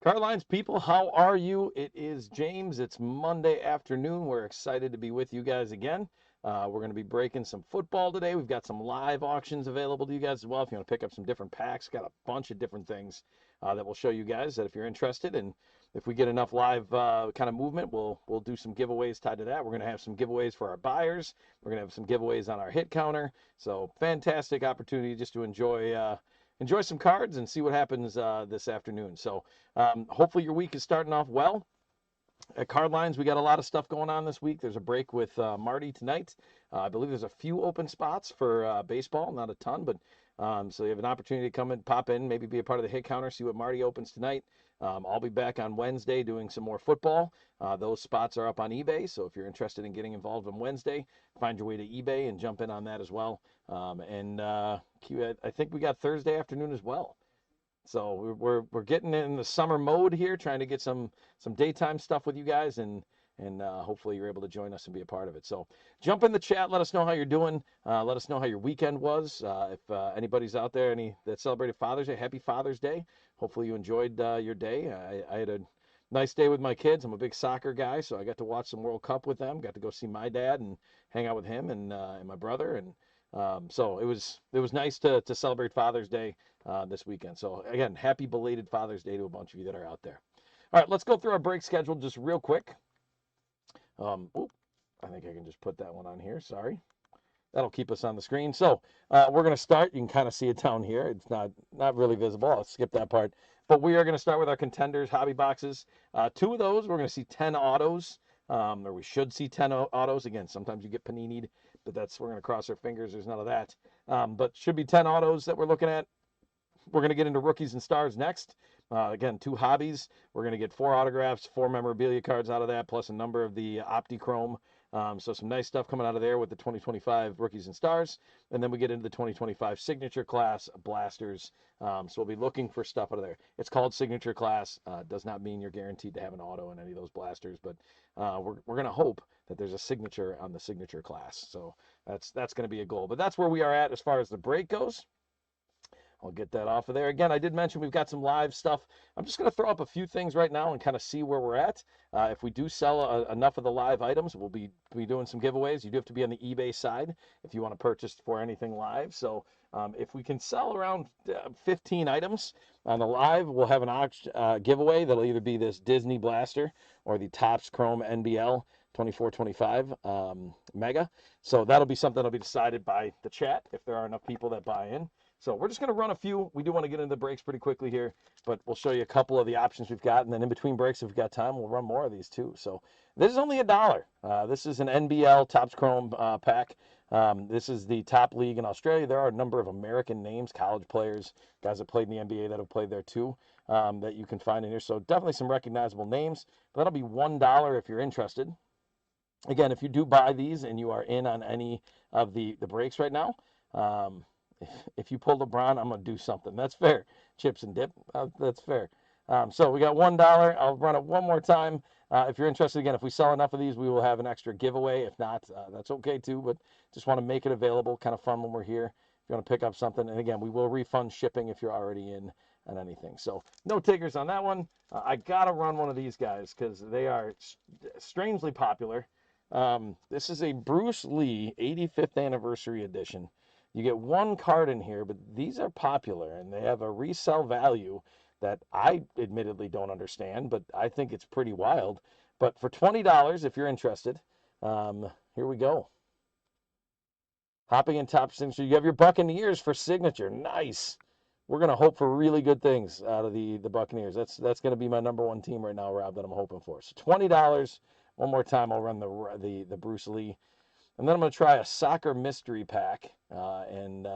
Card Lines people, how are you? It is James. It's Monday afternoon. We're excited to be with you guys again. We're going to be breaking some football today. We've got some live auctions available to you guys as well. If you want to pick up some different packs, got a bunch of different things that we'll show you guys that if you're interested. And if we get enough live kind of movement, we'll do some giveaways tied to that. We're going to have some giveaways for our buyers. We're going to have some giveaways on our hit counter. So fantastic opportunity just to enjoy some cards and see what happens this afternoon. So hopefully your week is starting off well. At Card Lines, we got a lot of stuff going on this week. There's a break with Marty tonight. I believe there's a few open spots for baseball, not a ton, but so you have an opportunity to come and pop in, maybe be a part of the hit counter, see what Marty opens tonight. I'll be back on Wednesday doing some more football. Those spots are up on eBay, so if you're interested in getting involved on Wednesday, find your way to eBay and jump in on that as well. I think we got Thursday afternoon as well. So we're getting in the summer mode here, trying to get some daytime stuff with you guys, and hopefully you're able to join us and be a part of it. So jump in the chat, let us know how you're doing. Let us know how your weekend was. If anybody's out there, that celebrated Father's Day, happy Father's Day. Hopefully you enjoyed your day. I had a nice day with my kids. I'm a big soccer guy, so I got to watch some World Cup with them. Got to go see my dad and hang out with him and my brother, and so it was nice to celebrate Father's Day this weekend. So again, happy belated Father's Day to a bunch of you that are out there. All right, let's go through our break schedule just real quick. I think I can just put that one on here. Sorry. That'll keep us on the screen. So we're going to start. You can kind of see it down here. It's not really visible. I'll skip that part. But we are going to start with our Contenders hobby boxes. Two of those, we're going to see 10 autos, or we should see 10 autos. Again, sometimes you get panini'd, but we're going to cross our fingers. There's none of that. But should be 10 autos that we're looking at. We're going to get into rookies and stars next. Again, two hobbies. We're going to get 4 autographs, 4 memorabilia cards out of that, plus a number of the Optichrome. So some nice stuff coming out of there with the 2025 rookies and stars. And then we get into the 2025 signature class blasters. So we'll be looking for stuff out of there. It's called signature class. Does not mean you're guaranteed to have an auto in any of those blasters, but we're going to hope that there's a signature on the signature class. So that's going to be a goal. But that's where we are at as far as the break goes. I'll get that off of there. Again, I did mention we've got some live stuff. I'm just going to throw up a few things right now and kind of see where we're at. If we do sell enough of the live items, we'll be doing some giveaways. You do have to be on the eBay side if you want to purchase for anything live. So if we can sell around 15 items on the live, we'll have an auction giveaway that'll either be this Disney Blaster or the Topps Chrome NBL 2425 Mega. So that'll be something that'll be decided by the chat if there are enough people that buy in. So we're just going to run a few. We do want to get into the breaks pretty quickly here, but we'll show you a couple of the options we've got. And then in between breaks, if we've got time, we'll run more of these too. So this is only $1. This is an NBL Topps Chrome pack. This is the top league in Australia. There are a number of American names, college players, guys that played in the NBA that have played there too, that you can find in here. So definitely some recognizable names. But that'll be $1 if you're interested. Again, if you do buy these and you are in on any of the breaks right now, if you pull LeBron, I'm going to do something. That's fair. Chips and dip. That's fair. So we got $1. I'll run it one more time. If you're interested, again, if we sell enough of these, we will have an extra giveaway. If not, that's okay too, but just want to make it available. Kind of fun when we're here. If you want to pick up something. And again, we will refund shipping if you're already in on anything. So no takers on that one. I got to run one of these guys because they are strangely popular. This is a Bruce Lee 85th anniversary edition. You get one card in here, but these are popular, and they have a resale value that I admittedly don't understand, but I think it's pretty wild. But for $20, if you're interested, here we go. Hopping in top signature. You have your Buccaneers for signature. Nice. We're going to hope for really good things out of the Buccaneers. That's going to be my number one team right now, Rob, that I'm hoping for. So $20. One more time, I'll run the Bruce Lee. And then I'm going to try a soccer mystery pack. And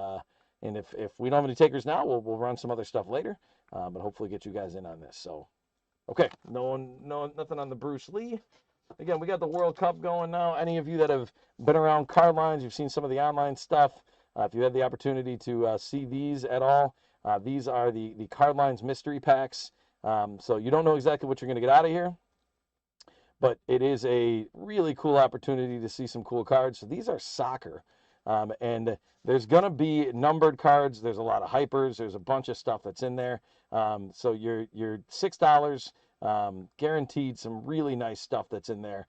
if we don't have any takers now, we'll run some other stuff later. But hopefully get you guys in on this. So, okay, nothing on the Bruce Lee. Again, we got the World Cup going now. Any of you that have been around Card Lines, you've seen some of the online stuff. If you had the opportunity to see these at all, these are the Card Lines mystery packs. So you don't know exactly what you're going to get out of here. But it is a really cool opportunity to see some cool cards. So these are soccer. And there's going to be numbered cards. There's a lot of hypers. There's a bunch of stuff that's in there. So you're $6, guaranteed some really nice stuff that's in there.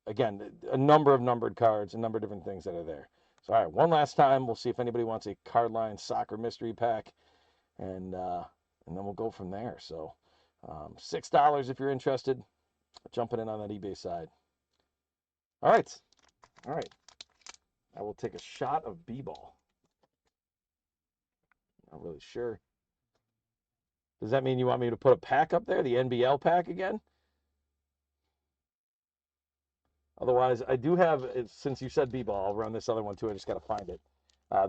Again, a number of numbered cards, a number of different things that are there. So, all right, one last time. We'll see if anybody wants a Cardline Soccer Mystery Pack, and then we'll go from there. So, $6 if you're interested. Jumping in on that eBay side. All right. I will take a shot of B-ball. Not really sure. Does that mean you want me to put a pack up there, the NBL pack again? Otherwise, I do have, since you said B-ball, I'll run this other one too. I just got to find it.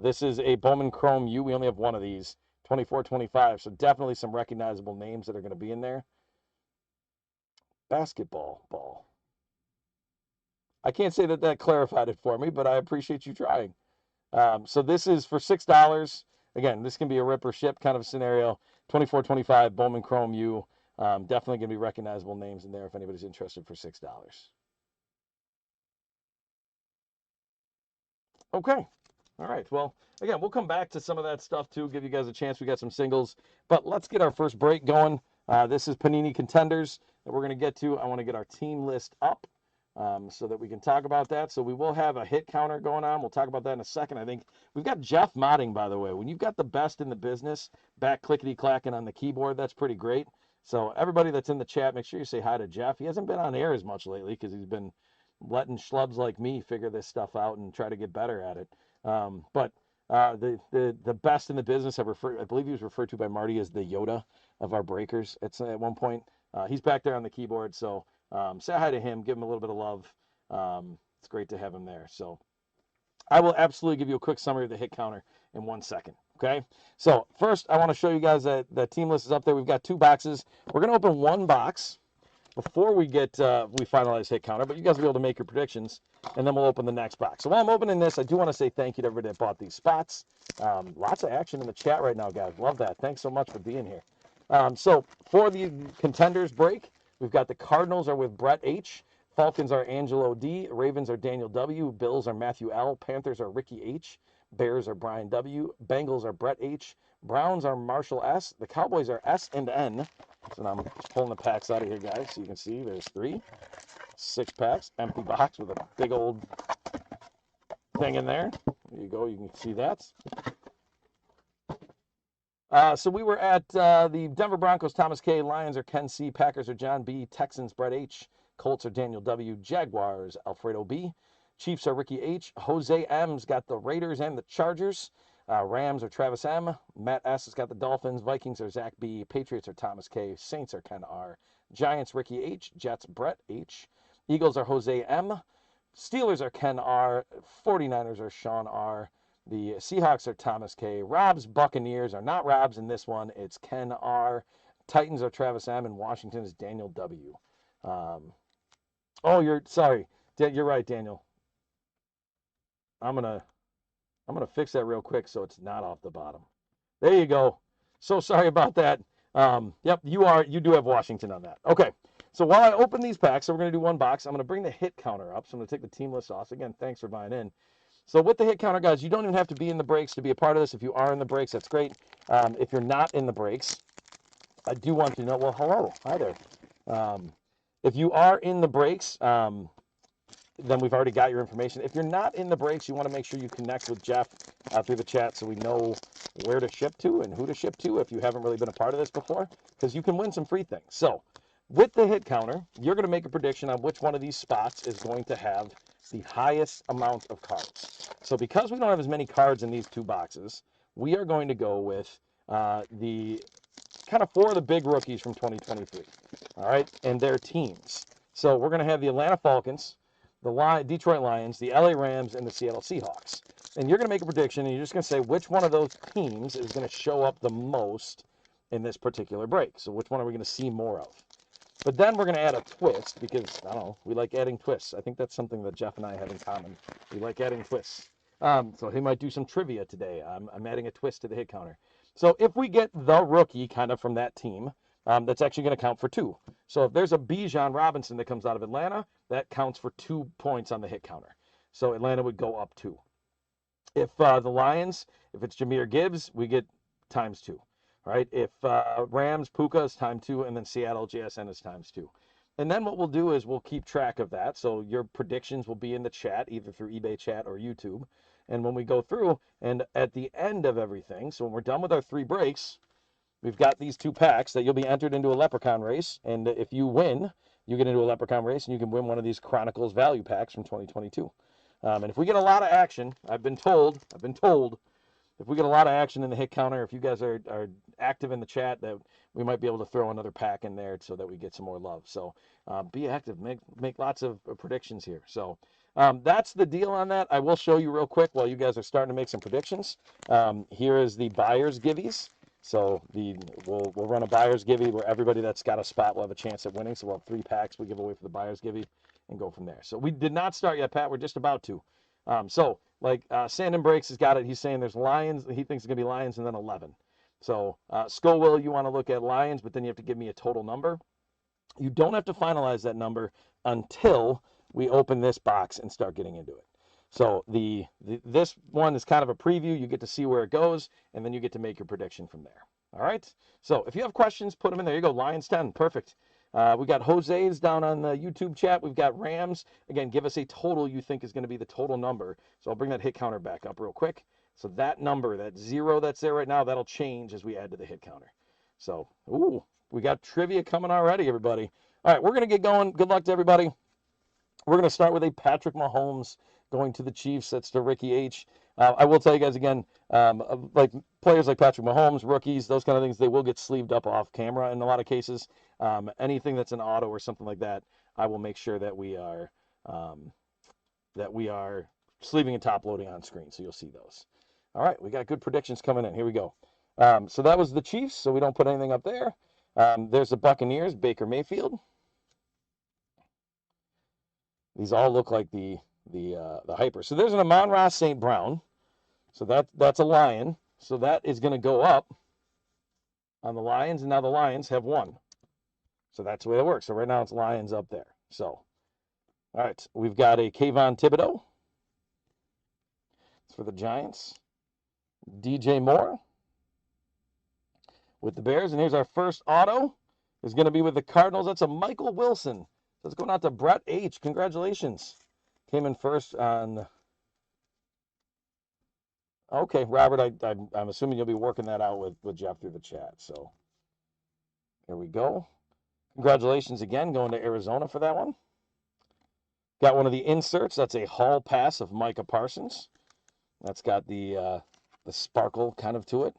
This is a Bowman Chrome U. We only have one of these, 24-25. So definitely some recognizable names that are going to be in there. Basketball ball. I can't say that clarified it for me, but I appreciate you trying. So this is for $6. Again, this can be a rip or ship kind of scenario. 24-25 Bowman Chrome U. Definitely going to be recognizable names in there if anybody's interested for $6. Okay. All right. Well, again, we'll come back to some of that stuff too, give you guys a chance. We got some singles, but let's get our first break going. This is Panini Contenders that we're going to get to. I want to get our team list up so that we can talk about that. So we will have a hit counter going on. We'll talk about that in a second. I think we've got Jeff modding, by the way. When you've got the best in the business back clickety-clacking on the keyboard, that's pretty great. So everybody that's in the chat, make sure you say hi to Jeff. He hasn't been on air as much lately because he's been letting schlubs like me figure this stuff out and try to get better at it. But the best in the business, I believe he was referred to by Marty as the Yoda of our breakers at one point. He's back there on the keyboard, so say hi to him, give him a little bit of love. It's great to have him there. So I will absolutely give you a quick summary of the hit counter in 1 second. Okay, so first I want to show you guys that the team list is up there. We've got 2 boxes. We're going to open 1 box before we finalize hit counter, but you guys will be able to make your predictions, and then we'll open the next box. So while I'm opening this, I do want to say thank you to everybody that bought these spots. Lots of action in the chat right now, guys. Love that. Thanks so much for being here. So for the Contenders break, we've got the Cardinals are with Brett H. Falcons are Angelo D. Ravens are Daniel W. Bills are Matthew L. Panthers are Ricky H. Bears are Brian W. Bengals are Brett H. Browns are Marshall S. The Cowboys are S and N. So now I'm just pulling the packs out of here, guys. So you can see there's 3, 6 packs, empty box with a big old thing in there. There you go. You can see that. So we were at the Denver Broncos, Thomas K. Lions are Ken C. Packers are John B. Texans, Brett H. Colts are Daniel W. Jaguars, Alfredo B. Chiefs are Ricky H. Jose M.'s got the Raiders and the Chargers. Rams are Travis M. Matt S. has got the Dolphins. Vikings are Zach B. Patriots are Thomas K. Saints are Ken R. Giants, Ricky H. Jets, Brett H. Eagles are Jose M. Steelers are Ken R. 49ers are Sean R. The Seahawks are Thomas K. Rob's Buccaneers are not Rob's in this one. It's Ken R. Titans are Travis M. And Washington is Daniel W. You're right, Daniel. I'm gonna fix that real quick so it's not off the bottom. There you go. So sorry about that. Yep, you do have Washington on that. Okay, so while I open these packs, so we're gonna do 1 box. I'm gonna bring the hit counter up. So I'm gonna take the team list off. Again, thanks for buying in. So with the hit counter, guys, you don't even have to be in the breaks to be a part of this. If you are in the breaks, that's great. If you're not in the breaks, I do want you to know. Well, hello, hi there. If you are in the breaks, then we've already got your information. If you're not in the breaks, you want to make sure you connect with Jeff through the chat so we know where to ship to and who to ship to if you haven't really been a part of this before, because you can win some free things. So with the hit counter, you're going to make a prediction on which one of these spots is going to have the highest amount of cards. So because we don't have as many cards in these 2 boxes, we are going to go with the kind of 4 of the big rookies from 2023, all right, and their teams. So we're going to have the Atlanta Falcons, the Detroit Lions, the LA Rams, and the Seattle Seahawks. And you're going to make a prediction, and you're just going to say which one of those teams is going to show up the most in this particular break. So which one are we going to see more of? But then we're going to add a twist because, I don't know, we like adding twists. I think that's something that Jeff and I have in common. We like adding twists. So he might do some trivia today. I'm adding a twist to the hit counter. So if we get the rookie kind of from that team, that's actually going to count for 2. So if there's a Bijan Robinson that comes out of Atlanta, that counts for 2 points on the hit counter. So Atlanta would go up 2. If the Lions, if it's Jahmyr Gibbs, we get ×2, right? If Rams, Puka is ×2, and then Seattle, JSN is ×2. And then what we'll do is we'll keep track of that. So your predictions will be in the chat, either through eBay chat or YouTube. And when we go through, and at the end of everything, so when we're done with our 3 breaks, we've got these 2 packs that you'll be entered into a Leprechaun race. And if you win, you get into a Leprechaun race, and you can win one of these Chronicles value packs from 2022. And if we get a lot of action, I've been told, if we get a lot of action in the hit counter, if you guys are active in the chat, that we might be able to throw another pack in there so that we get some more love. So be active, make lots of predictions here. So that's the deal on that. I will show you real quick while you guys are starting to make some predictions. Here is the buyer's givvies. So we'll run a buyer's givvy where everybody that's got a spot will have a chance at winning. So we'll have 3 packs we give away for the buyer's givvy and go from there. So we did not start yet, Pat. We're just about to. So like Sandon Breaks has got it. He's saying there's Lions. He thinks it's going to be Lions and then 11. So Scowell, you want to look at Lions, but then you have to give me a total number. You don't have to finalize that number until we open this box and start getting into it. So this one is kind of a preview. You get to see where it goes, and then you get to make your prediction from there. All right? So if you have questions, put them in there. You go, Lions 10. Perfect. We got Jose's down on the YouTube chat. We've got Rams. Again, give us a total you think is going to be the total number. So I'll bring that hit counter back up real quick. So that number, that 0 that's there right now, that'll change as we add to the hit counter. So, ooh, we got trivia coming already, everybody. All right, we're going to get going. Good luck to everybody. We're going to start with a Patrick Mahomes going to the Chiefs. That's to Ricky H. I will tell you guys again, like players like Patrick Mahomes, rookies, those kind of things, they will get sleeved up off camera in a lot of cases. Anything that's an auto or something like that, I will make sure that we are sleeving and top loading on screen, so you'll see those. All right, we got good predictions coming in. Here we go. So that was the Chiefs, so we don't put anything up there. There's the Buccaneers, Baker Mayfield. These all look like the hyper. So there's an Amon-Ra St. Brown. So that's a Lion. So that is going to go up on the Lions, and now the Lions have 1. So that's the way it works. So right now it's Lions up there. So, all right, we've got a Kayvon Thibodeau. It's for the Giants. DJ Moore with the Bears. And here's our first auto. Is going to be with the Cardinals. That's a Michael Wilson. Let's go out to Brett H. Congratulations. Came in first on... Okay, Robert, I'm assuming you'll be working that out with Jeff through the chat. So here we go. Congratulations again, going to Arizona for that one. Got one of the inserts. That's a hall pass of Micah Parsons. That's got the sparkle kind of to it.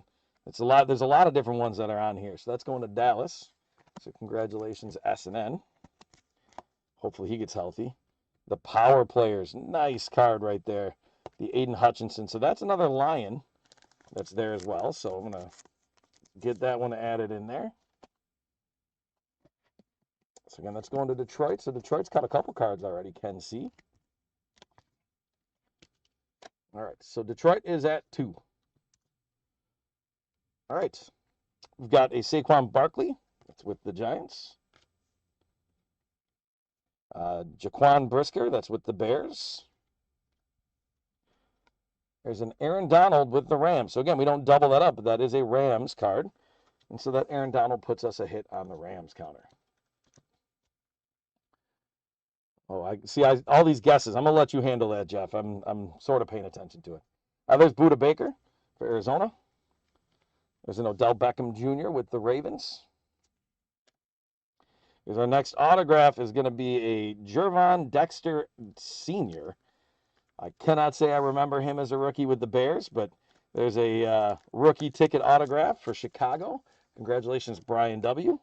There's a lot of different ones that are on here. So that's going to Dallas. So congratulations, S&N. Hopefully he gets healthy. The power players. Nice card right there. The Aiden Hutchinson. So that's another Lion that's there as well. So I'm going to get that one added in there. So again, that's going to Detroit. So Detroit's got a couple cards already, Ken C. All right, so Detroit is at 2. All right, we've got a Saquon Barkley. That's with the Giants. Jaquan Brisker. That's with the Bears. There's an Aaron Donald with the Rams. So again, we don't double that up, but that is a Rams card. And so that Aaron Donald puts us a hit on the Rams counter. Oh, I see. All these guesses. I'm gonna let you handle that, Jeff. I'm sort of paying attention to it. There's Budda Baker for Arizona. There's an Odell Beckham Jr. with the Ravens. Here's our next autograph is going to be a Gervon Dexter Sr. I cannot say I remember him as a rookie with the Bears, but there's a rookie ticket autograph for Chicago. Congratulations, Brian W.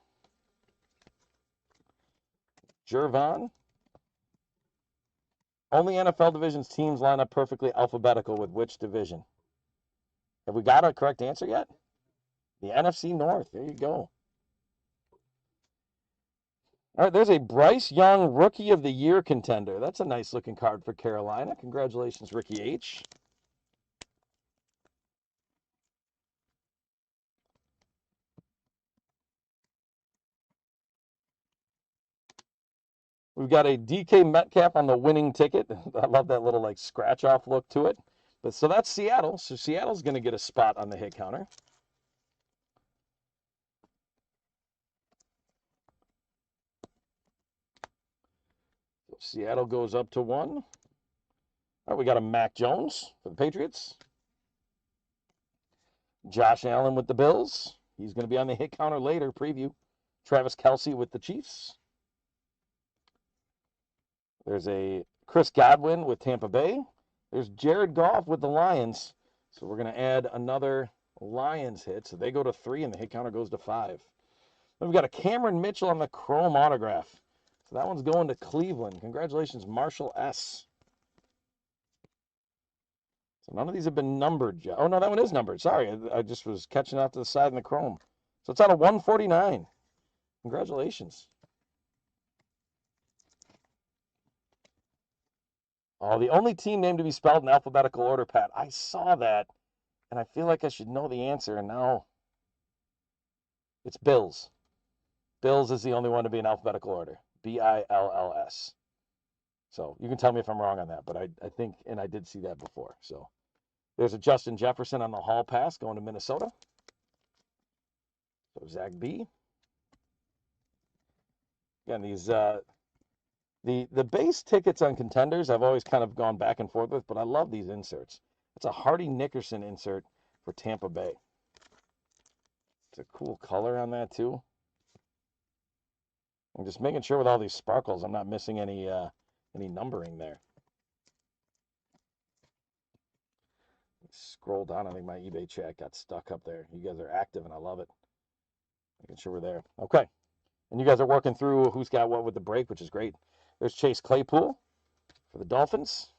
Gervon. Only NFL divisions teams line up perfectly alphabetical with which division? Have we got a correct answer yet? The NFC North. There you go. All right, there's a Bryce Young Rookie of the Year contender. That's a nice looking card for Carolina. Congratulations, Ricky H. We've got a DK Metcalf on the winning ticket. I love that little like scratch off look to it. But so that's Seattle. So Seattle's going to get a spot on the hit counter. So Seattle goes up to 1. All right, we got a Mac Jones for the Patriots. Josh Allen with the Bills. He's going to be on the hit counter later, preview. Travis Kelce with the Chiefs. There's a Chris Godwin with Tampa Bay. There's Jared Goff with the Lions. So we're going to add another Lions hit. So they go to 3 and the hit counter goes to 5. Then we've got a Cameron Mitchell on the chrome autograph. So that one's going to Cleveland. Congratulations, Marshall S. So none of these have been numbered yet. Oh, no, that one is numbered. Sorry, I just was catching out to the side in the chrome. So it's out of 149. Congratulations. Oh, the only team name to be spelled in alphabetical order, Pat. I saw that, and I feel like I should know the answer, and now it's Bills. Bills is the only one to be in alphabetical order. B-I-L-L-S. So you can tell me if I'm wrong on that, but I think, and I did see that before. So there's a Justin Jefferson on the hall pass going to Minnesota. So Zach B. Again, these the base tickets on Contenders I've always kind of gone back and forth with, but I love these inserts. It's a Hardy Nickerson insert for Tampa Bay. It's a cool color on that too. I'm just making sure with all these sparkles I'm not missing any numbering there. Scroll down. I think my eBay chat got stuck up there. You guys are active, and I love it. Making sure we're there. Okay. And you guys are working through who's got what with the break, which is great. There's Chase Claypool for the Dolphins.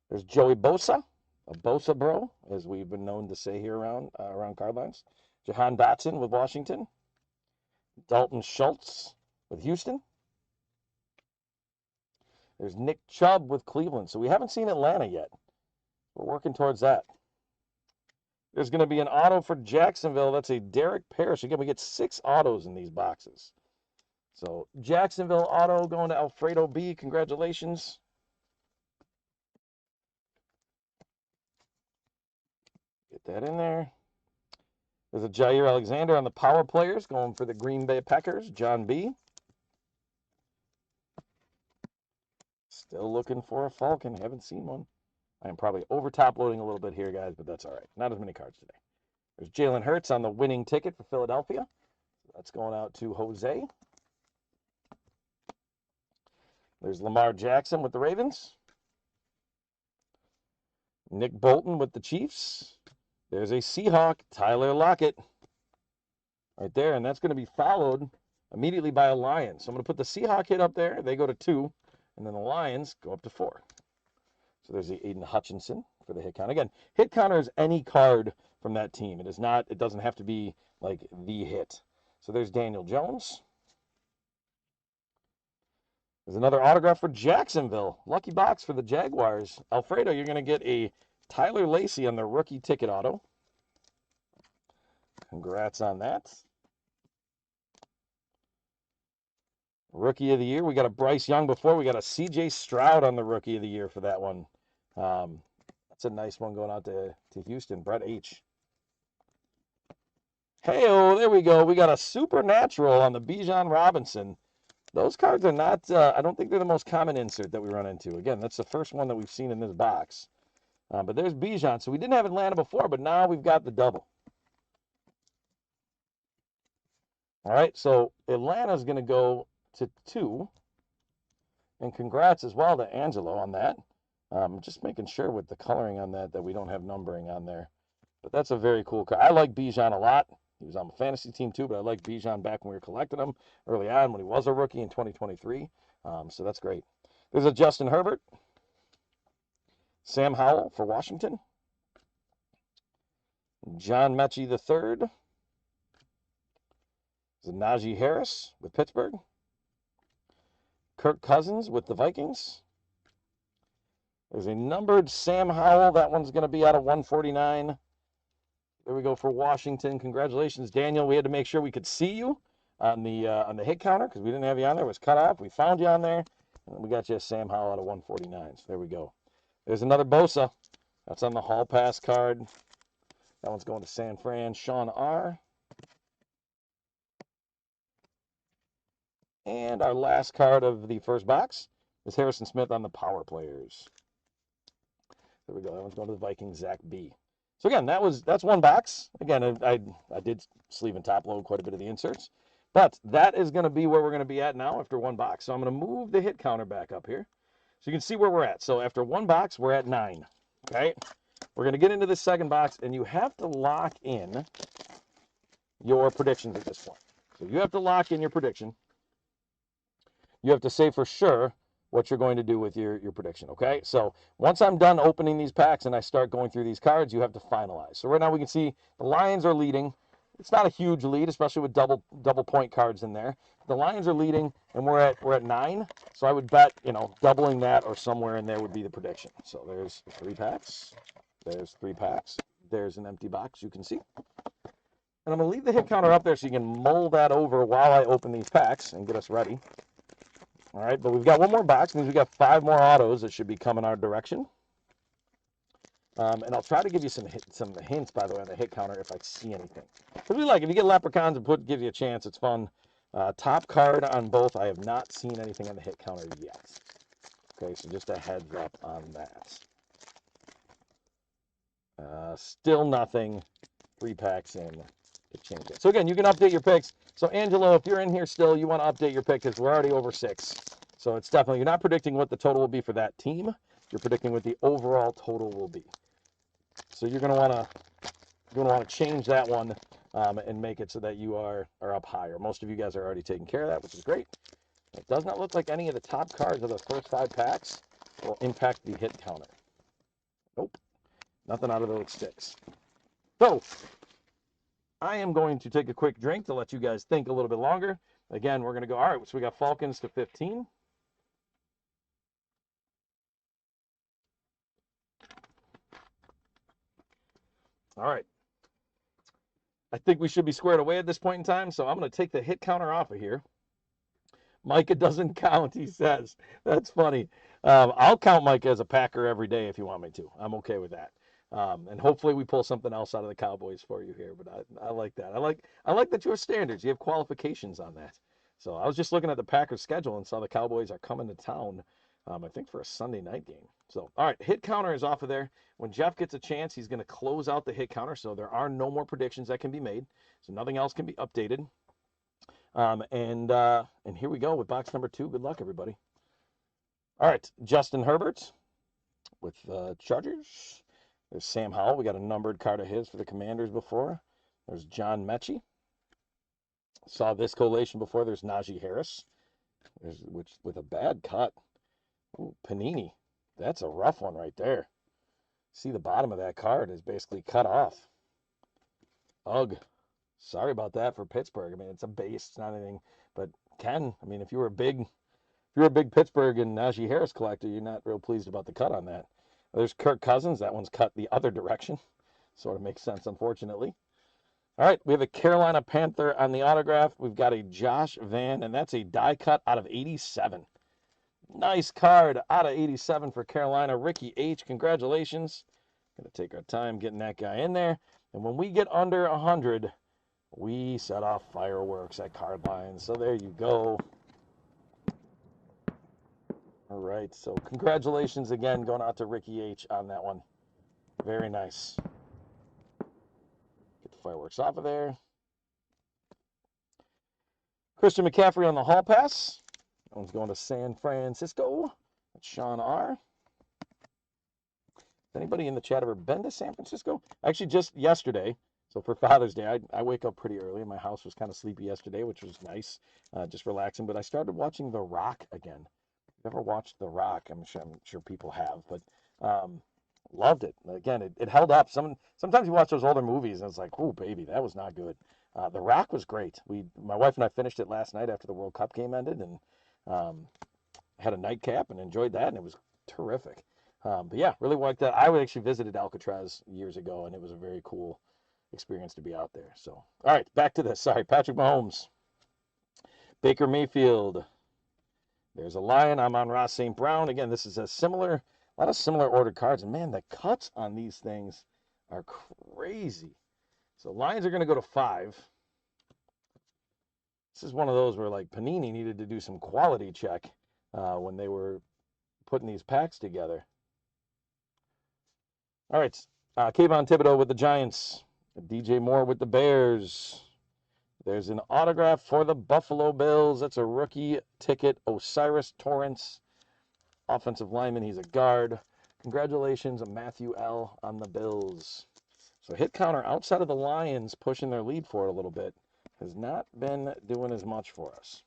There's Joey Bosa, a Bosa bro, as we've been known to say here around Cardlines. Jahan Dotson with Washington. Dalton Schultz with Houston. There's Nick Chubb with Cleveland. So we haven't seen Atlanta yet. We're working towards that. There's going to be an auto for Jacksonville. That's a Derek Parrish. Again, we get 6 autos in these boxes. So Jacksonville auto going to Alfredo B. Congratulations. Get that in there. There's a Jair Alexander on the power players going for the Green Bay Packers. John B. Still looking for a Falcon. Haven't seen one. I am probably over top loading a little bit here, guys, but that's all right. Not as many cards today. There's Jalen Hurts on the winning ticket for Philadelphia. That's going out to Jose. There's Lamar Jackson with the Ravens. Nick Bolton with the Chiefs. There's a Seahawk, Tyler Lockett, right there, and that's going to be followed immediately by a Lion. So I'm going to put the Seahawk hit up there. They go to 2, and then the Lions go up to 4. So there's the Aiden Hutchinson for the hit count. Again, hit counter is any card from that team. It is not. It doesn't have to be like the hit. So there's Daniel Jones. There's another autograph for Jacksonville. Lucky box for the Jaguars. Alfredo, you're going to get a Tyler Lacey on the rookie ticket auto. Congrats on that. Rookie of the year. We got a Bryce Young before. We got a C.J. Stroud on the rookie of the year for that one. That's a nice one going out to Houston. Brett H. Hey-oh, there we go. We got a Supernatural on the Bijan Robinson. Those cards are not, I don't think they're the most common insert that we run into. Again, that's the first one that we've seen in this box. But there's Bijan. So we didn't have Atlanta before, but now we've got the double. All right, so Atlanta's going to go to 2. And congrats as well to Angelo on that. Just making sure with the coloring on that we don't have numbering on there. But that's a very cool card. I like Bijan a lot. He was on the fantasy team too, but I like Bijan back when we were collecting him early on when he was a rookie in 2023. So that's great. There's a Justin Herbert. Sam Howell for Washington. John Mechie III. There's a Najee Harris with Pittsburgh. Kirk Cousins with the Vikings. There's a numbered Sam Howell. That one's going to be out of 149. There we go for Washington. Congratulations, Daniel. We had to make sure we could see you. on the hit counter because we didn't have you on there. It was cut off. We found you on there, and we got you a Sam Howell out of 149. So there we go. There's another Bosa. That's on the Hall Pass card. That one's going to San Fran. Sean R. And our last card of the first box is Harrison Smith on the Power Players. There we go. That one's going to the Vikings, Zach B. So again, that's one box. Again, I did sleeve and top load quite a bit of the inserts. But that is going to be where we're going to be at now after one box. So I'm going to move the hit counter back up here so you can see where we're at. So after one box, we're at 9. Okay? We're going to get into this second box, and you have to lock in your predictions at this point. So you have to lock in your prediction. You have to say for sure what you're going to do with your prediction, okay? So once I'm done opening these packs and I start going through these cards, you have to finalize. So right now we can see the Lions are leading. It's not a huge lead, especially with double point cards in there. The Lions are leading, and we're at 9. So I would bet, doubling that or somewhere in there would be the prediction. So there's 3 packs. There's 3 packs. There's an empty box you can see. And I'm going to leave the hit counter up there so you can mull that over while I open these packs and get us ready. All right, but we've got one more box. Means we've got 5 more autos that should be coming our direction. And I'll try to give you some hints, by the way, on the hit counter if I see anything. Because we like, if you get leprechauns and gives you a chance, it's fun. Top card on both. I have not seen anything on the hit counter yet. Okay, so just a heads up on that. Still nothing. 3 packs in to change it. So again, you can update your picks. So Angelo, if you're in here still, you want to update your pick because we're already over 6. So it's definitely, you're not predicting what the total will be for that team. You're predicting what the overall total will be. So you're going to want to change that one and make it so that you are up higher. Most of you guys are already taking care of that, which is great. It does not look like any of the top cards of the first 5 packs will impact the hit counter. Nope. Nothing out of those sticks. So I am going to take a quick drink to let you guys think a little bit longer. Again, we're going to go, all right, so we got Falcons to 15. All right. I think we should be squared away at this point in time, so I'm going to take the hit counter off of here. Micah doesn't count, he says. That's funny. I'll count Micah as a Packer every day if you want me to. I'm okay with that. And hopefully we pull something else out of the Cowboys for you here, but I like that. I like that you have standards. You have qualifications on that. So I was just looking at the Packers schedule and saw the Cowboys are coming to town, I think for a Sunday night game. So, all right, hit counter is off of there. When Jeff gets a chance, he's going to close out the hit counter, so there are no more predictions that can be made. So nothing else can be updated. And here we go with box number 2. Good luck, everybody. All right, Justin Herbert with Chargers. There's Sam Howell. We got a numbered card of his for the Commanders before. There's John Mechie. Saw this collation before. There's Najee Harris, which with a bad cut. Ooh, Panini. That's a rough one right there. See, the bottom of that card is basically cut off. Ugh. Sorry about that for Pittsburgh. I mean, it's a base. It's not anything. But Ken, I mean, if you're a big Pittsburgh and Najee Harris collector, you're not real pleased about the cut on that. There's Kirk Cousins. That one's cut the other direction. Sort of makes sense, unfortunately. All right, we have a Carolina Panther on the autograph. We've got a Josh Van, and that's a die cut out of 87. Nice card out of 87 for Carolina. Ricky H., congratulations. Going to take our time getting that guy in there. And when we get under 100, we set off fireworks at card lines. So there you go. All right, so congratulations again going out to Ricky H. on that one. Very nice. Get the fireworks off of there. Christian McCaffrey on the Hall Pass. That one's going to San Francisco. That's Sean R. Has anybody in the chat ever been to San Francisco? Actually, just yesterday. So for Father's Day, I wake up pretty early. My house was kind of sleepy yesterday, which was nice, just relaxing. But I started watching The Rock again. If you've ever watched The Rock, I'm sure people have, but loved it. Again, it held up. Sometimes you watch those older movies and it's like, oh, baby, that was not good. The Rock was great. My wife and I finished it last night after the World Cup game ended and had a nightcap and enjoyed that, and it was terrific. But yeah, really liked that. I actually visited Alcatraz years ago, and it was a very cool experience to be out there. So, all right, back to this. Sorry, Patrick Mahomes. Baker Mayfield. There's a Lion. I'm on Ross St. Brown. Again, this is a lot of similar ordered cards. And man, the cuts on these things are crazy. So Lions are going to go to 5. This is one of those where like Panini needed to do some quality check when they were putting these packs together. All right, Kayvon Thibodeau with the Giants. DJ Moore with the Bears. There's an autograph for the Buffalo Bills. That's a rookie ticket. Osiris Torrance, offensive lineman. He's a guard. Congratulations, Matthew L. on the Bills. So hit counter outside of the Lions pushing their lead for it a little bit. Has not been doing as much for us.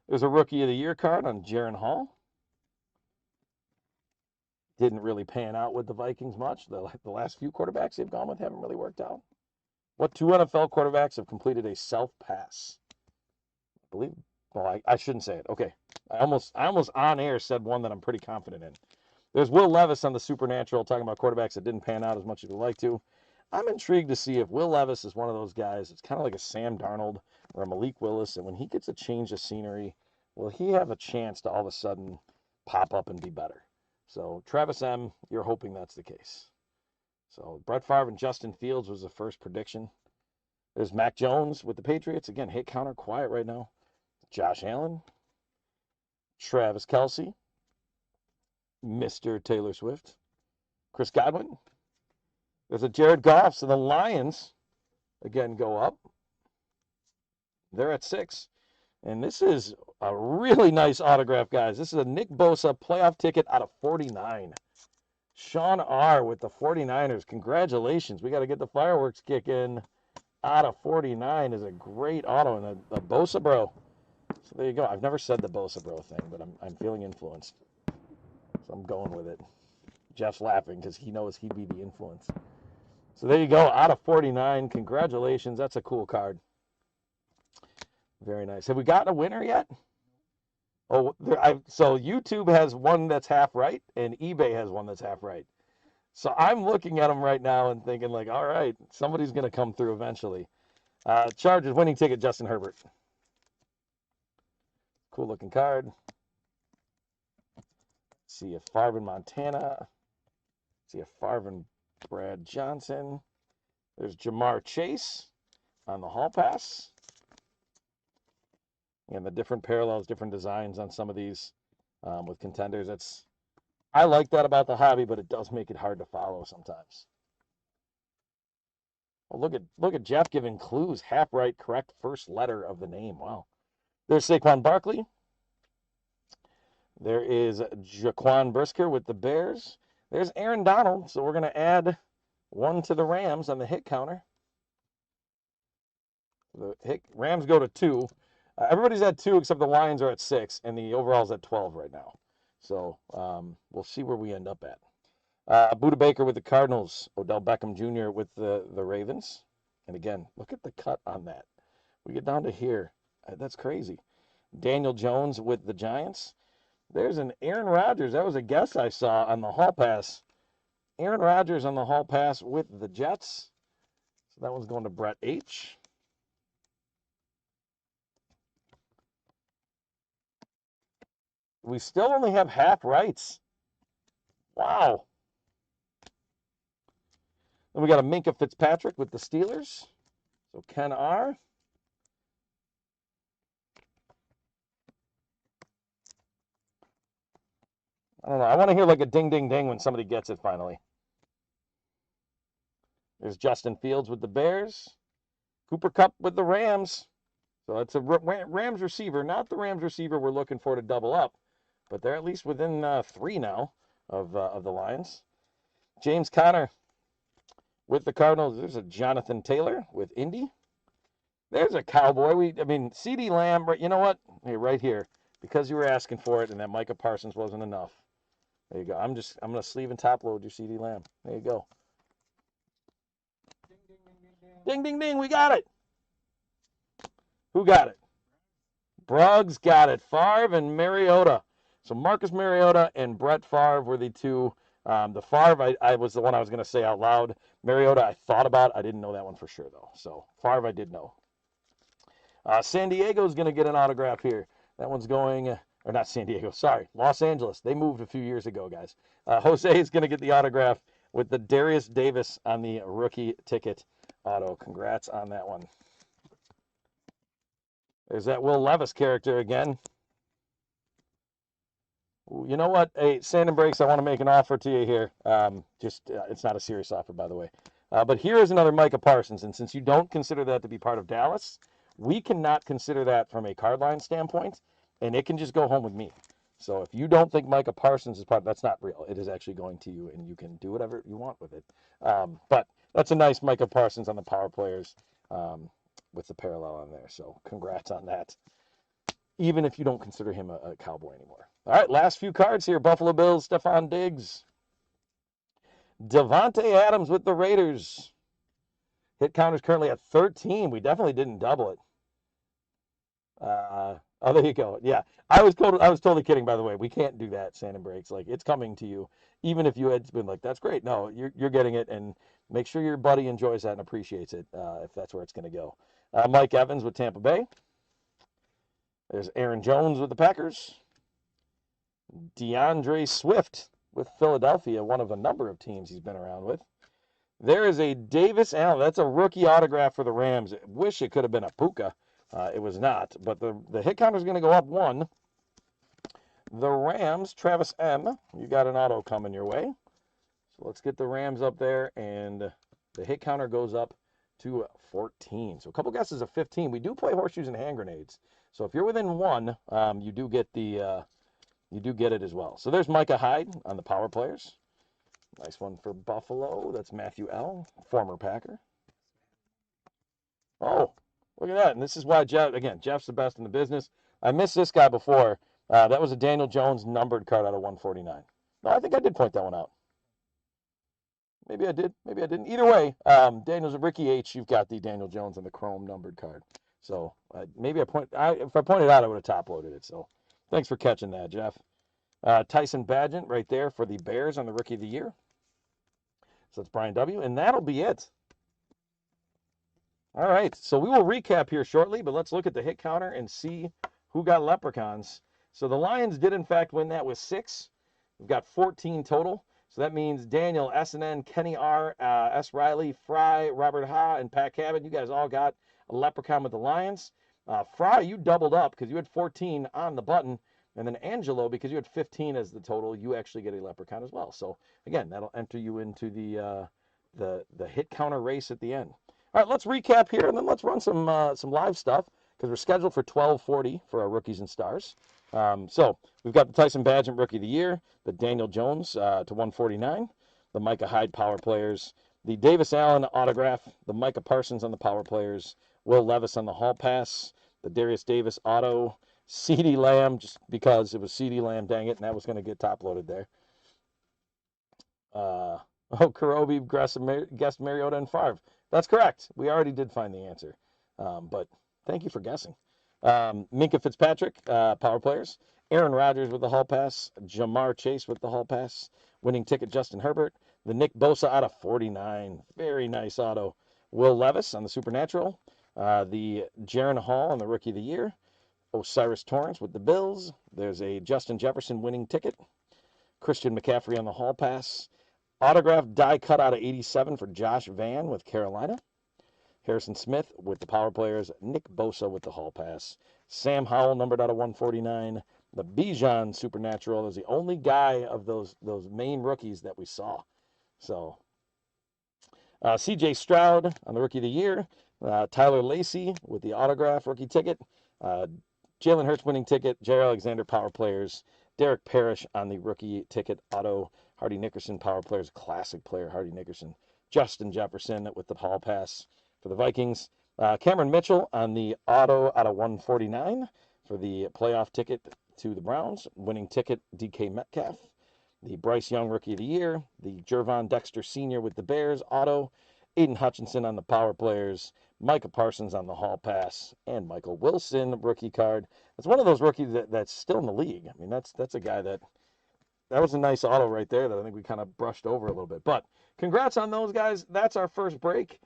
There's a Rookie of the Year card on Jaron Hall. Didn't really pan out with the Vikings much. The last few quarterbacks they've gone with haven't really worked out. What 2 NFL quarterbacks have completed a self-pass? I believe, well, I shouldn't say it. Okay. I almost on air said one that I'm pretty confident in. There's Will Levis on the Supernatural talking about quarterbacks that didn't pan out as much as we'd like to. I'm intrigued to see if Will Levis is one of those guys. It's kind of like a Sam Darnold or a Malik Willis, and when he gets a change of scenery, will he have a chance to all of a sudden pop up and be better? So Travis M., you're hoping that's the case. So Brett Favre and Justin Fields was the first prediction. There's Mac Jones with the Patriots. Again, hit counter quiet right now. Josh Allen. Travis Kelce. Mr. Taylor Swift. Chris Godwin. There's a Jared Goff. So the Lions, again, go up. They're at 6. And this is a really nice autograph, guys. This is a Nick Bosa playoff ticket out of 49. Sean R. with the 49ers. Congratulations. We got to get the fireworks kick in. Out of 49 is a great auto and a Bosa bro. So there you go. I've never said the Bosa bro thing, but I'm feeling influenced. So I'm going with it. Jeff's laughing because he knows he'd be the influence. So there you go. Out of 49. Congratulations. That's a cool card. Very nice. Have we gotten a winner yet? Oh, so YouTube has one that's half right, and eBay has one that's half right. So I'm looking at them right now and thinking, like, all right, somebody's going to come through eventually. Chargers winning ticket, Justin Herbert. Cool looking card. See a Favre in Montana. See a Favre and Brad Johnson. There's Jamar Chase on the Hall Pass. And the different parallels, different designs on some of these with contenders. I like that about the hobby, but it does make it hard to follow sometimes. Well, look at Jeff giving clues. Half right, correct first letter of the name. Wow. There's Saquon Barkley. There is Jaquan Brisker with the Bears. There's Aaron Donald. So we're going to add 1 to the Rams on the hit counter. The Rams go to 2. Everybody's at 2 except the Lions are at 6, and the overall's at 12 right now. So we'll see where we end up at. Budda Baker with the Cardinals. Odell Beckham Jr. with the Ravens. And again, look at the cut on that. We get down to here. That's crazy. Daniel Jones with the Giants. There's an Aaron Rodgers. That was a guess I saw on the Hall Pass. Aaron Rodgers on the Hall Pass with the Jets. So that one's going to Brett H. We still only have half rights. Wow. Then we got a Minka Fitzpatrick with the Steelers. So Ken R. I don't know. I want to hear like a ding, ding, ding when somebody gets it finally. There's Justin Fields with the Bears. Cooper Kupp with the Rams. So it's a Rams receiver, not the Rams receiver we're looking for to double up, but they're at least within 3 now of the Lions. James Conner with the Cardinals. There's a Jonathan Taylor with Indy. There's a Cowboy. CeeDee Lamb. You know what? Hey, right here, because you were asking for it, and that Micah Parsons wasn't enough. There you go. I'm gonna sleeve and top load your CeeDee Lamb. There you go. Ding, ding, ding. We got it. Who got it? Bruggs got it. Favre and Mariota. So Marcus Mariota and Brett Favre were the 2. The Favre, I was the one I was going to say out loud. Mariota, I thought about. I didn't know that one for sure, though. So Favre, I did know. San Diego's going to get an autograph here. That one's going, or not San Diego, sorry, Los Angeles. They moved a few years ago, guys. Jose is going to get the autograph with the Darius Davis on the rookie ticket auto. Congrats on that one. There's that Will Levis character again. You know what? Hey, Sand and Breaks, I want to make an offer to you here. It's not a serious offer, by the way. But here is another Micah Parsons, and since you don't consider that to be part of Dallas, we cannot consider that from a card line standpoint, and it can just go home with me. So if you don't think Micah Parsons is part, that's not real. It is actually going to you, and you can do whatever you want with it. But that's a nice Micah Parsons on the power players with the parallel on there. So congrats on that, even if you don't consider him a Cowboy anymore. All right, last few cards here. Buffalo Bills, Stephon Diggs. Devontae Adams with the Raiders. Hit counter's currently at 13. We definitely didn't double it. Oh, there you go. Yeah, I was totally kidding, by the way. We can't do that, Sand and Breaks. Like, it's coming to you, even if you had been like, that's great. No, you're getting it, and make sure your buddy enjoys that and appreciates it if that's where it's going to go. Mike Evans with Tampa Bay. There's Aaron Jones with the Packers. DeAndre Swift with Philadelphia, one of a number of teams he's been around with. There is a Davis Allen. That's a rookie autograph for the Rams. I wish it could have been a Puka. It was not. But the hit counter is going to go up 1. The Rams, Travis M. You got an auto coming your way. So let's get the Rams up there. And the hit counter goes up to 14. So a couple guesses of 15. We do play horseshoes and hand grenades. So if you're within 1, you do get it as well. So there's Micah Hyde on the power players. Nice one for Buffalo. That's Matthew L., former Packer. Oh, look at that. And this is why Jeff's the best in the business. I missed this guy before. That was a Daniel Jones numbered card out of 149. No, I think I did point that one out. Maybe I did. Maybe I didn't. Either way, Daniel's a Ricky H. You've got the Daniel Jones and the chrome numbered card. So maybe if I pointed out, I would have top loaded it. So thanks for catching that, Jeff. Tyson Bagent right there for the Bears on the Rookie of the Year. So it's Brian W. And that'll be it. All right. So we will recap here shortly, but let's look at the hit counter and see who got leprechauns. So the Lions did, in fact, win that with 6. We've got 14 total. So that means Daniel, SNN, Kenny R, S. Riley, Fry, Robert Ha, and Pat Cabot. You guys all got a leprechaun with the Lions. Fry, you doubled up because you had 14 on the button. And then Angelo, because you had 15 as the total, you actually get a leprechaun as well. So again, that'll enter you into the hit counter race at the end. All right, let's recap here, and then let's run some live stuff because we're scheduled for 12:40 for our rookies and stars. So we've got the Tyson Bagent Rookie of the Year, the Daniel Jones to 149, the Micah Hyde Power Players, the Davis Allen autograph, the Micah Parsons on the Power Players, Will Levis on the Hall Pass, the Darius Davis auto, CeeDee Lamb, just because it was CeeDee Lamb, dang it, and that was going to get top loaded there. Karobi guessed Mariota and Favre. That's correct. We already did find the answer. But thank you for guessing. Minka Fitzpatrick, Power Players. Aaron Rodgers with the Hall Pass. Jamar Chase with the Hall Pass. Winning ticket, Justin Herbert. The Nick Bosa out of 49. Very nice auto. Will Levis on the Supernatural. The Jaron Hall on the Rookie of the Year. Osiris Torrance with the Bills. There's a Justin Jefferson winning ticket. Christian McCaffrey on the Hall Pass. Autograph die cut out of 87 for Josh Van with Carolina. Harrison Smith with the Power Players. Nick Bosa with the Hall Pass. Sam Howell numbered out of 149. The Bijan Supernatural is the only guy of those main rookies that we saw. So C.J. Stroud on the Rookie of the Year. Tyler Lacey with the autograph rookie ticket. Jalen Hurts winning ticket. Jair Alexander Power Players. Derek Parrish on the rookie ticket auto. Hardy Nickerson Power Players. Classic player Hardy Nickerson. Justin Jefferson with the Hall Pass for the Vikings. Cameron Mitchell on the auto out of 149 for the playoff ticket to the Browns. Winning ticket DK Metcalf. The Bryce Young Rookie of the Year. The Jervon Dexter Sr. with the Bears auto. Aiden Hutchinson on the Power Players. Micah Parsons on the Hall Pass, and Michael Wilson rookie card. It's one of those rookies that's still in the league. I mean, that's a guy that was a nice auto right there that I think we kind of brushed over a little bit. But congrats on those guys. That's our first break.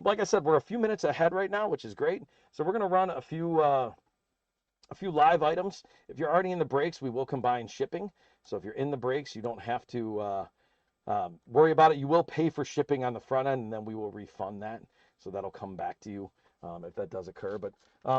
like I said, we're a few minutes ahead right now, which is great. So we're going to run a few live items. If you're already in the breaks, we will combine shipping. So if you're in the breaks, you don't have to worry about it. You will pay for shipping on the front end, and then we will refund that. So that'll come back to you if that does occur. But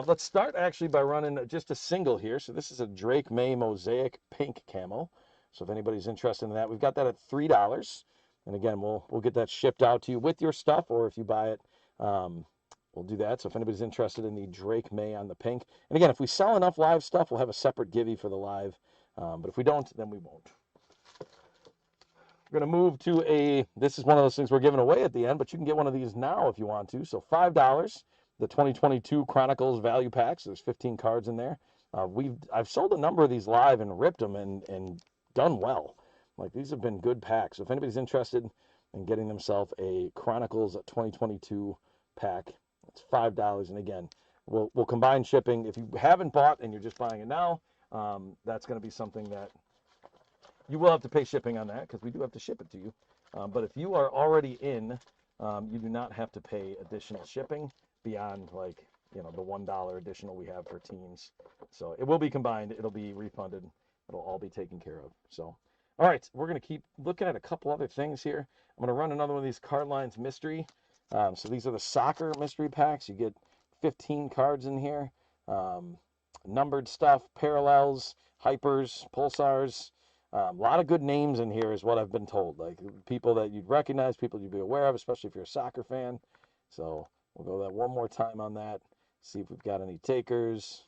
let's start actually by running just a single here. So this is a Drake May Mosaic Pink Camo. So if anybody's interested in that, we've got that at $3. And again, we'll get that shipped out to you with your stuff, or if you buy it, we'll do that. So if anybody's interested in the Drake May on the pink, and again, if we sell enough live stuff, we'll have a separate givey for the live. But if we don't, then we won't. We're going to move to this is one of those things we're giving away at the end, but you can get one of these now if you want to. So $5, the 2022 Chronicles value packs. There's 15 cards in there. I've sold a number of these live and ripped them and done well. Like, these have been good packs. So if anybody's interested in getting themselves a Chronicles 2022 pack, it's $5. And again, we'll combine shipping. If you haven't bought and you're just buying it now, that's going to be something that you will have to pay shipping on that, because we do have to ship it to you. But if you are already in, you do not have to pay additional shipping beyond, like, the $1 additional we have for teams. So it will be combined. It'll be refunded. It'll all be taken care of. So, all right, we're going to keep looking at a couple other things here. I'm going to run another one of these Card Lines Mystery. So these are the soccer mystery packs. You get 15 cards in here. Numbered stuff, parallels, hypers, pulsars. A lot of good names in here is what I've been told. Like, people that you'd recognize, people you'd be aware of, especially if you're a soccer fan. So we'll go that one more time on that. See if we've got any takers.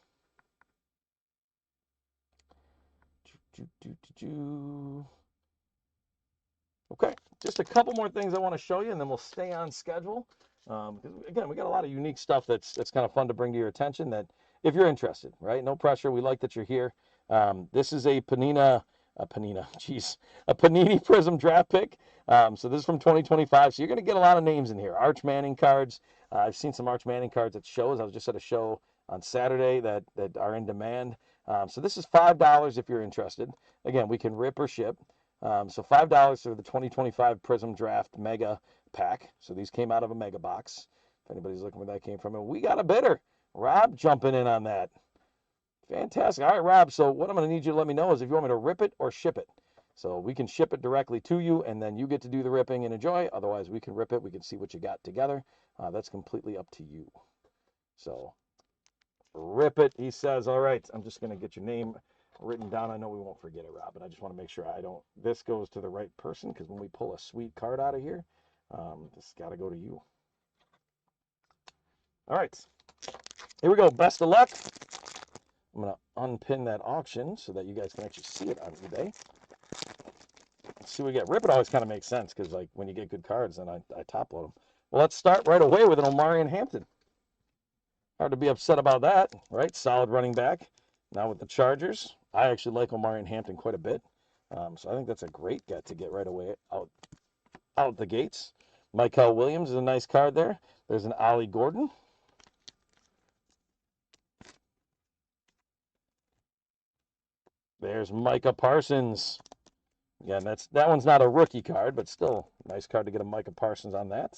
Okay, just a couple more things I want to show you, and then we'll stay on schedule. Again, we got a lot of unique stuff that's kind of fun to bring to your attention, that if you're interested, right? No pressure. We like that you're here. This is a Panini Prism draft pick. So this is from 2025. So you're going to get a lot of names in here. Arch Manning cards. I've seen some Arch Manning cards at shows. I was just at a show on Saturday that are in demand. So this is $5 if you're interested. Again, we can rip or ship. So $5 for the 2025 Prism Draft Mega Pack. So these came out of a Mega Box. If anybody's looking where that came from. And we got a bidder. Rob jumping in on that. Fantastic. All right, Rob. So what I'm going to need you to let me know is if you want me to rip it or ship it. So we can ship it directly to you, and then you get to do the ripping and enjoy. Otherwise, we can rip it. We can see what you got together. That's completely up to you. So rip it, he says. All right. I'm just going to get your name written down. I know we won't forget it, Rob, but I just want to make sure this goes to the right person, because when we pull a sweet card out of here, this got to go to you. All right. Here we go. Best of luck. I'm going to unpin that auction so that you guys can actually see it on eBay. Let's see what we get. Rip it always kind of makes sense, because, like, when you get good cards, then I top load them. Well, let's start right away with an Omarion Hampton. Hard to be upset about that, right? Solid running back. Now with the Chargers, I actually like Omarion Hampton quite a bit. So I think that's a great get to get right away out the gates. Michael Williams is a nice card there. There's an Ollie Gordon. There's Micah Parsons. Again, that one's not a rookie card, but still nice card to get a Micah Parsons on that.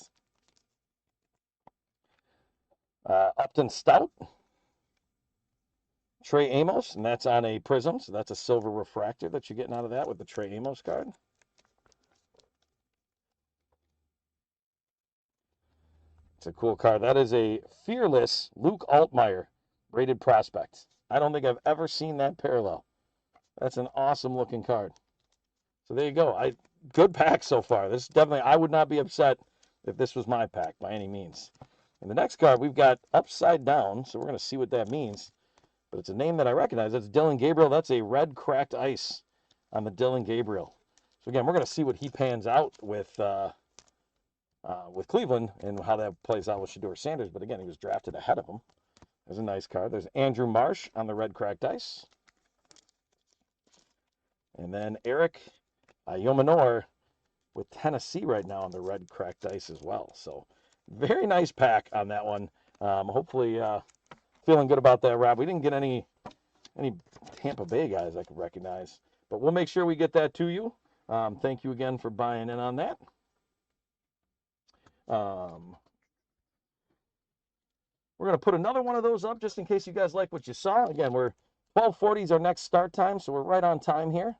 Upton Stout. Trey Amos, and that's on a Prism, so that's a silver refractor that you're getting out of that with the Trey Amos card. It's a cool card. That is a Fearless Luke Altmaier rated prospect. I don't think I've ever seen that parallel. That's an awesome looking card. So there you go. Good pack so far. This definitely, I would not be upset if this was my pack by any means. And the next card we've got Upside Down, so we're going to see what that means. But it's a name that I recognize. That's Dylan Gabriel. That's a red cracked ice on the Dylan Gabriel. So again, we're going to see what he pans out with Cleveland and how that plays out with Shedeur Sanders. But again, he was drafted ahead of him. There's a nice card. There's Andrew Marsh on the red cracked ice. And then Eric Yomanor with Tennessee right now on the red cracked ice as well. So very nice pack on that one. Hopefully feeling good about that, Rob. We didn't get any Tampa Bay guys I could recognize, but we'll make sure we get that to you. Thank you again for buying in on that. We're going to put another one of those up just in case you guys like what you saw. Again, we're 12:40 is our next start time, so we're right on time here.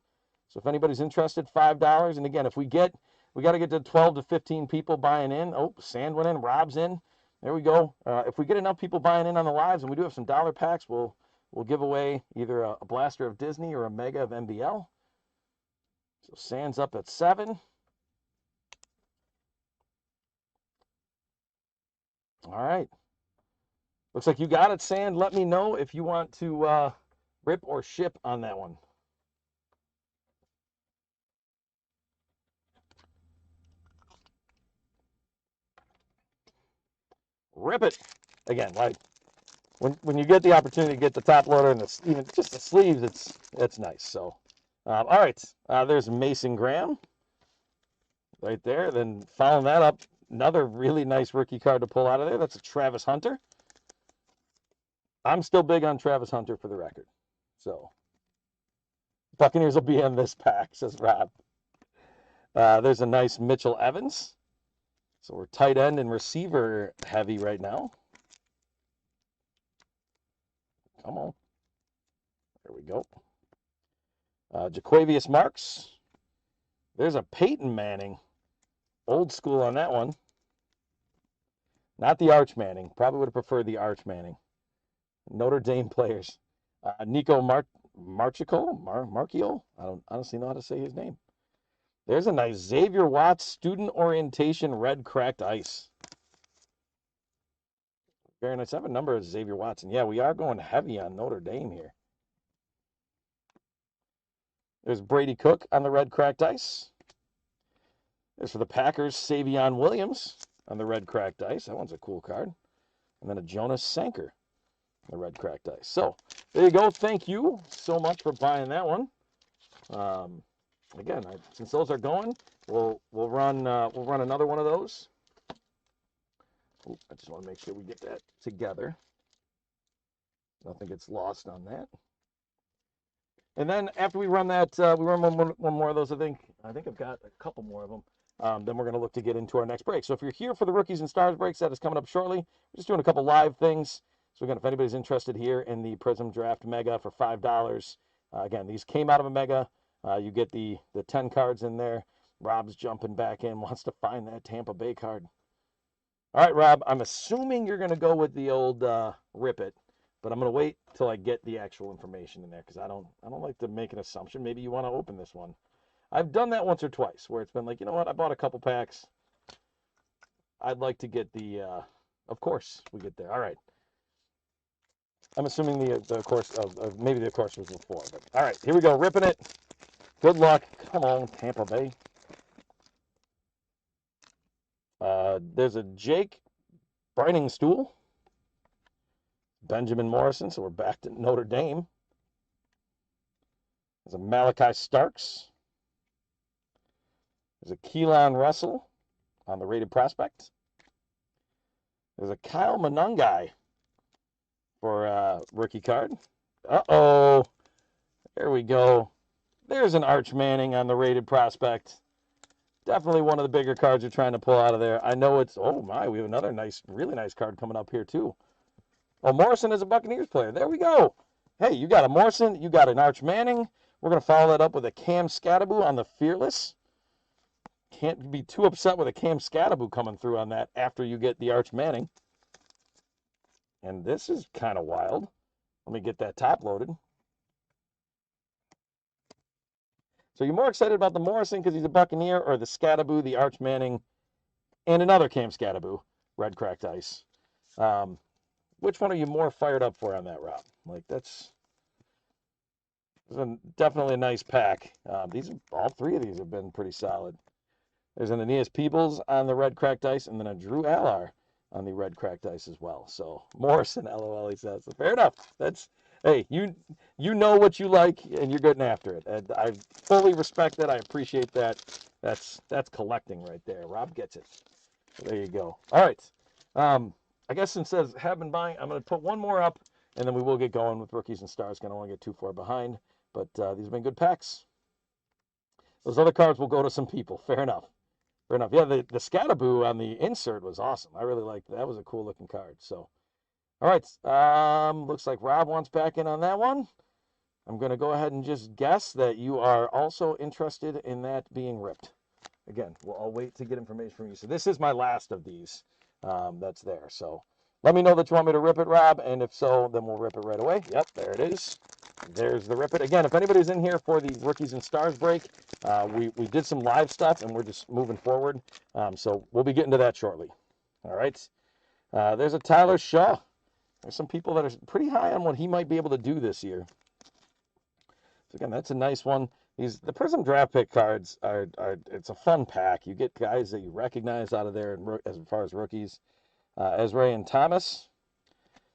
So if anybody's interested, $5. And again, if we got to get to 12 to 15 people buying in. Oh, Sand went in, Rob's in. There we go. If we get enough people buying in on the lives, and we do have some dollar packs, we'll give away either a blaster of Disney or a mega of MBL. So Sand's up at 7. All right. Looks like you got it, Sand. Let me know if you want to rip or ship on that one. Rip it. Again, like when you get the opportunity to get the top loader and even just the sleeves, it's nice. So, all right. There's Mason Graham right there. Then following that up, another really nice rookie card to pull out of there. That's a Travis Hunter. I'm still big on Travis Hunter for the record. So, Buccaneers will be in this pack, says Rob. There's a nice Mitchell Evans. So we're tight end and receiver heavy right now. Come on. There we go. Jaquavius Marks. There's a Peyton Manning. Old school on that one. Not the Arch Manning. Probably would have preferred the Arch Manning. Notre Dame players. Nico Marchiol? I don't honestly know how to say his name. There's a nice Xavier Watts student orientation red cracked ice. Very nice. I have a number of Xavier Watson. Yeah, we are going heavy on Notre Dame here. There's Brady Cook on the red cracked ice. There's for the Packers, Savion Williams on the red cracked ice. That one's a cool card. And then a Jonas Sanker on the red cracked ice. So there you go. Thank you so much for buying that one. Again, since those are going, we'll run another one of those. Ooh, I just want to make sure we get that together. Nothing gets lost on that. And then after we run that, we run one more of those. I think I've got a couple more of them. Then we're going to look to get into our next break. So if you're here for the Rookies and Stars breaks, that is coming up shortly. We're just doing a couple live things. So again, if anybody's interested here in the Prism Draft Mega for $5, again, these came out of a Mega. You get the 10 cards in there. Rob's jumping back in, wants to find that Tampa Bay card. All right, Rob, I'm assuming you're going to go with the old rip it, but I'm going to wait till I get the actual information in there because I don't like to make an assumption. Maybe you want to open this one. I've done that once or twice where it's been like, you know what, I bought a couple packs. I'd like to get the, of course, we get there. All right. I'm assuming the course of maybe the course was before. But all right, here we go, ripping it. Good luck. Come on, Tampa Bay. There's a Jake Briningstool. Benjamin Morrison, so we're back to Notre Dame. There's a Malachi Starks. There's a Keelan Russell on the rated prospect. There's a Kyle Monangai for rookie card. Uh-oh. There we go. There's an Arch Manning on the rated prospect. Definitely one of the bigger cards you're trying to pull out of there. I know it's, oh my, we have another nice, really nice card coming up here too. Oh, Morrison is a Buccaneers player. There we go. Hey, you got a Morrison, you got an Arch Manning. We're going to follow that up with a Cam Scattaboo on the Fearless. Can't be too upset with a Cam Scattaboo coming through on that after you get the Arch Manning. And this is kind of wild. Let me get that top loaded. So you're more excited about the Morrison because he's a Buccaneer, or the Scattaboo, the Arch Manning, and another Cam Scattaboo, red cracked ice. Which one are you more fired up for on that, Rob? Like that's definitely a nice pack. All three of these have been pretty solid. There's an Aeneas Peebles on the red cracked ice, and then a Drew Allar on the red cracked ice as well. So Morrison, LOL, he says. So fair enough. That's, hey, you know what you like, and you're getting after it. And I fully respect that. I appreciate that. That's collecting right there. Rob gets it. So there you go. All right. I guess since it says have been buying, I'm going to put one more up, and then we will get going with Rookies and Stars. Going to want to get too far behind, but these have been good packs. Those other cards will go to some people. Fair enough. Fair enough. Yeah, the Scattaboo on the insert was awesome. I really liked that. That was a cool looking card. So All right. Looks like Rob wants back in on that one. I'm going to go ahead and just guess that you are also interested in that being ripped. Again, I'll wait to get information from you. So this is my last of these that's there. So let me know that you want me to rip it, Rob, and if so, then we'll rip it right away. Yep, there it is. There's the rip it. Again, if anybody's in here for the Rookies and Stars break, we did some live stuff, and we're just moving forward. So we'll be getting to that shortly. All right. There's a Tyler Shaw. There's some people that are pretty high on what he might be able to do this year. So again, that's a nice one. The Prism draft pick cards it's a fun pack. You get guys that you recognize out of there as far as rookies. Ezra and Thomas.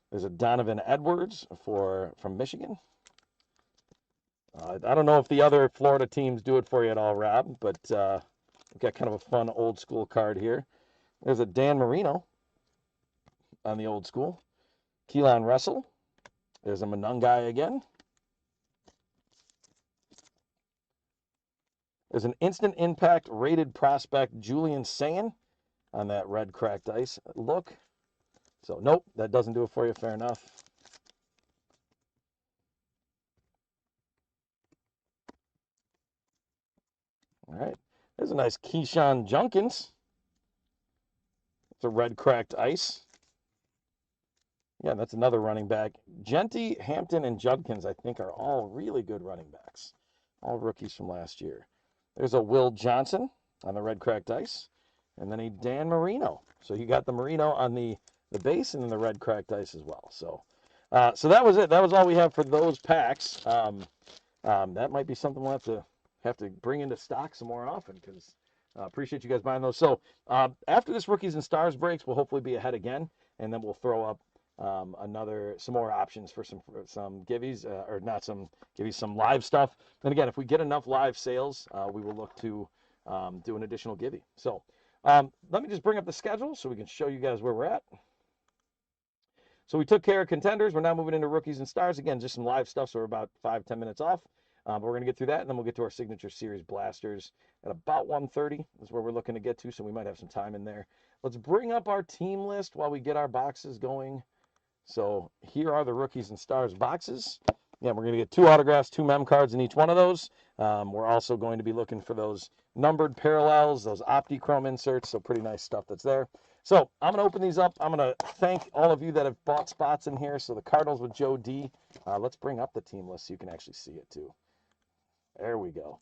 There's a Donovan Edwards from Michigan. I don't know if the other Florida teams do it for you at all, Rob, but we've got kind of a fun old school card here. There's a Dan Marino on the old school. Keelan Russell. There's a Manungai again. There's an instant impact rated prospect, Julian Sayin, on that red cracked ice look. So, nope, that doesn't do it for you. Fair enough. All right. There's a nice Keyshawn Junkins. It's a red cracked ice. Yeah, that's another running back. Genty, Hampton, and Judkins, I think, are all really good running backs. All rookies from last year. There's a Will Johnson on the red cracked ice. And then a Dan Marino. So you got the Marino on the base and then the red cracked ice as well. So so that was it. That was all we have for those packs. That might be something we'll have to bring into stock some more often because appreciate you guys buying those. So after this Rookies and Stars breaks, we'll hopefully be ahead again. And then we'll throw up some more options for some givvies, or not some givvies, some live stuff. And again, if we get enough live sales, we will look to do an additional givvy. So let me just bring up the schedule so we can show you guys where we're at. So we took care of Contenders. We're now moving into Rookies and Stars. Again, just some live stuff, so we're about 5-10 minutes off. But we're going to get through that, and then we'll get to our Signature Series Blasters at about 1:30 is where we're looking to get to, so we might have some time in there. Let's bring up our team list while we get our boxes going. So here are the Rookies and Stars boxes. Yeah, we're going to get 2 autographs, 2 mem cards in each one of those. We're also going to be looking for those numbered parallels, those OptiChrome inserts, so pretty nice stuff that's there. So I'm going to open these up. I'm going to thank all of you that have bought spots in here. So the Cardinals with Joe D. Let's bring up the team list so you can actually see it too. There we go.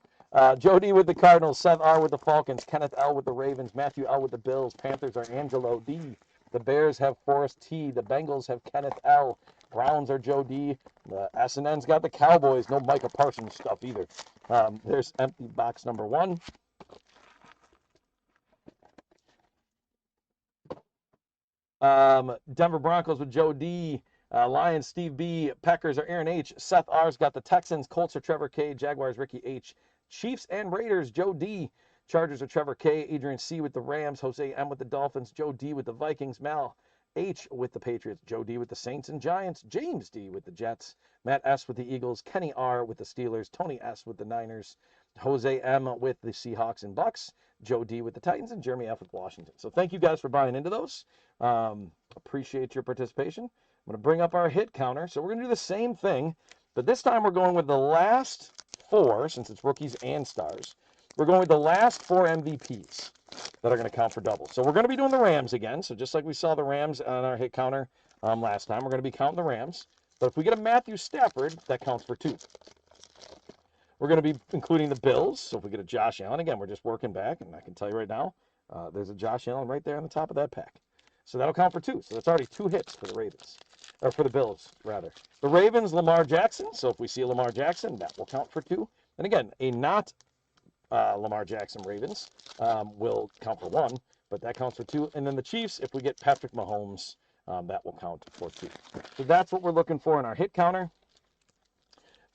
Joe D with the Cardinals, Seth R with the Falcons, Kenneth L with the Ravens, Matthew L with the Bills, Panthers are Angelo D. The Bears have Forrest T. The Bengals have Kenneth L. Browns are Joe D. The S&N's got the Cowboys. No Micah Parsons stuff either. There's empty box number 1. Denver Broncos with Joe D. Lions, Steve B. Packers are Aaron H. Seth R's got the Texans. Colts are Trevor K. Jaguars, Ricky H. Chiefs and Raiders, Joe D. Chargers are Trevor K. Adrian C. with the Rams. Jose M. with the Dolphins. Joe D. with the Vikings. Mal H. with the Patriots. Joe D. with the Saints and Giants. James D. with the Jets. Matt S. with the Eagles. Kenny R. with the Steelers. Tony S. with the Niners. Jose M. with the Seahawks and Bucks. Joe D. with the Titans. And Jeremy F. with Washington. So thank you guys for buying into those. Appreciate your participation. I'm going to bring up our hit counter. So we're going to do the same thing, but this time we're going with the last 4, since it's Rookies and Stars. We're going with the last 4 MVPs that are going to count for double. So we're going to be doing the Rams again. So just like we saw the Rams on our hit counter last time, we're going to be counting the Rams. But if we get a Matthew Stafford, that counts for 2. We're going to be including the Bills. So if we get a Josh Allen, again, we're just working back, and I can tell you right now, there's a Josh Allen right there on the top of that pack. So that'll count for 2. So that's already 2 hits for the Ravens. Or for the Bills, rather. The Ravens, Lamar Jackson. So if we see a Lamar Jackson, that will count for 2. And again, a not Lamar Jackson Ravens will count for 1, but that counts for 2. And then the Chiefs, if we get Patrick Mahomes, that will count for 2. So that's what we're looking for in our hit counter.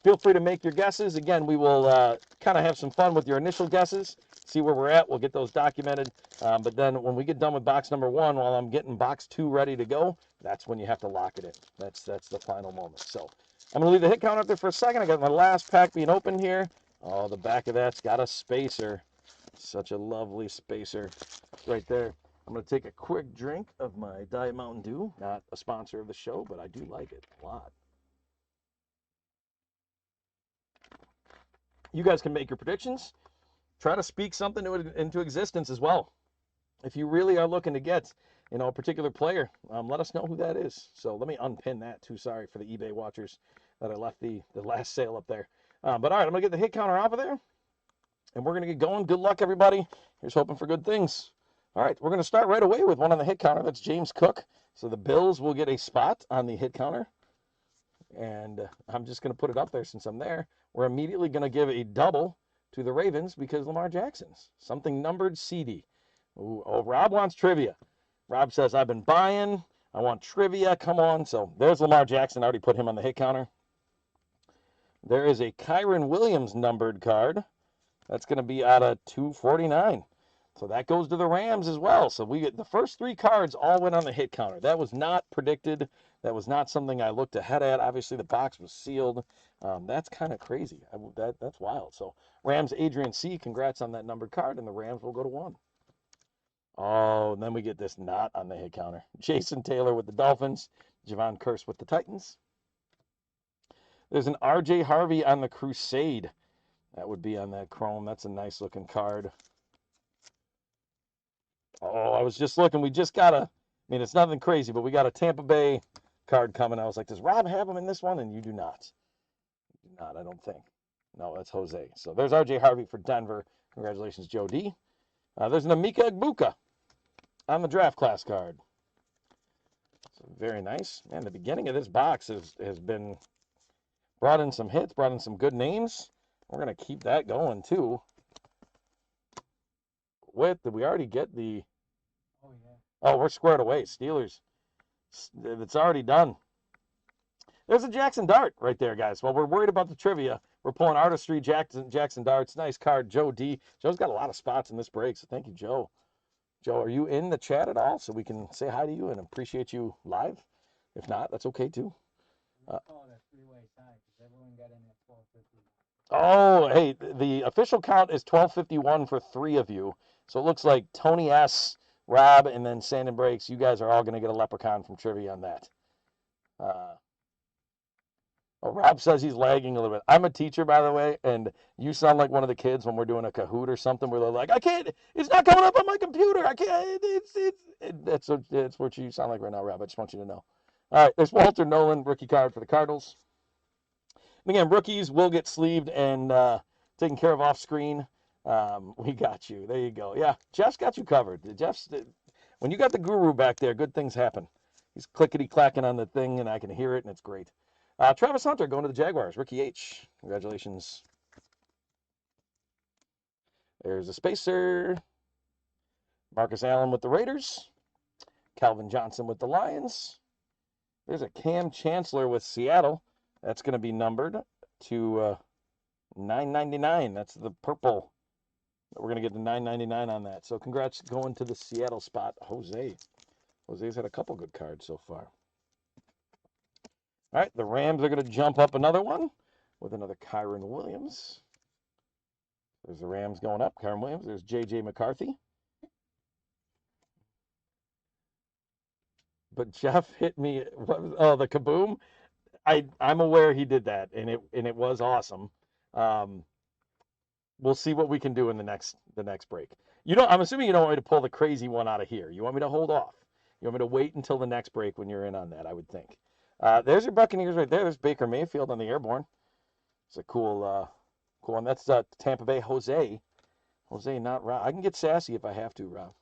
Feel free to make your guesses. Again, we will kind of have some fun with your initial guesses, see where we're at. We'll get those documented. But then when we get done with box number 1, while I'm getting box 2 ready to go, that's when you have to lock it in. That's the final moment. So I'm going to leave the hit count up there for a second. I got my last pack being opened here. Oh, the back of that's got a spacer. Such a lovely spacer right there. I'm going to take a quick drink of my Diet Mountain Dew. Not a sponsor of the show, but I do like it a lot. You guys can make your predictions. Try to speak something into existence as well. If you really are looking to get, a particular player, let us know who that is. So let me unpin that too. Sorry for the eBay watchers that I left the last sale up there. But all right, I'm going to get the hit counter off of there, and we're going to get going. Good luck, everybody. Here's hoping for good things. All right, we're going to start right away with one on the hit counter. That's James Cook. So the Bills will get a spot on the hit counter. And I'm just going to put it up there since I'm there. We're immediately going to give a double to the Ravens because Lamar Jackson's. Something numbered CD. Ooh, oh, Rob wants trivia. Rob says, I've been buying. I want trivia. Come on. So there's Lamar Jackson. I already put him on the hit counter. There is a Kyren Williams numbered card. That's going to be out of 249. So that goes to the Rams as well. So we get the first three cards all went on the hit counter. That was not predicted. That was not something I looked ahead at. Obviously, the box was sealed. That's kind of crazy. That's wild. So Rams, Adrian C., congrats on that numbered card, and the Rams will go to 1. Oh, and then we get this not on the hit counter. Jason Taylor with the Dolphins. Javon Curse with the Titans. There's an R.J. Harvey on the Crusade. That would be on that chrome. That's a nice-looking card. Oh, I was just looking. We just got it's nothing crazy, but we got a Tampa Bay card coming. I was like, does Rob have him in this one? And you do not. You do not, I don't think. No, that's Jose. So there's R.J. Harvey for Denver. Congratulations, Joe D. There's an Emeka Egbuka on the draft class card. So very nice. Man, the beginning of this box has been brought in some hits, brought in some good names. We're going to keep that going, too. Did we already get the... Oh, yeah. Oh, we're squared away. Steelers. It's already done. There's a Jackson Dart right there, guys. While we're worried about the trivia, we're pulling Artistry Jackson Darts. Nice card. Joe D. Joe's got a lot of spots in this break, so thank you, Joe. Joe, are you in the chat at all so we can say hi to you and appreciate you live? If not, that's okay, too. Call it a three-way tie because everyone got in at 12:50. Oh, hey, the official count is 12:51 for 3 of you. So it looks like Tony S., Rob, and then Sand and Breaks. You guys are all going to get a leprechaun from trivia on that. Rob says he's lagging a little bit. I'm a teacher, by the way, and you sound like one of the kids when we're doing a Kahoot or something where they're like, I can't, it's not coming up on my computer. I can't, that's what you sound like right now, Rob. I just want you to know. All right, there's Walter Nolan, rookie card for the Cardinals. And again, rookies will get sleeved and taken care of off screen. We got you. There you go. Yeah, Jeff's got you covered. When you got the guru back there, good things happen. He's clickety-clacking on the thing, and I can hear it, and it's great. Travis Hunter going to the Jaguars. Ricky H. Congratulations. There's a Spacer. Marcus Allen with the Raiders. Calvin Johnson with the Lions. There's a Cam Chancellor with Seattle. That's going to be numbered to 999. That's the purple. We're going to get the 999 on that. So congrats going to the Seattle spot, Jose. Jose's had a couple good cards so far. All right, the Rams are going to jump up another one with another Kyren Williams. There's the Rams going up, Kyren Williams. There's J.J. McCarthy. But Jeff hit me, the kaboom. I'm aware he did that, and it was awesome. We'll see what we can do in the next break. I'm assuming you don't want me to pull the crazy one out of here. You want me to hold off. You want me to wait until the next break when you're in on that, I would think. There's your Buccaneers right there. There's Baker Mayfield on the airborne. It's a cool one. That's Tampa Bay Jose. Jose, not Rob. I can get sassy if I have to, Rob.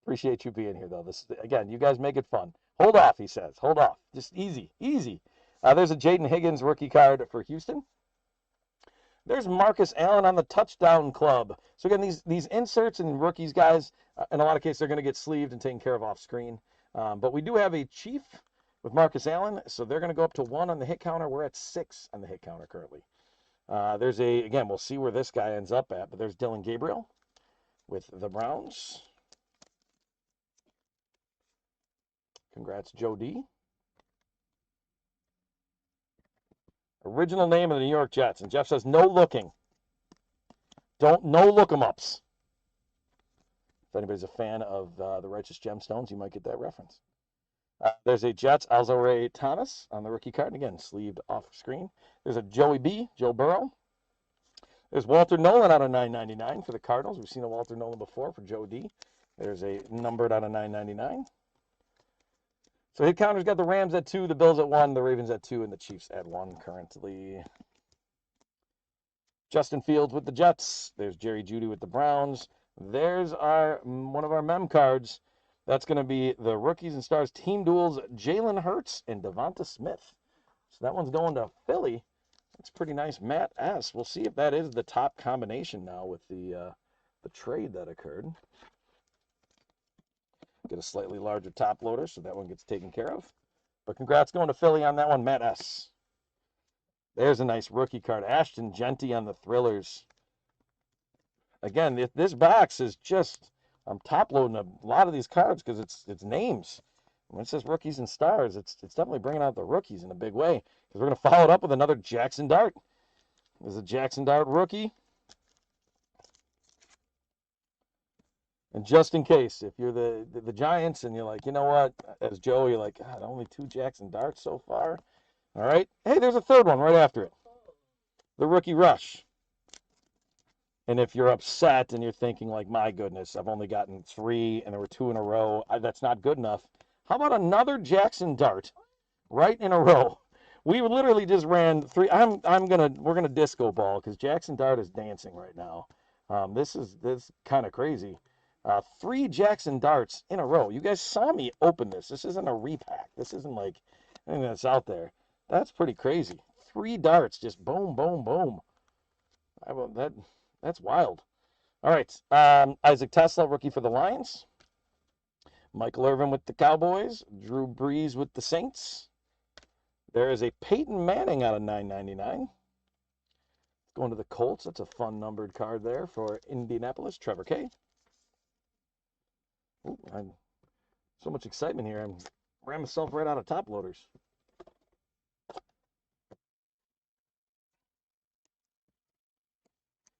Appreciate you being here, though. Again, you guys make it fun. Hold off, he says. Hold off. Just easy. There's a Jaden Higgins rookie card for Houston. There's Marcus Allen on the touchdown club. So again, these inserts and rookies, guys, in a lot of cases, they're going to get sleeved and taken care of off screen. But we do have a Chief with Marcus Allen, so they're going to go up to 1 on the hit counter. We're at 6 on the hit counter currently. Again, we'll see where this guy ends up at, but there's Dylan Gabriel with the Browns. Congrats, Joe D. Original name of the New York Jets. And Jeff says, no looking. No look-em-ups. If anybody's a fan of the Righteous Gemstones, you might get that reference. There's a Jets Alzarray Thomas on the rookie card. And again, sleeved off screen. There's a Joey B, Joe Burrow. There's Walter Nolan out of 999 for the Cardinals. We've seen a Walter Nolan before for Joe D. There's a numbered out of 999. So hit counter's got the Rams at 2, the Bills at 1, the Ravens at 2, and the Chiefs at 1 currently. Justin Fields with the Jets. There's Jerry Jeudy with the Browns. There's one of our mem cards. That's going to be the Rookies and Stars team duels, Jalen Hurts and Devonta Smith. So that one's going to Philly. That's pretty nice. Matt S. We'll see if that is the top combination now with the trade that occurred. Get a slightly larger top loader, so that one gets taken care of. But congrats going to Philly on that one, Matt S. There's a nice rookie card. Ashton Genty on the Thrillers. Again, this box is just, I'm top loading a lot of these cards because it's names. When it says Rookies and Stars, it's definitely bringing out the rookies in a big way. Because we're going to follow it up with another Jackson Dart. There's a Jackson Dart rookie. And just in case, if you're the Giants and you're like, you know what, as Joe, you're like, God, only 2 Jackson Darts so far. All right. Hey, there's a third one right after it. The rookie rush. And if you're upset and you're thinking like, my goodness, I've only gotten 3 and there were 2 in a row, that's not good enough. How about another Jackson Dart right in a row? We literally just ran 3. We're gonna disco ball because Jackson Dart is dancing right now. This is kind of crazy. 3 Jackson Darts in a row. You guys saw me open this. This isn't a repack. This isn't like anything that's out there. That's pretty crazy. 3 darts, just boom, boom, boom. That's wild. All right, Isaac Tesla, rookie for the Lions. Michael Irvin with the Cowboys. Drew Brees with the Saints. There is a Peyton Manning out of 999. Going to the Colts. That's a fun numbered card there for Indianapolis. Trevor K. Ooh, so much excitement here. I'm ran myself right out of top loaders.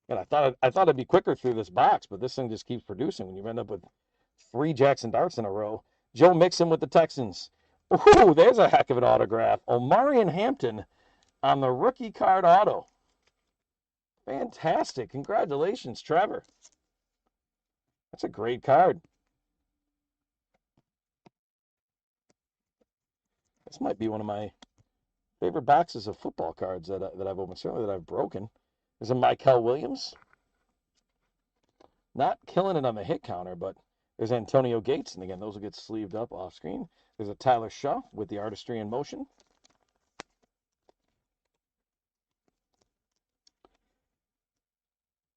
And I thought it'd be quicker through this box, but this thing just keeps producing when you end up with 3 Jackson Darts in a row. Joe Mixon with the Texans. Ooh, there's a heck of an autograph. Omarion Hampton on the rookie card auto. Fantastic. Congratulations, Trevor. That's a great card. This might be one of my favorite boxes of football cards that I've opened, certainly that I've broken. There's a Michael Williams. Not killing it on the hit counter, but there's Antonio Gates. And again, those will get sleeved up off screen. There's a Tyler Shaw with the artistry in motion.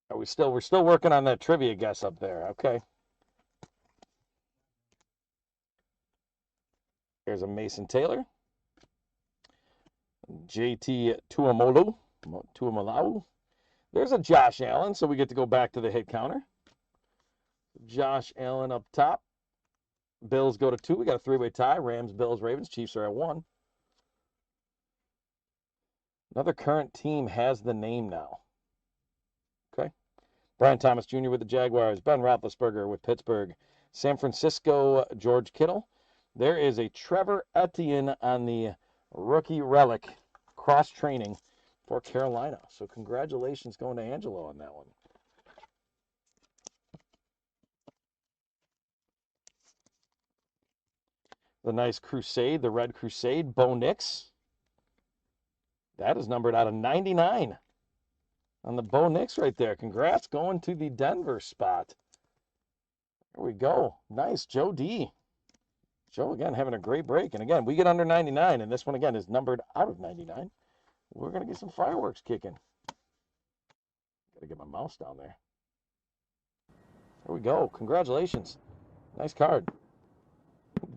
We're still working on that trivia guess up there. Okay. There's a Mason Taylor. JT Tuamalau. There's a Josh Allen, so we get to go back to the hit counter. Josh Allen up top. Bills go to 2. We got a 3-way tie. Rams, Bills, Ravens. Chiefs are at 1. Another current team has the name now. Okay. Brian Thomas Jr. with the Jaguars. Ben Roethlisberger with Pittsburgh. San Francisco, George Kittle. There is a Trevor Etienne on the rookie relic cross-training for Carolina. So congratulations going to Angelo on that one. The nice Crusade, the Red Crusade, Bo Nix. That is numbered out of 99 on the Bo Nix right there. Congrats going to the Denver spot. There we go. Nice, Joe D. Joe, again, having a great break. And again, we get under 99, and this one, again, is numbered out of 99. We're going to get some fireworks kicking. Got to get my mouse down there. There we go. Congratulations. Nice card.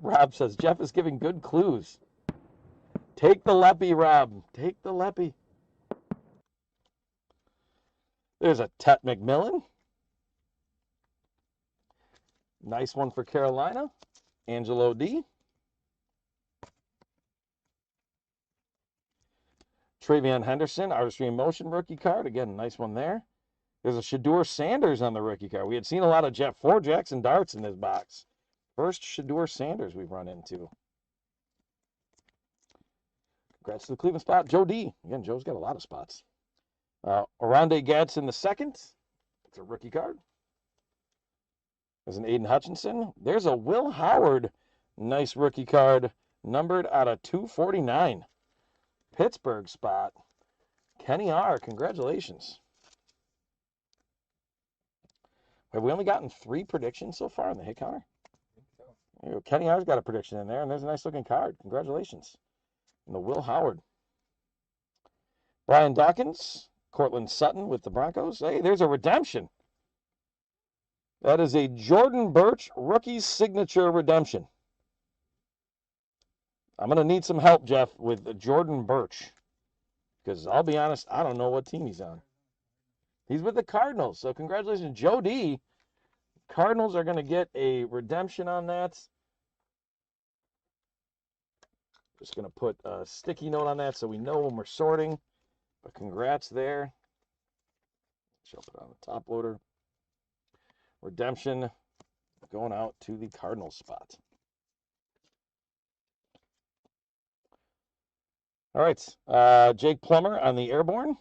Rob says, Jeff is giving good clues. Take the Leppy, Rob. Take the Leppy. There's a Tet McMillan. Nice one for Carolina. Angelo D. Travion Henderson, Artistry in Motion rookie card. Again, nice one there. There's a Shador Sanders on the rookie card. We had seen a lot of 4 Jackson Darts in this box. First Shador Sanders we've run into. Congrats to the Cleveland spot. Joe D. Again, Joe's got a lot of spots. Oronde Gadsden the second. It's a rookie card. There's an Aiden Hutchinson. There's a Will Howard. Nice rookie card. Numbered out of 249. Pittsburgh spot. Kenny R. Congratulations. Have we only gotten 3 predictions so far on the hit counter? Kenny R's got a prediction in there, and there's a nice looking card. Congratulations. And the Will Howard. Brian Dawkins, Cortland Sutton with the Broncos. Hey, there's a redemption. That is a Jordan Birch rookie signature redemption. I'm going to need some help, Jeff, with Jordan Birch. Because I'll be honest, I don't know what team he's on. He's with the Cardinals. So congratulations, Joe D. Cardinals are going to get a redemption on that. Just going to put a sticky note on that so we know when we're sorting. But congrats there. She'll put it on the top loader. Redemption going out to the Cardinals spot. All right. Jake Plummer on the Airborne.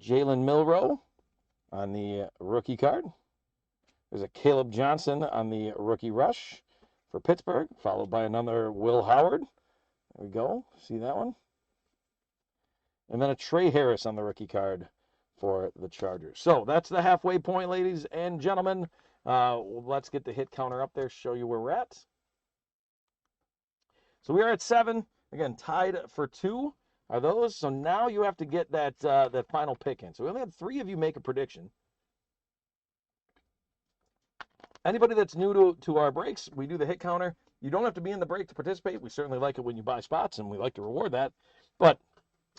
Jalen Milroe on the rookie card. There's a Caleb Johnson on the rookie rush for Pittsburgh, followed by another Will Howard. There we go. See that one? And then a Trey Harris on the rookie card for the Chargers. So that's the halfway point, ladies and gentlemen. Let's get the hit counter up there, show you where we're at. So we are at 7. Again, tied for 2 are those. So now you have to get that final pick in. So we only had 3 of you make a prediction. Anybody that's new to our breaks, we do the hit counter. You don't have to be in the break to participate. We certainly like it when you buy spots, and we like to reward that. But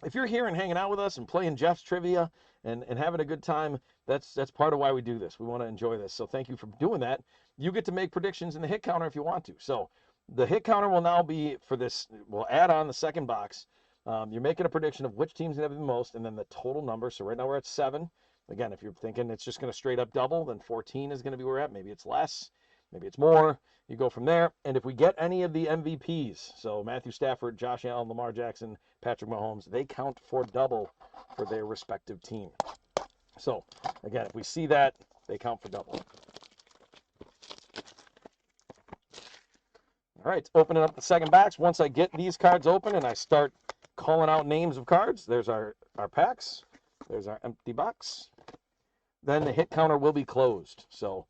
if you're here and hanging out with us and playing Jeff's trivia and having a good time, that's part of why we do this. We want to enjoy this. So thank you for doing that. You get to make predictions in the hit counter if you want to. So the hit counter will now be for this. We'll add on the second box. You're making a prediction of which team's going to have the most and then the total number. So right now we're at 7. Again, if you're thinking it's just going to straight up double, then 14 is going to be where we're at. Maybe it's less. Maybe it's more. You go from there. And if we get any of the MVPs, so Matthew Stafford, Josh Allen, Lamar Jackson, Patrick Mahomes, they count for double for their respective team. So, again, if we see that, they count for double. All right, opening up the second box. Once I get these cards open and I start calling out names of cards, there's our packs. There's our empty box. Then the hit counter will be closed. So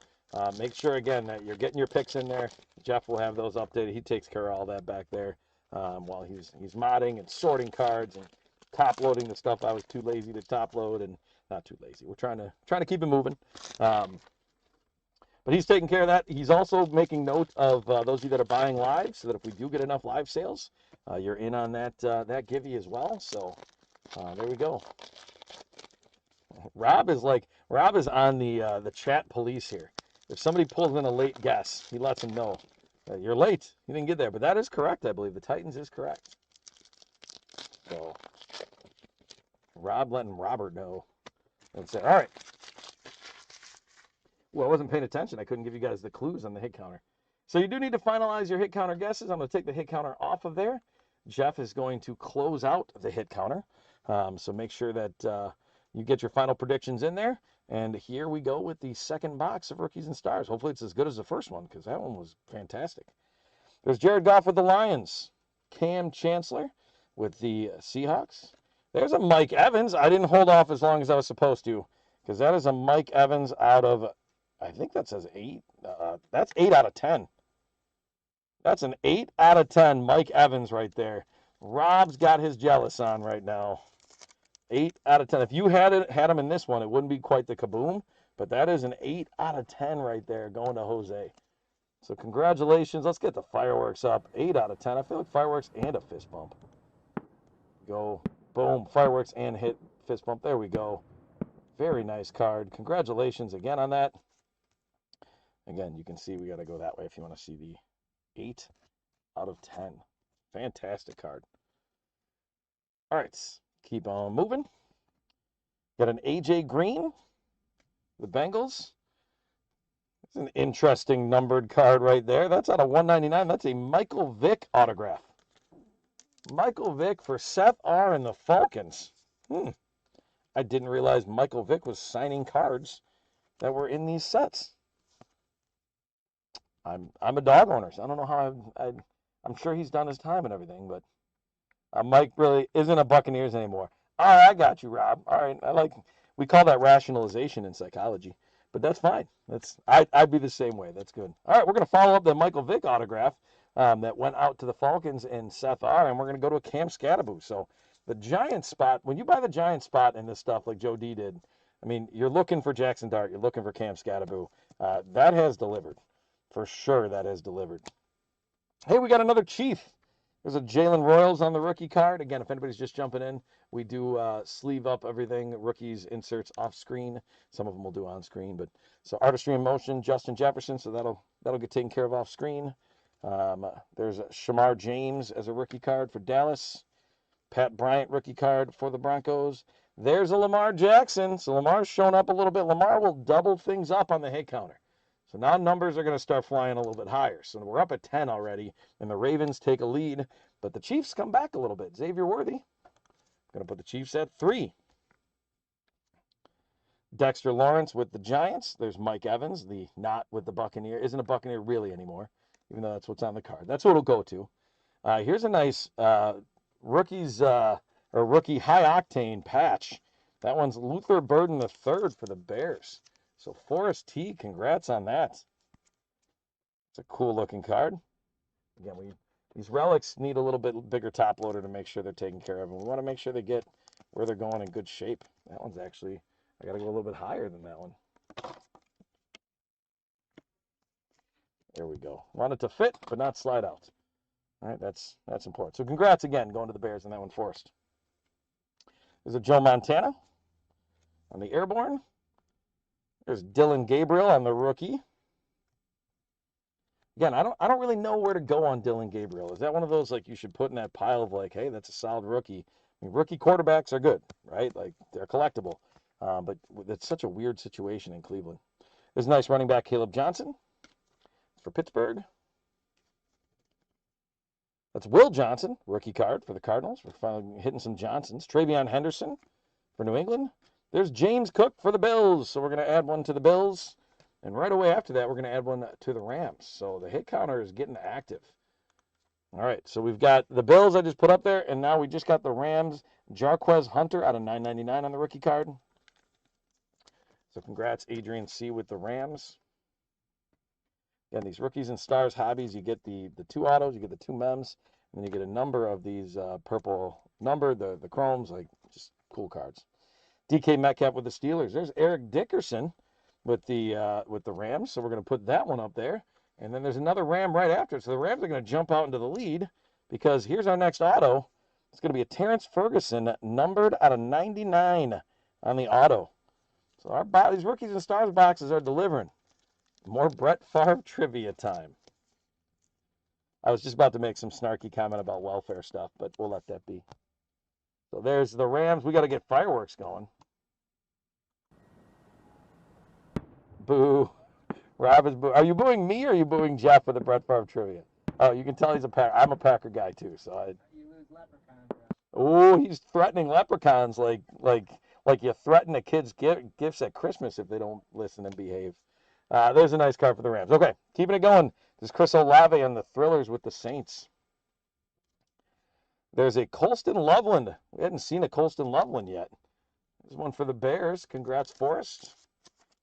make sure, again, that you're getting your picks in there. Jeff will have those updated. He takes care of all that back there while he's modding and sorting cards and top loading the stuff I was too lazy to top load, and not too lazy. We're trying to keep it moving. But he's taking care of that. He's also making note of those of you that are buying live, so that if we do get enough live sales, you're in on that givey as well. So there we go. Rob is on the chat police here. If somebody pulls in a late guess, he lets them know. You're late. You didn't get there. But that is correct, I believe. The Titans is correct. So, Rob letting Robert know. That's it. All right. Well, I wasn't paying attention. I couldn't give you guys the clues on the hit counter. So you do need to finalize your hit counter guesses. I'm going to take the hit counter off of there. Jeff is going to close out the hit counter. So make sure that you get your final predictions in there. And here we go with the second box of Rookies and Stars. Hopefully it's as good as the first one, because that one was fantastic. There's Jared Goff with the Lions. Cam Chancellor with the Seahawks. There's a Mike Evans. I didn't hold off as long as I was supposed to, because that is a Mike Evans out of, I think that says 8. That's 8 out of 10. That's an 8 out of 10 Mike Evans right there. Rob's got his jealous on right now. 8 out of 10. If you had him in this one, it wouldn't be quite the kaboom, but that is an 8 out of 10 right there going to Jose. So congratulations. Let's get the fireworks up. 8 out of 10. I feel like fireworks and a fist bump. Go. Boom. Fireworks and hit fist bump. There we go. Very nice card. Congratulations again on that. Again, you can see we got to go that way if you want to see the 8 out of 10. Fantastic card. All right. Keep on moving. Got an AJ Green the Bengals. It's an interesting numbered card right there. That's out of 199. That's a Michael Vick autograph. Michael Vick for Seth R. and the Falcons. I didn't realize Michael Vick was signing cards that were in these sets. I'm a dog owner, so I don't know how I'm sure he's done his time and everything, but Mike really isn't a Buccaneers anymore. All right, I got you, Rob. All right, we call that rationalization in psychology, but that's fine. I'd be the same way. That's good. All right, we're gonna follow up the Michael Vick autograph that went out to the Falcons and Seth R. And we're gonna go to a Cam Scatterbo. So the Giant spot, when you buy the Giant spot in this stuff like Joe D did, I mean, you're looking for Jackson Dart, you're looking for Cam Scatterbo. That has delivered. For sure, that has delivered. Hey, we got another Chief. There's a Jalen Royals on the rookie card. Again, if anybody's just jumping in, we do sleeve up everything. Rookies, inserts off screen. Some of them will do on screen, but so Artistry in Motion, Justin Jefferson. So that'll get taken care of off screen. There's Shamar James as a rookie card for Dallas. Pat Bryant rookie card for the Broncos. There's a Lamar Jackson. So Lamar's shown up a little bit. Lamar will double things up on the hit counter. So now numbers are going to start flying a little bit higher. So we're up at 10 already, and the Ravens take a lead, but the Chiefs come back a little bit. Xavier Worthy, going to put the Chiefs at 3. Dexter Lawrence with the Giants. There's Mike Evans, the not with the Buccaneer. Isn't a Buccaneer really anymore, even though that's what's on the card. That's what it'll go to. Here's a nice rookie high-octane patch. That one's Luther Burden III for the Bears. So Forrest T, congrats on that. It's a cool looking card. Again, these relics need a little bit bigger top loader to make sure they're taken care of. And we want to make sure they get where they're going in good shape. That one's actually, I got to go a little bit higher than that one. There we go. Want it to fit, but not slide out. All right, that's important. So congrats again going to the Bears on that one, Forrest. There's a Joe Montana on the Airborne. There's Dylan Gabriel on the rookie. Again, I don't really know where to go on Dylan Gabriel. Is that one of those like you should put in that pile of like, hey, that's a solid rookie? I mean, rookie quarterbacks are good, right? Like they're collectible, but it's such a weird situation in Cleveland. There's a nice running back, Caleb Johnson, for Pittsburgh. That's Will Johnson, rookie card for the Cardinals. We're finally hitting some Johnsons. Travion Henderson for New England. There's James Cook for the Bills. So we're going to add one to the Bills. And right away after that, we're going to add one to the Rams. So the hit counter is getting active. All right, so we've got the Bills I just put up there, and now we just got the Rams. Jarquez Hunter out of $9.99 on the rookie card. So congrats, Adrian C. with the Rams. Again, these Rookies and Stars hobbies, you get the 2 autos, you get the 2 mems, and then you get a number of these purple number, the chromes, like just cool cards. DK Metcalf with the Steelers. There's Eric Dickerson with the Rams, so we're going to put that one up there. And then there's another Ram right after. So the Rams are going to jump out into the lead because here's our next auto. It's going to be a Terrence Ferguson numbered out of 99 on the auto. So these Rookies and Stars boxes are delivering. More Brett Favre trivia time. I was just about to make some snarky comment about welfare stuff, but we'll let that be. So there's the Rams. We got to get fireworks going. Boo. Rob is boo. Are you booing me or are you booing Jeff for the Brett Favre trivia? Oh, you can tell he's a Packer. I'm a Packer guy too, so You lose leprechauns. Oh, he's threatening leprechauns like you threaten a kid's gifts at Christmas if they don't listen and behave. There's a nice card for the Rams. Okay, keeping it going. There's Chris Olave on the Thrillers with the Saints. There's a Colston Loveland. We hadn't seen a Colston Loveland yet. There's one for the Bears. Congrats, Forrest.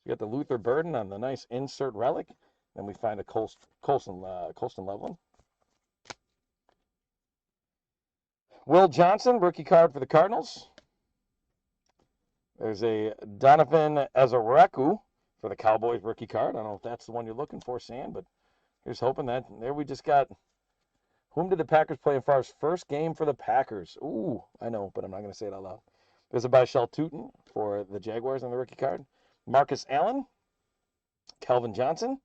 You got the Luther Burden on the nice insert relic. Then we find a Colston Loveland. Will Johnson, rookie card for the Cardinals. There's a Donovan Azareku for the Cowboys rookie card. I don't know if that's the one you're looking for, Sam, but here's hoping that. There we just got. Whom did the Packers play in Favre's first game for the Packers? Ooh, I know, but I'm not going to say it out loud. There's a Byshell Tootin for the Jaguars on the rookie card. Marcus Allen, Kelvin Johnson.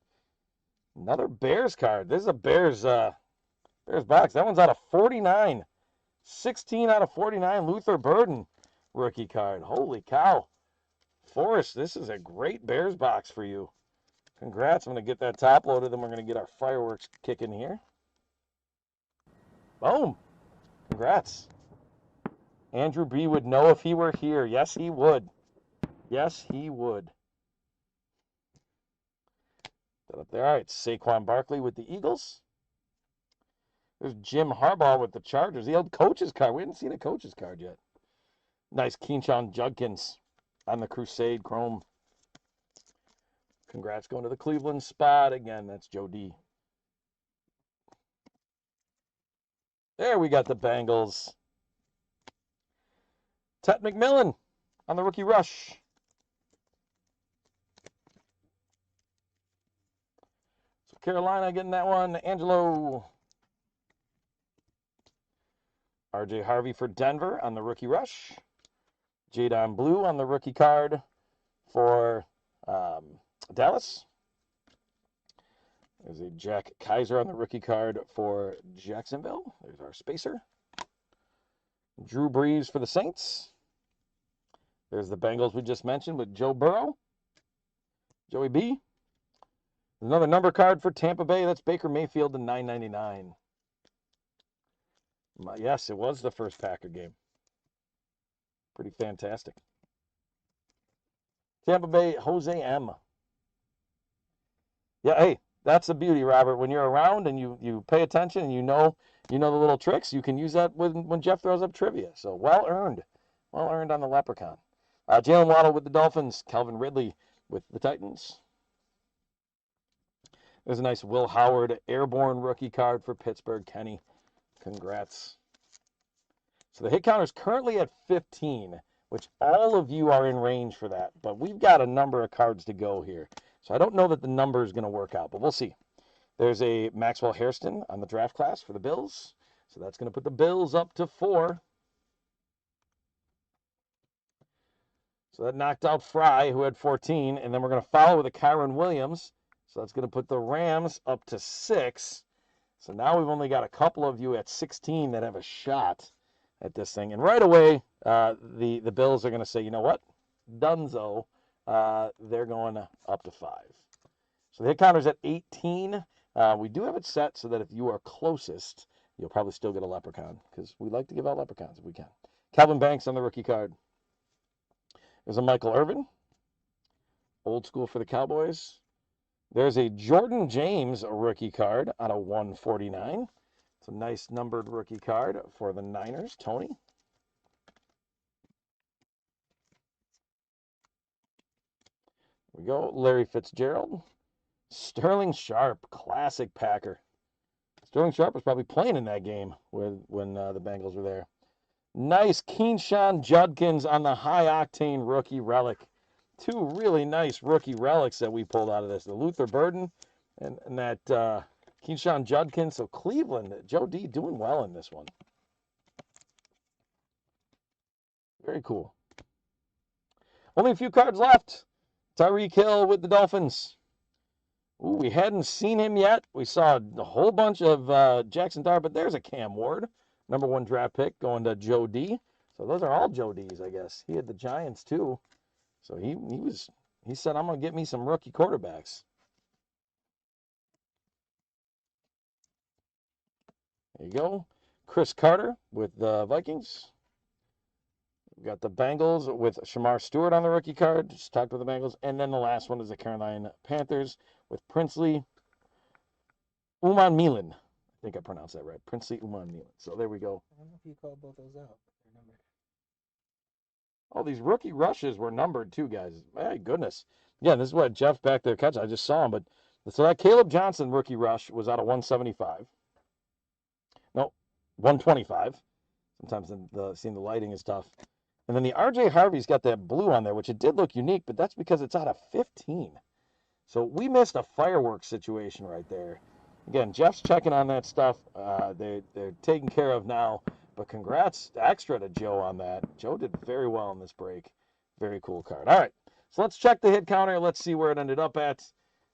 Another Bears card. This is a Bears box. That one's out of 49. 16 out of 49. Luther Burden rookie card. Holy cow. Forrest, this is a great Bears box for you. Congrats. I'm going to get that top loaded, then we're going to get our fireworks kicking here. Boom. Congrats. Andrew B. would know if he were here. Yes, he would. Yes, he would. That up there. All right, Saquon Barkley with the Eagles. There's Jim Harbaugh with the Chargers. The old coach's card. We haven't seen a coach's card yet. Nice Keyshawn Judkins on the Crusade Chrome. Congrats going to the Cleveland spot. Again, that's Joe D. There we got the Bengals. Ted McMillan on the rookie rush. So Carolina getting that one. Angelo. RJ Harvey for Denver on the rookie rush. Jadon Blue on the rookie card for Dallas. There's a Jack Kaiser on the rookie card for Jacksonville. There's our spacer. Drew Brees for the Saints. There's the Bengals we just mentioned with Joe Burrow. Joey B. Another number card for Tampa Bay. That's Baker Mayfield to $9.99. Yes, it was the first Packer game. Pretty fantastic. Tampa Bay, Jose M. Yeah, hey, that's the beauty, Robert. When you're around and you pay attention and you know the little tricks, you can use that when Jeff throws up trivia. So well earned on the Leprechaun. Jalen Waddle with the Dolphins. Calvin Ridley with the Titans. There's a nice Will Howard airborne rookie card for Pittsburgh. Kenny, congrats. So the hit counter is currently at 15, which all of you are in range for that. But we've got a number of cards to go here. So I don't know that the number is going to work out, but we'll see. There's a Maxwell Hairston on the draft class for the Bills. So that's going to put the Bills up to 4. So that knocked out Fry, who had 14. And then we're going to follow with a Kyron Williams. So that's going to put the Rams up to 6. So now we've only got a couple of you at 16 that have a shot at this thing. And right away, the Bills are going to say, you know what? Dunzo. They're going up to 5. So the hit counter's at 18. We do have it set so that if you are closest, you'll probably still get a Leprechaun because we like to give out Leprechauns if we can. Calvin Banks on the rookie card. There's a Michael Irvin. Old school for the Cowboys. There's a Jordan James rookie card out of 149. It's a nice numbered rookie card for the Niners. Tony. Here we go. Larry Fitzgerald. Sterling Sharp, classic Packer. Sterling Sharp was probably playing in that game when the Bengals were there. Nice Keyshawn Judkins on the high-octane rookie relic. 2 really nice rookie relics that we pulled out of this. The Luther Burden and that Keyshawn Judkins. So Cleveland, Joe D doing well in this one. Very cool. Only a few cards left. Tyreek Hill with the Dolphins. Ooh, we hadn't seen him yet. We saw a whole bunch of Jackson Dart, but there's a Cam Ward, number 1 draft pick, going to Joe D. So those are all Joe D's, I guess. He had the Giants too. So he said, I'm going to get me some rookie quarterbacks. There you go. Chris Carter with the Vikings. We've got the Bengals with Shamar Stewart on the rookie card. Just talked with the Bengals. And then the last one is the Carolina Panthers with Princely Uman Milan. I think I pronounced that right. Princely Uman Milan. So there we go. I don't know if you called both those out. They're numbered. Oh, these rookie rushes were numbered too, guys. My goodness. Yeah, this is what Jeff back there catch. I just saw him. But so that Caleb Johnson rookie rush was out of 175. No, 125. Sometimes seeing the lighting is tough. And then the RJ Harvey's got that blue on there, which it did look unique, but that's because it's out of 15. So we missed a fireworks situation right there. Again, Jeff's checking on that stuff. They're taken care of now. But congrats extra to Joe on that. Joe did very well in this break. Very cool card. All right, so let's check the hit counter. Let's see where it ended up at.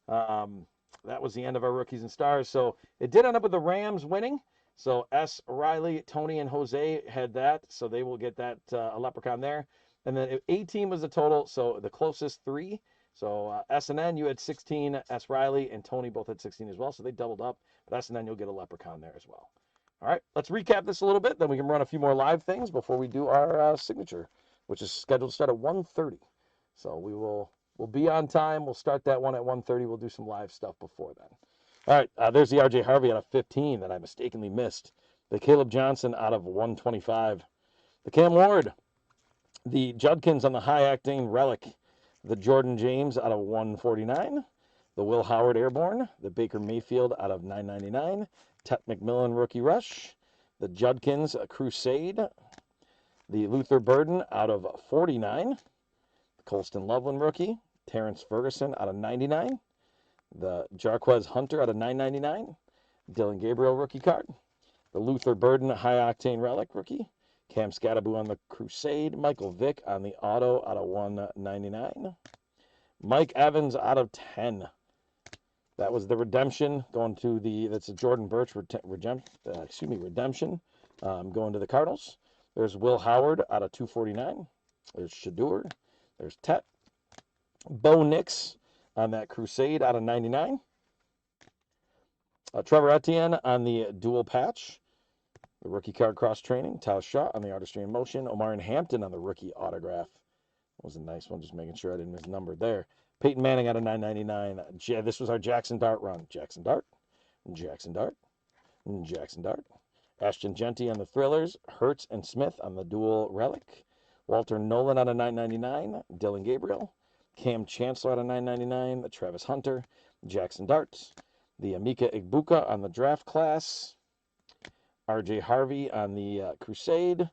That was the end of our rookies and stars. So it did end up with the Rams winning. So S. Riley, Tony, and Jose had that. So they will get that a Leprechaun there. And then 18 was the total, so the closest 3. So S&N, you had 16, S. Riley and Tony both had 16 as well, so they doubled up. But S&N, you'll get a leprechaun there as well. All right, let's recap this a little bit, then we can run a few more live things before we do our signature, which is scheduled to start at 1:30. So we'll be on time. We'll start that one at 1:30. We'll do some live stuff before then. All right, there's the R.J. Harvey out of 15 that I mistakenly missed. The Caleb Johnson out of 125. The Cam Ward. The Judkins on the high-acting relic. The Jordan James out of 149. The Will Howard Airborne. The Baker Mayfield out of 999. Tet McMillan Rookie Rush. The Judkins Crusade. The Luther Burden out of 49. The Colston Loveland Rookie. Terrence Ferguson out of 99. The Jarquez Hunter out of 999. Dylan Gabriel Rookie card. The Luther Burden High-Octane Relic Rookie. Cam Scattaboo on the Crusade. Michael Vick on the Auto out of 199. Mike Evans out of 10. That was the redemption going to that's a Jordan Birch redemption, going to the Cardinals. There's Will Howard out of 249. There's Shadur. There's Tet. Bo Nix on that Crusade out of 99. Trevor Etienne on the dual patch. The rookie card cross training. Tal Shaw on the Artistry in Motion. Omarion Hampton on the rookie autograph. That was a nice one, just making sure I didn't miss number there. Peyton Manning out of 999. This was our Jackson Dart run. Jackson Dart. Jackson Dart. Jackson Dart. Ashton Genty on the Thrillers. Hertz and Smith on the dual relic. Walter Nolan out of 999. Dylan Gabriel. Cam Chancellor out of 999. The Travis Hunter. Jackson Dart. The Amika Igbuka on the draft class. R.J. Harvey on the Crusade.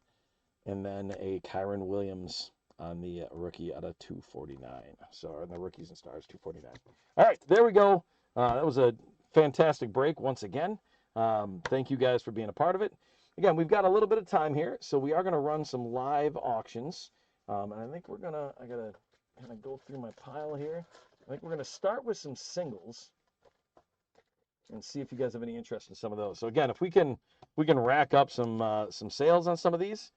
And then a Kyron Williams on the rookie out of 249. So, on the rookies and stars, 249. All right, there we go. That was a fantastic break once again. Thank you guys for being a part of it. Again, we've got a little bit of time here, so we are going to run some live auctions. And I think I got to kind of go through my pile here. I think we're going to start with some singles and see if you guys have any interest in some of those. So again, if we can rack up some sales on some of these,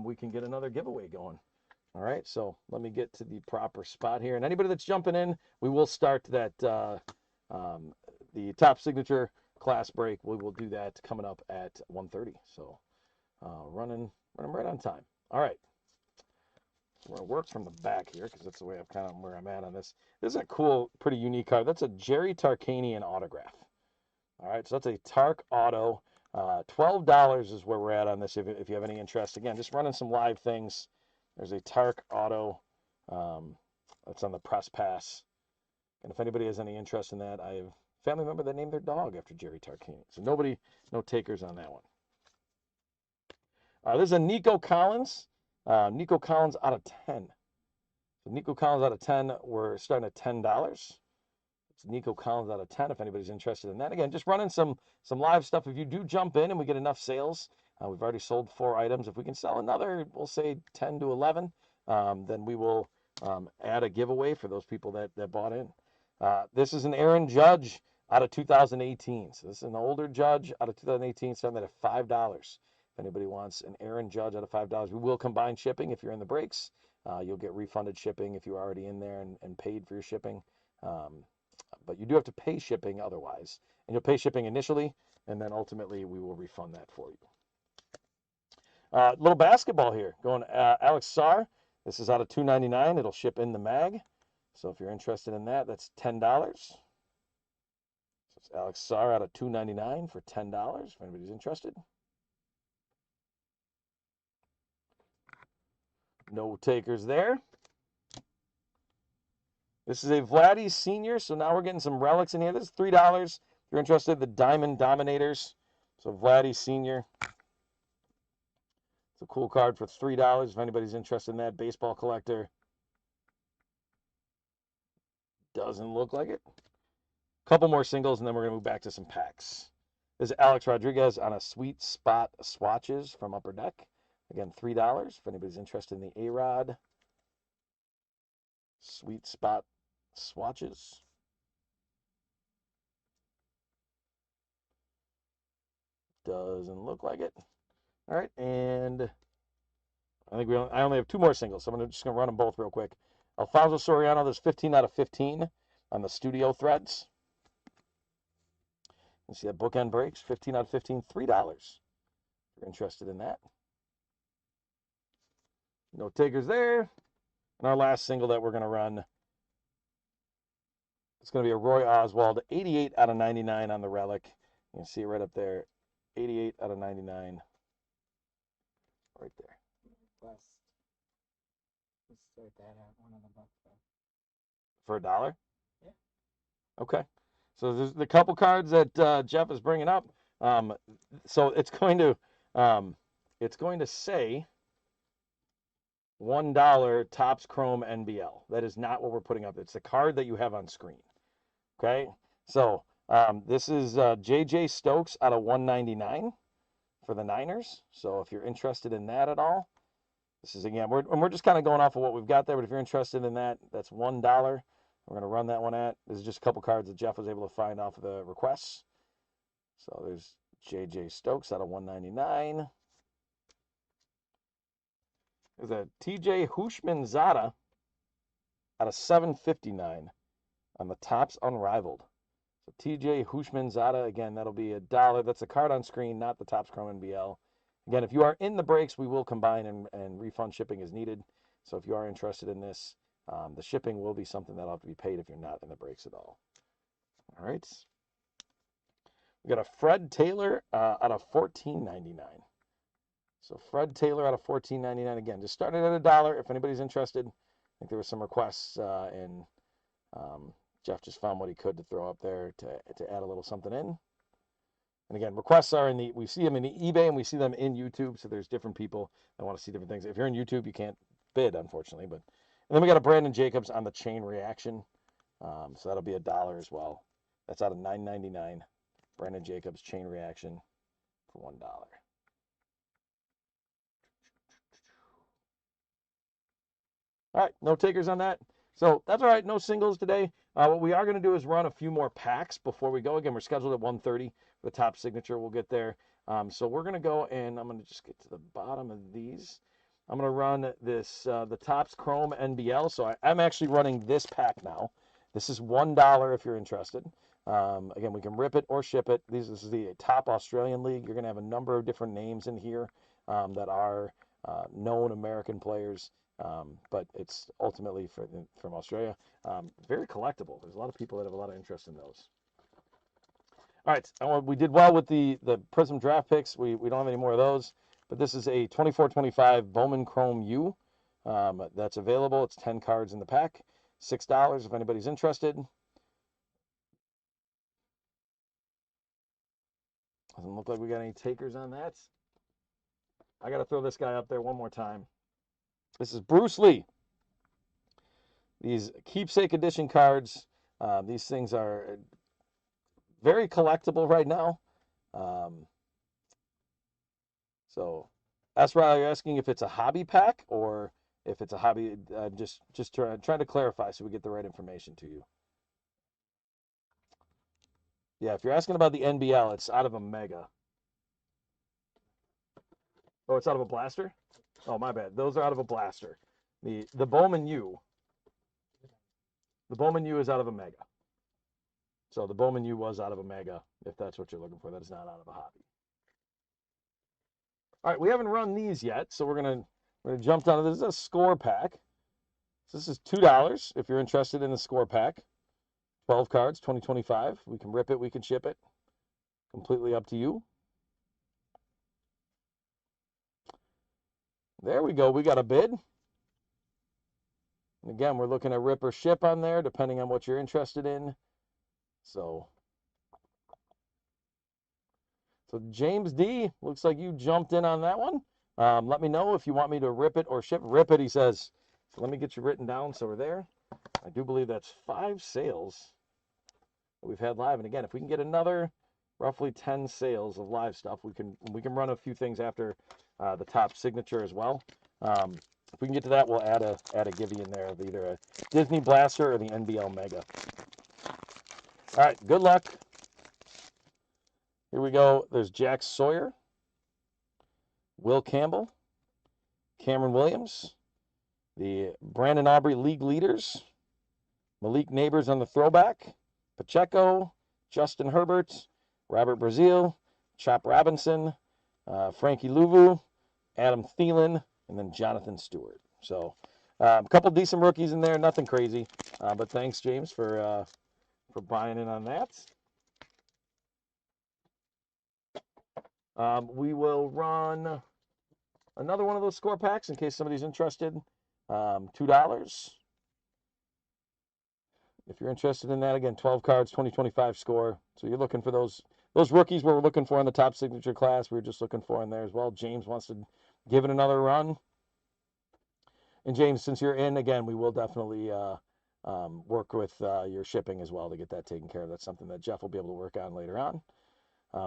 we can get another giveaway going. All right, so let me get to the proper spot here. And anybody that's jumping in, we will start that the top signature class break. We will do that coming up at 1:30. So running right on time. All right. So we're going to work from the back here because that's the way where I'm at on this. This is a cool, pretty unique card. That's a Jerry Tarkanian autograph. All right, so that's a Tark Auto. $12 is where we're at on this if you have any interest. Again, just running some live things. There's a Tark Auto that's on the press pass. And if anybody has any interest in that, I have a family member that named their dog after Jerry Tarkanian. So no takers on that one. This is a Nico Collins. Nico Collins out of 10. So Nico Collins out of 10, we're starting at $10. It's Nico Collins out of 10 if anybody's interested in that. Again, just running some live stuff. If you do jump in and we get enough sales, we've already sold 4 items. If we can sell another, we'll say 10 to 11, then we will add a giveaway for those people that bought in. This is an Aaron Judge out of 2018. So this is an older Judge out of 2018, starting at $5. If anybody wants an Aaron Judge out of $5, we will combine shipping if you're in the breaks. You'll get refunded shipping if you're already in there and paid for your shipping. But you do have to pay shipping otherwise. And you'll pay shipping initially, and then ultimately we will refund that for you. Little basketball here. Going Alex Sarr. This is out of $2.99. It'll ship in the mag. So if you're interested in that, that's $10. So it's Alex Sarr out of $2.99 for $10 if anybody's interested. No takers there. This is a Vladdy Senior, so now we're getting some relics in here. This is $3. If you're interested, the Diamond Dominators. So Vladdy Senior. It's a cool card for $3 if anybody's interested in that. Baseball collector. Doesn't look like it. Couple more singles, and then we're going to move back to some packs. This is Alex Rodriguez on a Sweet Spot Swatches from Upper Deck. Again, $3 if anybody's interested in the A-Rod. Sweet Spot Swatches. Doesn't look like it. All right, and I only have 2 more singles, so I'm just going to run them both real quick. Alfonso Soriano, there's 15 out of 15 on the studio threads. You see that bookend breaks, 15 out of 15, $3. If you're interested in that. No takers there. And our last single that we're going to run, it's going to be a Roy Oswald, 88 out of 99 on the relic. You can see it right up there, 88 out of 99, right there. Let's start that at one of the bucks. For $1? Yeah. Okay. So there's the couple cards that Jeff is bringing up. So it's going to say $1 Topps Chrome NBL. That is not what we're putting up. It's the card that you have on screen. Okay. So this is J.J. Stokes out of 199 for the Niners. So if you're interested in that at all, this is, again, we're just kind of going off of what we've got there, but if you're interested in that, that's $1. We're going to run that one at. This is just a couple cards that Jeff was able to find off of the requests. So there's J.J. Stokes out of 199. There's a T.J. Hushmanzada out of 759 on the Topps Unrivaled. So T.J. Hushmanzada, again, that'll be $1. That's a card on screen, not the Topps Chrome NBL. Again, if you are in the breaks, we will combine and refund shipping as needed. So if you are interested in this, the shipping will be something that'll have to be paid if you're not in the breaks at all. All right. We got a Fred Taylor out of $14.99. So Fred Taylor out of $14.99. Again, just started at $1. If anybody's interested, I think there were some requests, and Jeff just found what he could to throw up there to add a little something in. And again, requests are we see them in the eBay and we see them in YouTube. So there's different people that want to see different things. If you're in YouTube, you can't bid, unfortunately. And then we got a Brandon Jacobs on the chain reaction. So that'll be $1 as well. That's out of $9.99. Brandon Jacobs chain reaction for $1. All right, no takers on that. So that's all right, no singles today. What we are going to do is run a few more packs before we go. Again, we're scheduled at 1:30 for the top signature. We'll get there. So we're going to go, and I'm going to just get to the bottom of these. I'm going to run this, the Topps Chrome NBL. So I'm actually running this pack now. This is $1 if you're interested. Again, we can rip it or ship it. This is the top Australian league. You're going to have a number of different names in here that are known American players. But it's ultimately from Australia. Very collectible. There's a lot of people that have a lot of interest in those. All right, we did well with the Prism draft picks. We don't have any more of those, but this is a 24-25 Bowman Chrome U that's available. It's 10 cards in the pack, $6 if anybody's interested. Doesn't look like we got any takers on that. I got to throw this guy up there one more time. This is Bruce Lee. These keepsake edition cards, these things are very collectible right now. So that's why you're asking if it's a hobby pack or if it's a hobby. Just trying to clarify so we get the right information to you. Yeah, if you're asking about the NBL, it's out of a Mega. Oh, it's out of a blaster? Oh, my bad. Those are out of a blaster. The Bowman U. The Bowman U is out of a Mega. So the Bowman U was out of a Mega, if that's what you're looking for. That is not out of a hobby. All right, we haven't run these yet, so we're gonna jump down to this. This is a score pack. So this is $2 if you're interested in the score pack. 12 cards, 2025. We can rip it, we can ship it. Completely up to you. There we go. We got a bid. And again, we're looking at rip or ship on there, depending on what you're interested in. So James D, looks like you jumped in on that one. Let me know if you want me to rip it or ship. Rip it, he says. So let me get you written down so we're there. I do believe that's 5 sales that we've had live. And again, if we can get another roughly 10 sales of live stuff, we can run a few things after the top signature as well. If we can get to that, we'll add a givey in there of either a Disney Blaster or the NBL Mega. All right, good luck. Here we go. There's Jack Sawyer, Will Campbell, Cameron Williams, the Brandon Aubrey League Leaders, Malik Neighbors on the throwback, Pacheco, Justin Herbert, Robert Brazil, Chop Robinson, Frankie Louvu, Adam Thielen, and then Jonathan Stewart. So a couple decent rookies in there, nothing crazy. But thanks, James, for buying in on that. We will run another one of those score packs in case somebody's interested. $2. If you're interested in that, again, 12 cards, 2025 score. So you're looking for those rookies we're looking for in the top signature class. We're just looking for in there as well. James wants to give it another run. And James, since you're in, again, we will definitely work with your shipping as well to get that taken care of. That's something that Jeff will be able to work on later on.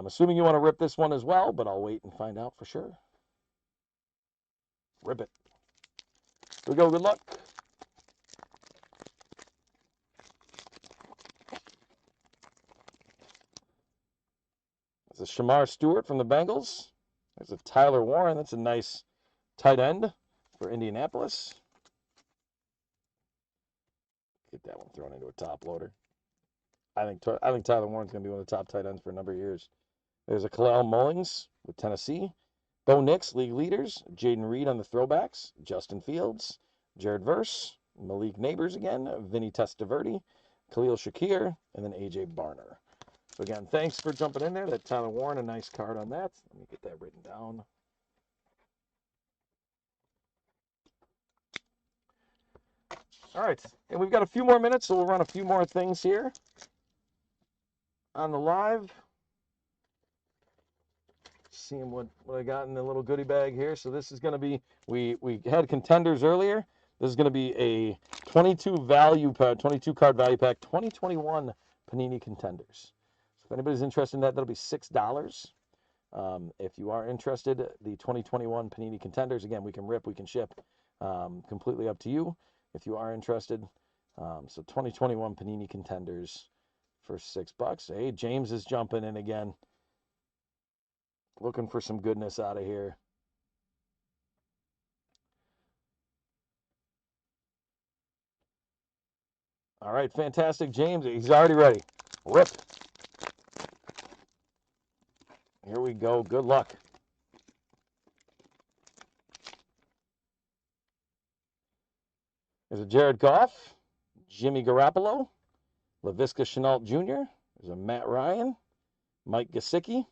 Assuming you want to rip this one as well, but I'll wait and find out for sure. Rip it. Here we go. Good luck. There's a Shamar Stewart from the Bengals. There's a Tyler Warren. That's a nice tight end for Indianapolis. Get that one thrown into a top loader. I think Tyler Warren's going to be one of the top tight ends for a number of years. There's a Kalel Mullings with Tennessee. Bo Nix, League Leaders. Jaden Reed on the throwbacks. Justin Fields. Jared Verse. Malik Neighbors again. Vinny Testaverde. Khalil Shakir. And then A.J. Barner. So again, thanks for jumping in there. That Tyler Warren, a nice card on that. Let me get that written down. All right, and we've got a few more minutes, so we'll run a few more things here on the live. Seeing what I got in the little goodie bag here. So this is going to be, we had Contenders earlier. This is going to be a 22 card value pack, 2021 Panini Contenders. So if anybody's interested in that, that'll be $6. If you are interested, the 2021 Panini Contenders, again, we can rip, we can ship, completely up to you if you are interested. So 2021 Panini Contenders for $6. Hey, James is jumping in again. Looking for some goodness out of here. All right, fantastic, James. He's already ready. Rip. Here we go. Good luck. There's a Jared Goff, Jimmy Garoppolo, Laviska Shenault Jr. There's a Matt Ryan, Mike Gesicki,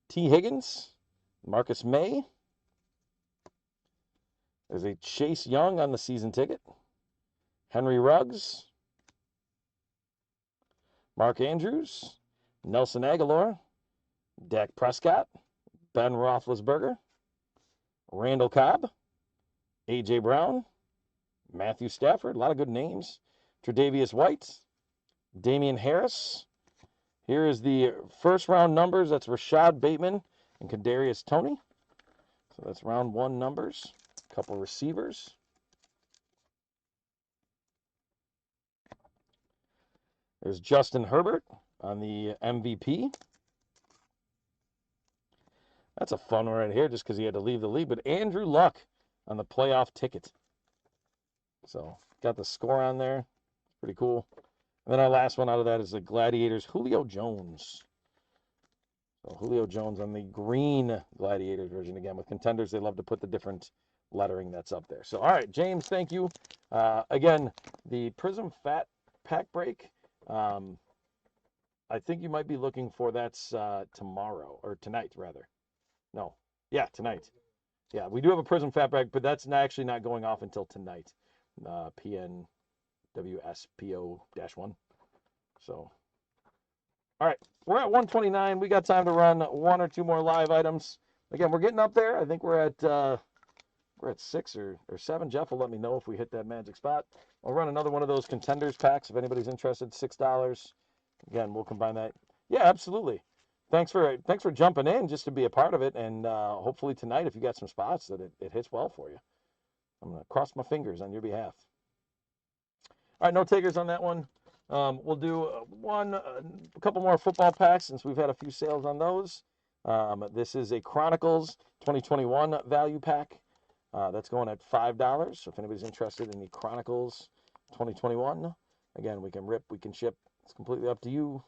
T. Higgins, Marcus May. There's a Chase Young on the season ticket, Henry Ruggs, Mark Andrews, Nelson Aguilar, Dak Prescott, Ben Roethlisberger, Randall Cobb, A.J. Brown, Matthew Stafford, a lot of good names, Tre'Davious White, Damian Harris. Here is the first round numbers. That's Rashad Bateman and Kadarius Toney. So that's round one numbers. A couple receivers. There's Justin Herbert on the MVP. That's a fun one right here just because he had to leave the league. But Andrew Luck on the playoff ticket. So got the score on there. Pretty cool. And then our last one out of that is the Gladiators, Julio Jones. So Julio Jones on the green Gladiators version. Again, with Contenders, they love to put the different lettering that's up there. So, all right, James, thank you. Again, the Prism Fat Pack Break, I think you might be looking for that's tomorrow, or tonight, rather. No. Yeah, tonight. Yeah, we do have a Prism Fat Break, but that's actually not going off until tonight. PNWSPO-1. So, all right, we're at 129. We got time to run one or two more live items. Again, we're getting up there. I think we're at 6 or 7. Jeff will let me know if we hit that magic spot. I'll run another one of those Contenders packs if anybody's interested. $6. Again, we'll combine that. Yeah, absolutely. Thanks for jumping in just to be a part of it, and hopefully tonight, if you got some spots, that it hits well for you. I'm going to cross my fingers on your behalf. All right, no takers on that one. We'll do a couple more football packs since we've had a few sales on those. This is a Chronicles 2021 value pack. That's going at $5. So if anybody's interested in the Chronicles 2021, again, we can rip, we can ship. It's completely up to you.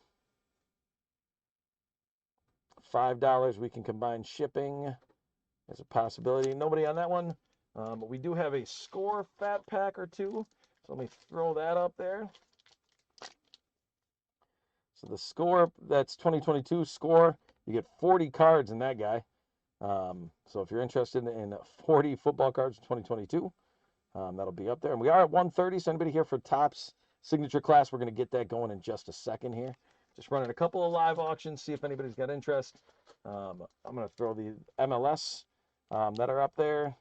$5, we can combine shipping. There's a possibility. Nobody on that one. But we do have a Score fat pack or two. So let me throw that up there. So the Score, that's 2022 Score. You get 40 cards in that guy. So if you're interested in 40 football cards in 2022, that'll be up there. And we are at 130. So anybody here for Topps signature class, we're going to get that going in just a second here. Just running a couple of live auctions, see if anybody's got interest. I'm going to throw the MLS that are up there.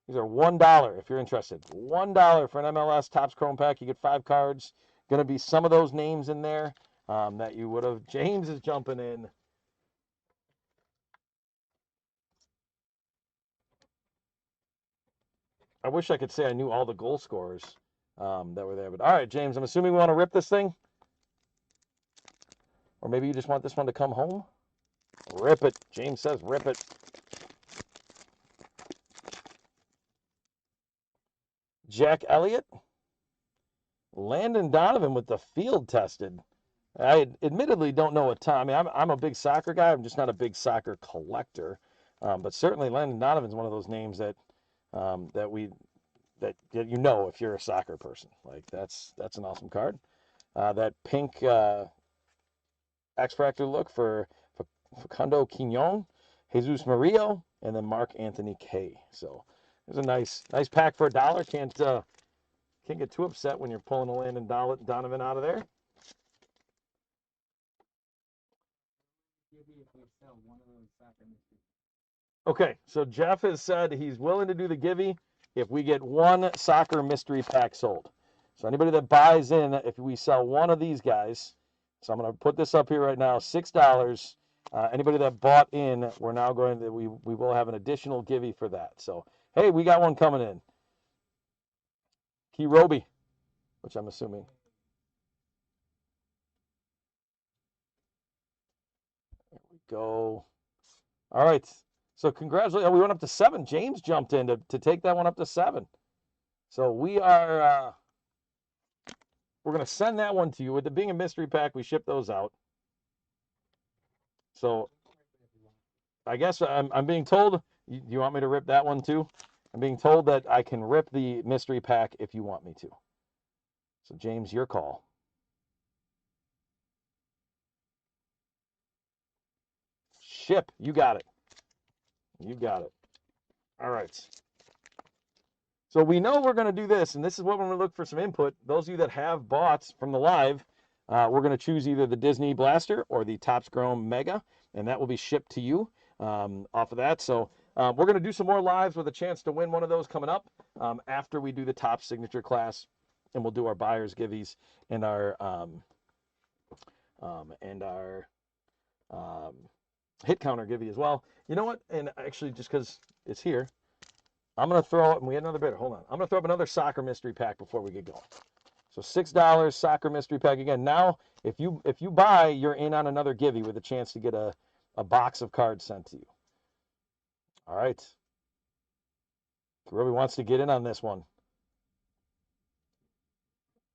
These are $1 if you're interested. $1 for an MLS Topps Chrome pack. You get 5 cards. Going to be some of those names in there that you would have. James is jumping in. I wish I could say I knew all the goal scorers that were there. But all right, James, I'm assuming we want to rip this thing. Or maybe you just want this one to come home. Rip it. James says rip it. Jack Elliott. Landon Donovan with the field tested. I admittedly don't know a ton. I mean, I'm a big soccer guy. I'm just not a big soccer collector. But certainly Landon Donovan's one of those names that that you know if you're a soccer person. Like that's an awesome card. That pink X Factor look for Facundo Quignon, Jesus Murillo, and then Mark Anthony K. So there's a nice pack for $1. Can't get too upset when you're pulling a Landon Donovan out of there. Okay, so Jeff has said he's willing to do the givey if we get 1 soccer mystery pack sold. So anybody that buys in, if we sell 1 of these guys, so I'm going to put this up here right now, $6. Anybody that bought in, we're now going to, we will have an additional givey for that. So, hey, we got one coming in. Kirobi, which I'm assuming. There we go. All right. So congratulations. We went up to 7. James jumped in to take that one up to 7. So we are, we're going to send that one to you. With it being a mystery pack, we ship those out. So I guess I'm being told, you want me to rip that one too? I'm being told that I can rip the mystery pack if you want me to. So James, your call. Ship. You got it. You got it. All right. So we know we're going to do this, and this is what we're going to look for some input. Those of you that have bought from the live, we're going to choose either the Disney Blaster or the Topps Chrome Mega, and that will be shipped to you off of that. So we're going to do some more lives with a chance to win one of those coming up after we do the Topps signature class, and we'll do our buyers givvies and our hit counter givey as well. You know what? And actually, just because it's here, I'm going to throw up, and we had another bidder. Hold on. I'm going to throw up another soccer mystery pack before we get going. So $6 soccer mystery pack. Again, now, if you buy, you're in on another givey with a chance to get a box of cards sent to you. All right. Whoever wants to get in on this one.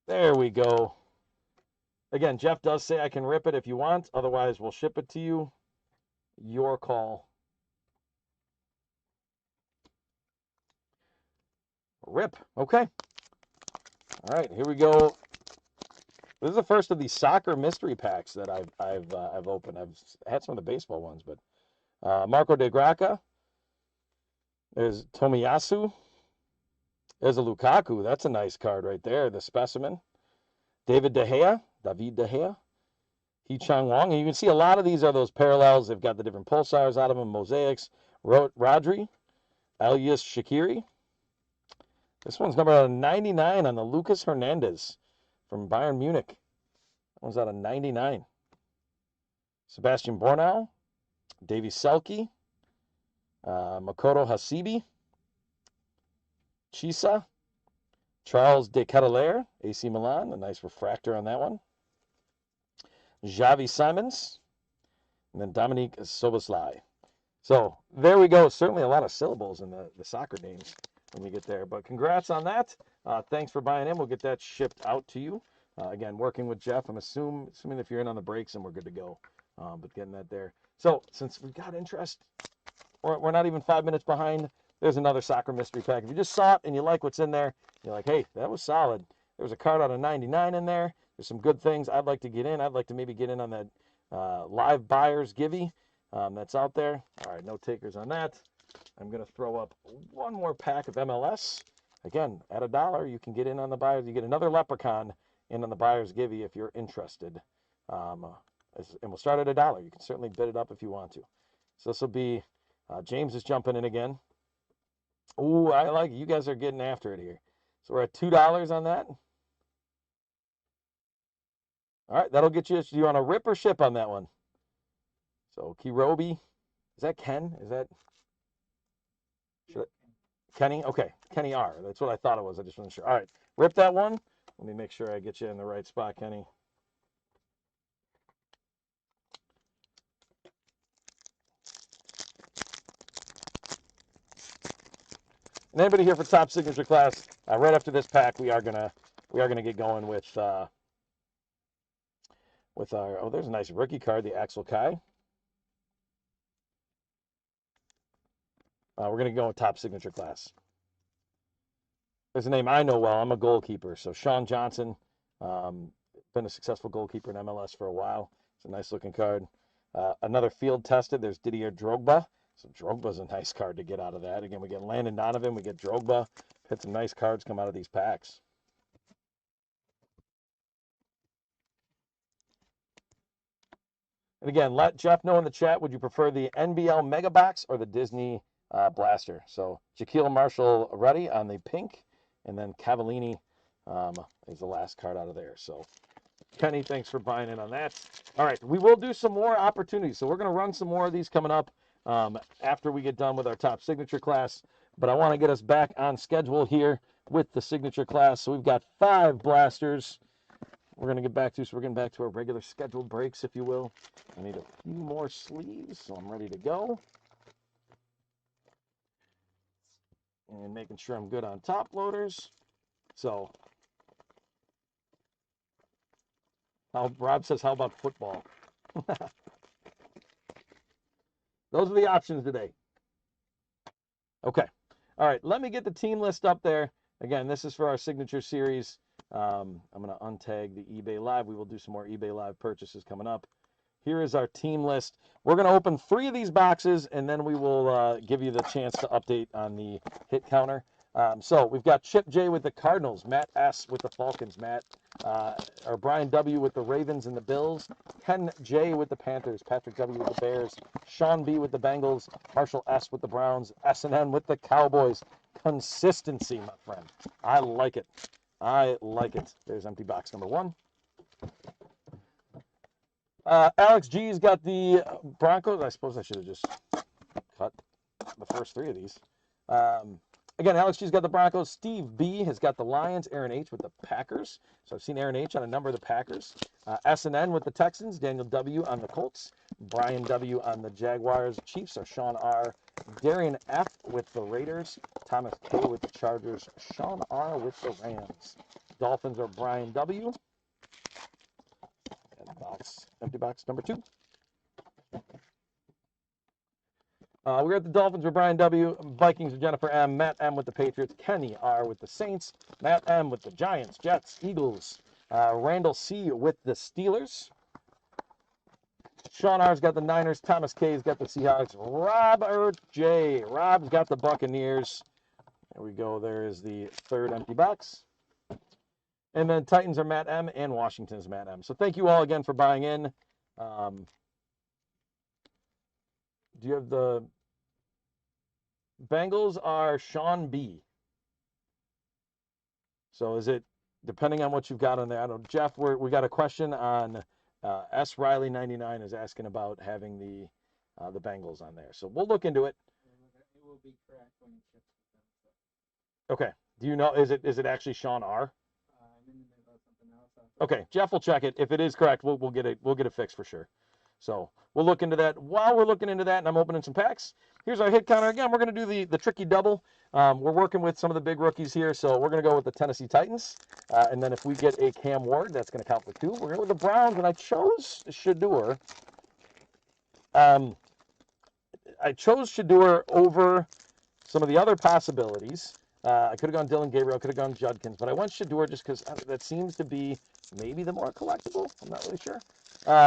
There we go. Again, Jeff does say I can rip it if you want. Otherwise, we'll ship it to you. Your call. Rip. Okay. All right, here we go. This is the first of the soccer mystery packs that I've opened. I've had some of the baseball ones, but Marco De Graca. There's Tomiyasu. There's a Lukaku. That's a nice card right there. The specimen. David De Gea. Hee Chang Wong. And you can see a lot of these are those parallels. They've got the different pulsars out of them, mosaics. Rodri. Alias Shaqiri. This one's number 99 on the Lucas Hernandez from Bayern Munich. That one's out of 99. Sebastian Bornau. Davy Selke. Makoto Hasibi. Chisa. Charles de Ketelaere, AC Milan. A nice refractor on that one. Xavi Simons. And then Dominique Soboslai. So there we go. Certainly a lot of syllables in the soccer names when we get there. But congrats on that. Thanks for buying in. We'll get that shipped out to you. Again, working with Jeff. I'm assuming if you're in on the breaks, and we're good to go. But getting that there. So since we got interest, we're not even 5 minutes behind. There's another soccer mystery pack. If you just saw it and you like what's in there, you're like, hey, that was solid. There's a card out of 99 in there. There's some good things I'd like to get in. I'd like to maybe get in on that live buyers givey that's out there. All right, no takers on that. I'm going to throw up one more pack of MLS. Again, at $1, you can get in on the buyers. You get another leprechaun in on the buyers givey if you're interested. And we'll start at $1. You can certainly bid it up if you want to. So this will be, James is jumping in again. Ooh, I like it. You guys are getting after it here. So we're at $2 on that. All right, that'll get you. Do you want to rip or ship on that one? So Kirobi, is that Ken? Is that Kenny? Okay, Kenny R. That's what I thought it was. I just wasn't sure. All right, rip that one. Let me make sure I get you in the right spot, Kenny. And anybody here for top signature class? Right after this pack, we are gonna get going with our. Oh, there's a nice rookie card, the Axel Kai. We're gonna go with top signature class. There's a name I know well. I'm a goalkeeper, so Sean Johnson, been a successful goalkeeper in MLS for a while. It's a nice looking card. Another field tested. There's Didier Drogba. So Drogba's a nice card to get out of that. Again, we get Landon Donovan, we get Drogba. Had some nice cards come out of these packs. And again, let Jeff know in the chat, would you prefer the NBL Mega Box or the Disney Blaster? So Shaquille Marshall ready on the pink, and then Cavallini is the last card out of there. So Kenny, thanks for buying in on that. All right, we will do some more opportunities. So we're going to run some more of these coming up after we get done with our top signature class. But I want to get us back on schedule here with the signature class. So we've got 5 blasters. We're going to get back to, so we're getting back to our regular scheduled breaks, if you will. I need a few more sleeves, so I'm ready to go. And making sure I'm good on top loaders. So, Rob says, how about football? Those are the options today. Okay. All right, let me get the team list up there. Again, this is for our signature series. I'm going to untag the eBay Live. We will do some more eBay Live purchases coming up. Here is our team list. We're going to open 3 of these boxes, and then we will give you the chance to update on the hit counter. So we've got Chip J with the Cardinals, Matt S with the Falcons, or Brian W with the Ravens and the Bills, Ken J with the Panthers, Patrick W with the Bears, Sean B with the Bengals, Marshall S with the Browns, S&N with the Cowboys. Consistency, my friend. I like it. I like it. There's empty box number 1. Alex G's got the Broncos. I suppose I should have just cut the first 3 of these. Again, Alex G's got the Broncos. Steve B has got the Lions. Aaron H with the Packers. So I've seen Aaron H on a number of the Packers. S&N with the Texans. Daniel W on the Colts. Brian W on the Jaguars. Chiefs are Sean R. Darian F with the Raiders. Thomas K with the Chargers. Sean R with the Rams. Dolphins are Brian W. And empty box number 2. We're at the Dolphins with Brian W. Vikings with Jennifer M. Matt M with the Patriots. Kenny R with the Saints. Matt M with the Giants, Jets, Eagles. Randall C with the Steelers. Sean R's got the Niners. Thomas K's got the Seahawks. Robert J. Rob's got the Buccaneers. There we go. There is the 3rd empty box. And then Titans are Matt M. and Washington's Matt M. So thank you all again for buying in. Do you have the Bengals are Sean B. So is it, depending on what you've got on there, I don't know. Jeff, we got a question on S. Riley 99 is asking about having the Bengals on there. So we'll look into it. It will be correct when it ships to them. Okay. Do you know, is it actually Sean R? I'm in the middle of something else. Okay, Jeff will check it. If it is correct, we'll get it fixed for sure. So we'll look into that. While we're looking into that and I'm opening some packs, here's our hit counter. Again, we're going to do the tricky double. We're working with some of the big rookies here, so we're going to go with the Tennessee Titans. And then if we get a Cam Ward, that's going to count for 2. We're going to go with the Browns, and I chose Shedeur. I chose Shedeur over some of the other possibilities. I could have gone Dylan Gabriel, could have gone Judkins, but I went Shedeur just because that seems to be maybe the more collectible. I'm not really sure.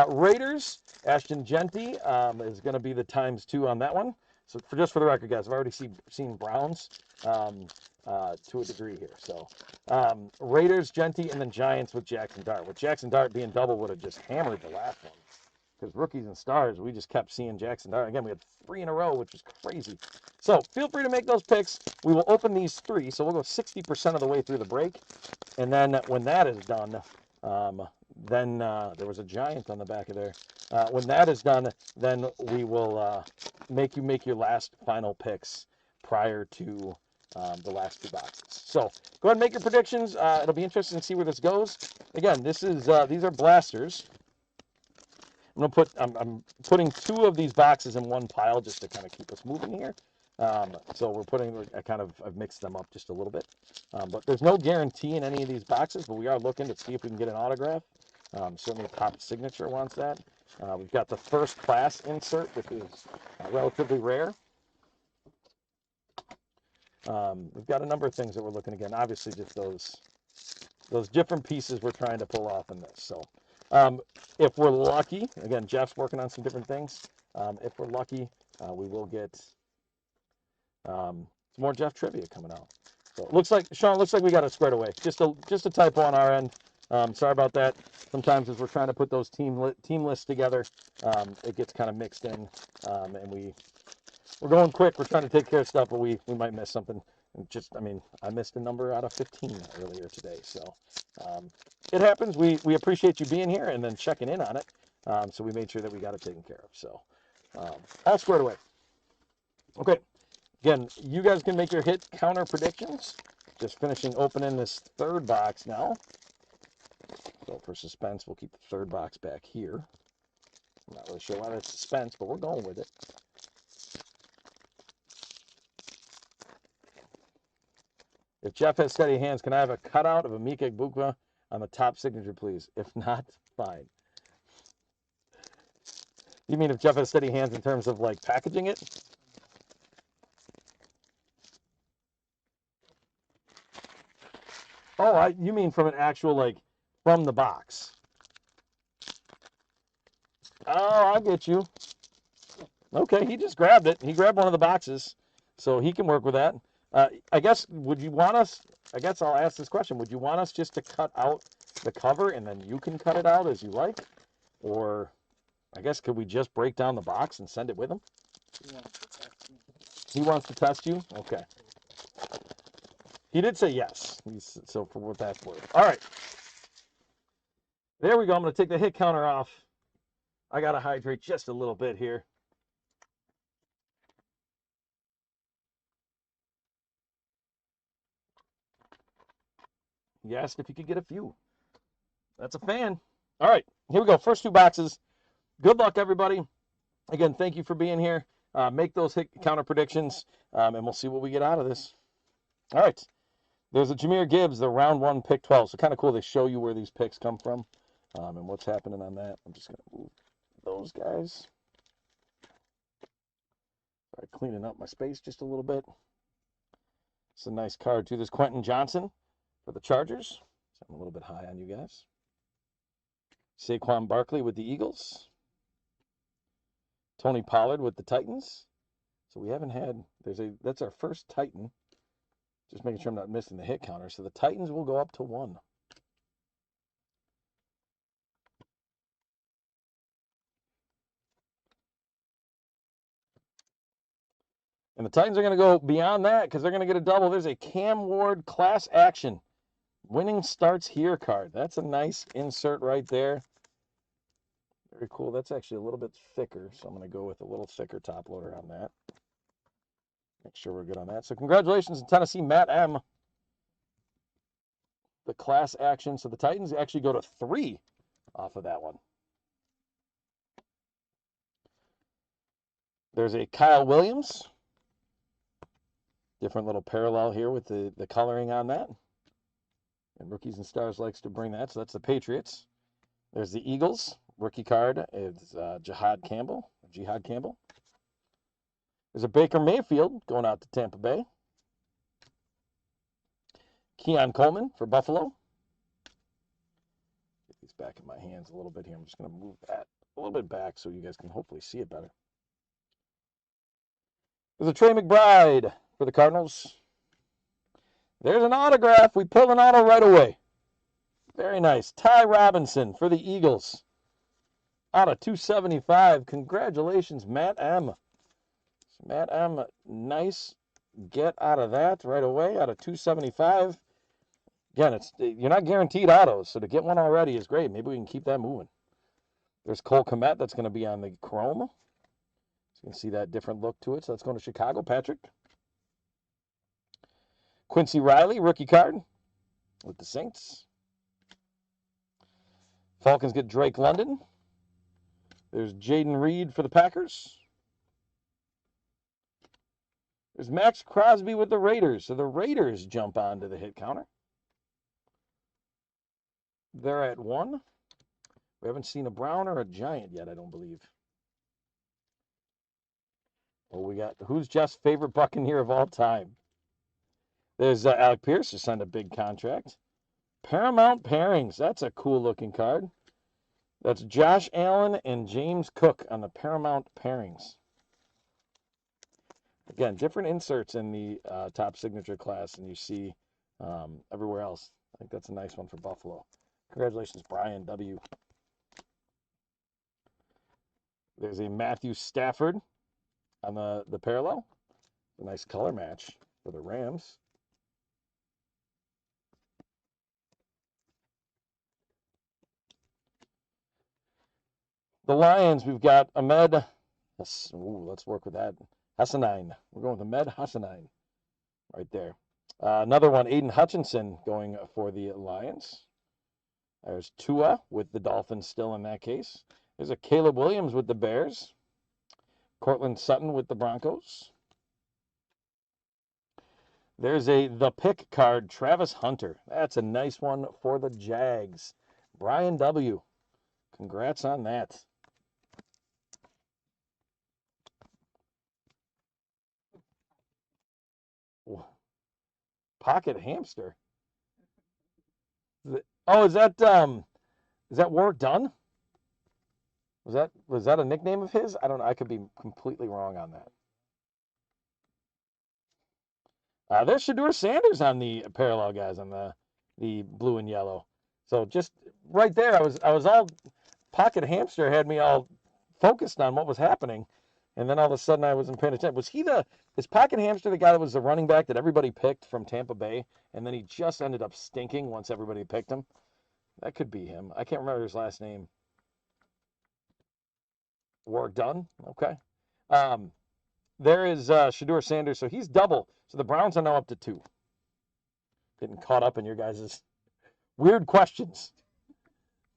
Raiders, Ashton Genty is going to be the ×2 on that one. So just for the record, guys, I've already seen Browns to a degree here. So Raiders, Genty, and then Giants with Jackson Dart. With Jackson Dart being double would have just hammered the last one. Because rookies and stars, we just kept seeing Jackson Dart. Again, we had 3 in a row, which was crazy. So feel free to make those picks. We will open these 3, so we'll go 60% of the way through the break. And then when that is done, there was a giant on the back of there. When that is done, then we will make you make your last final picks prior to the last 2 boxes. So go ahead and make your predictions. It'll be interesting to see where this goes. Again, these are blasters. I'm putting 2 of these boxes in one pile just to kind of keep us moving here. So I've mixed them up just a little bit. But there's no guarantee in any of these boxes, but we are looking to see if we can get an autograph. Certainly Top Signature wants that. We've got the first class insert, which is relatively rare. We've got a number of things that we're looking again. Obviously, just those different pieces we're trying to pull off in this. So if we're lucky, again, Jeff's working on some different things. If we're lucky, we will get some more Jeff trivia coming out. So it looks like, Sean, looks like we got it squared away. Just a typo on our end. Sorry about that. Sometimes as we're trying to put those team lists together, it gets kind of mixed in, and we're going quick. We're trying to take care of stuff, but we might miss something. I missed a number out of 15 earlier today. So it happens. We appreciate you being here and then checking in on it. So we made sure that we got it taken care of. So all squared away. Okay. Again, you guys can make your hit counter predictions. Just finishing opening this 3rd box now. So for suspense, we'll keep the 3rd box back here. I'm not really sure why that's suspense, but we're going with it. If Jeff has steady hands, can I have a cutout of Emeka Egbuka on the Top Signature, please? If not, fine. You mean if Jeff has steady hands in terms of like packaging it? Oh, you mean from an actual, like, from the box. Oh, I get you. Okay, he just grabbed it. He grabbed one of the boxes, so he can work with that. I guess, I guess I'll ask this question. Would you want us just to cut out the cover and then you can cut it out as you like? Or, I guess, could we just break down the box and send it with him? He wants to test you? Okay. He did say yes. So for what that's worth. All right. There we go. I'm going to take the hit counter off. I got to hydrate just a little bit here. He asked if he could get a few. That's a fan. All right. Here we go. First 2 boxes. Good luck, everybody. Again, thank you for being here. Make those hit counter predictions, and we'll see what we get out of this. All right. There's a Jahmyr Gibbs, the round 1 pick 12. So kind of cool. They show you where these picks come from and what's happening on that. I'm just going to move those guys. Sorry, cleaning up my space just a little bit. It's a nice card, too. There's Quentin Johnson for the Chargers. So I'm a little bit high on you guys. Saquon Barkley with the Eagles. Tony Pollard with the Titans. So we haven't had, that's our first Titan. Just making sure I'm not missing the hit counter. So the Titans will go up to 1. And the Titans are going to go beyond that because they're going to get a double. There's a Cam Ward class action. Winning starts here card. That's a nice insert right there. Very cool. That's actually a little bit thicker, so I'm going to go with a little thicker top loader on that. Make sure we're good on that. So congratulations in Tennessee, Matt M. The class action. So the Titans actually go to 3 off of that one. There's a Kyle Williams. Different little parallel here with the coloring on that. And Rookies and Stars likes to bring that. So that's the Patriots. There's the Eagles. Rookie card is Jihad Campbell. There's a Baker Mayfield going out to Tampa Bay. Keon Coleman for Buffalo. Get these back in my hands a little bit here. I'm just going to move that a little bit back so you guys can hopefully see it better. There's a Trey McBride for the Cardinals. There's an autograph. We pulled an auto right away. Very nice. Ty Robinson for the Eagles. Out of 275. Congratulations, Matt M. Matt M, nice get out of that right away, out of 275. Again, you're not guaranteed autos, so to get one already is great. Maybe we can keep that moving. There's Cole Kmet. That's going to be on the chrome. So you can see that different look to it. So that's going to Chicago. Patrick. Quincy Riley, rookie card with the Saints. Falcons get Drake London. There's Jaden Reed for the Packers. There's Max Crosby with the Raiders. So the Raiders jump onto the hit counter. They're at 1. We haven't seen a Brown or a Giant yet, I don't believe. Oh, we got, who's Jeff's favorite Buccaneer of all time? There's Alec Pierce, who signed a big contract. Paramount Pairings. That's a cool looking card. That's Josh Allen and James Cook on the Paramount Pairings. Again, different inserts in the top signature class than you see everywhere else. I think that's a nice one for Buffalo. Congratulations, Brian W. There's a Matthew Stafford on the parallel. A nice color match for the Rams. The Lions, we've got Ahmed. Let's work with that. Hassanein. We're going with Ahmed Hassanein right there. Another one, Aiden Hutchinson going for the Lions. There's Tua with the Dolphins still in that case. There's a Caleb Williams with the Bears. Cortland Sutton with the Broncos. There's the pick card, Travis Hunter. That's a nice one for the Jags. Brian W. Congrats on that. Pocket hamster. Oh, is that Warwick Dunn? Was that a nickname of his? I don't know. I could be completely wrong on that. There's Shedeur Sanders on the parallel, guys, on the blue and yellow. So just right there, I was all pocket hamster had me all focused on what was happening, and then all of a sudden I wasn't paying attention. Is Pocket Hamster the guy that was the running back that everybody picked from Tampa Bay, and then he just ended up stinking once everybody picked him? That could be him. I can't remember his last name. Warwick Dunn? Okay. There is Shedeur Sanders, so he's double. So the Browns are now up to 2. Getting caught up in your guys' weird questions.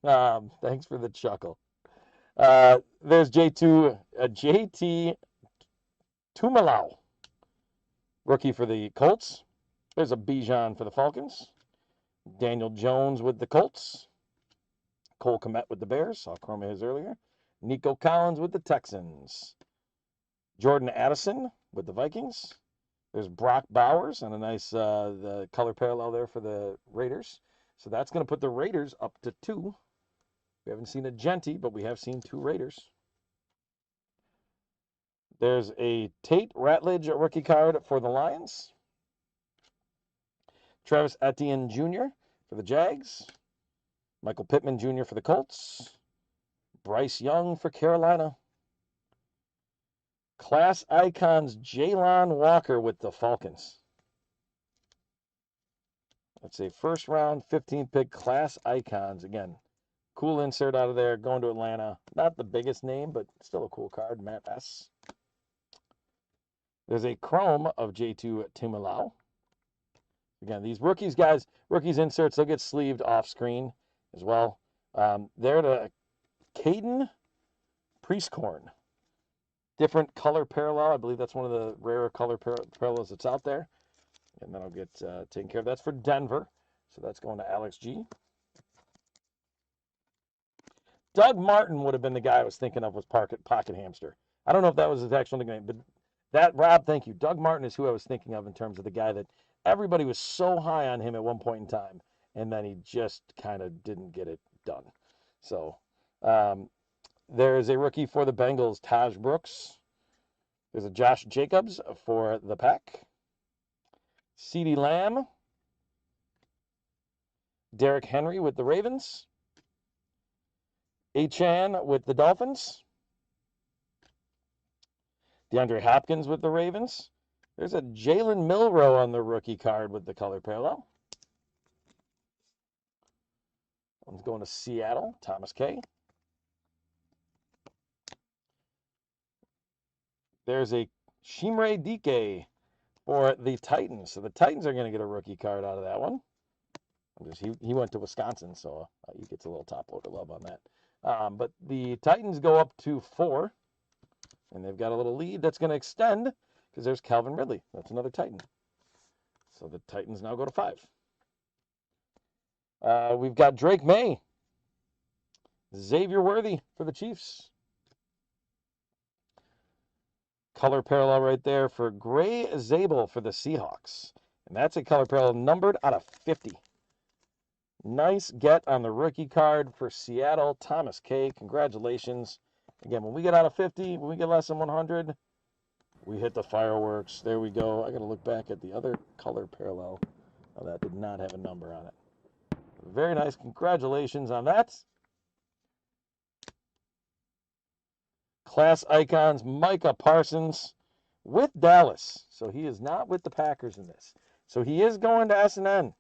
Thanks for the chuckle. There's JT Tumalau, rookie for the Colts. There's a Bijan for the Falcons. Daniel Jones with the Colts. Cole Kmet with the Bears. Saw Chroma his earlier. Nico Collins with the Texans. Jordan Addison with the Vikings. There's Brock Bowers and a nice the color parallel there for the Raiders. So that's going to put the Raiders up to 2. We haven't seen a Genty, but we have seen 2 Raiders. There's a Tate Ratledge rookie card for the Lions. Travis Etienne Jr. for the Jags. Michael Pittman Jr. for the Colts. Bryce Young for Carolina. Class Icons Jalon Walker with the Falcons. That's a first round, 15th pick Class Icons. Again, cool insert out of there, going to Atlanta. Not the biggest name, but still a cool card, Matt S. There's a chrome of J2 Timulau. Again, these rookies inserts, they'll get sleeved off screen as well. They're the Caden Priestcorn. different color parallel. I believe that's one of the rarer color parallels that's out there. And then I'll get taken care of. That's for Denver. So that's going to Alex G. Doug Martin would have been the guy I was thinking of was Pocket Hamster. I don't know if that was his actual nickname, but that, Rob, thank you. Doug Martin is who I was thinking of in terms of the guy that everybody was so high on him at one point in time, and then he just kind of didn't get it done. So there is a rookie for the Bengals, Taj Brooks. There's a Josh Jacobs for the Pack. CeeDee Lamb. Derrick Henry with the Ravens. Achane with the Dolphins. DeAndre Hopkins with the Ravens. There's a Jalen Milroe on the rookie card with the color parallel. One's going to Seattle, Thomas K. There's a Chimere Dike for the Titans. So the Titans are going to get a rookie card out of that one. He went to Wisconsin, so he gets a little top loader love on that. But the Titans go up to 4, and they've got a little lead that's going to extend because there's Calvin Ridley. That's another Titan. So the Titans now go to 5. We've got Drake May. Xavier Worthy for the Chiefs. Color parallel right there for Gray Zabel for the Seahawks. And that's a color parallel numbered out of 50. Nice get on the rookie card for Seattle, Thomas K. Congratulations. Again, when we get out of 50, when we get less than 100, we hit the fireworks. There we go. I got to look back at the other color parallel. Oh, that did not have a number on it. Very nice. Congratulations on that. Class icons, Micah Parsons with Dallas. So he is not with the Packers in this. So he is going to S&N.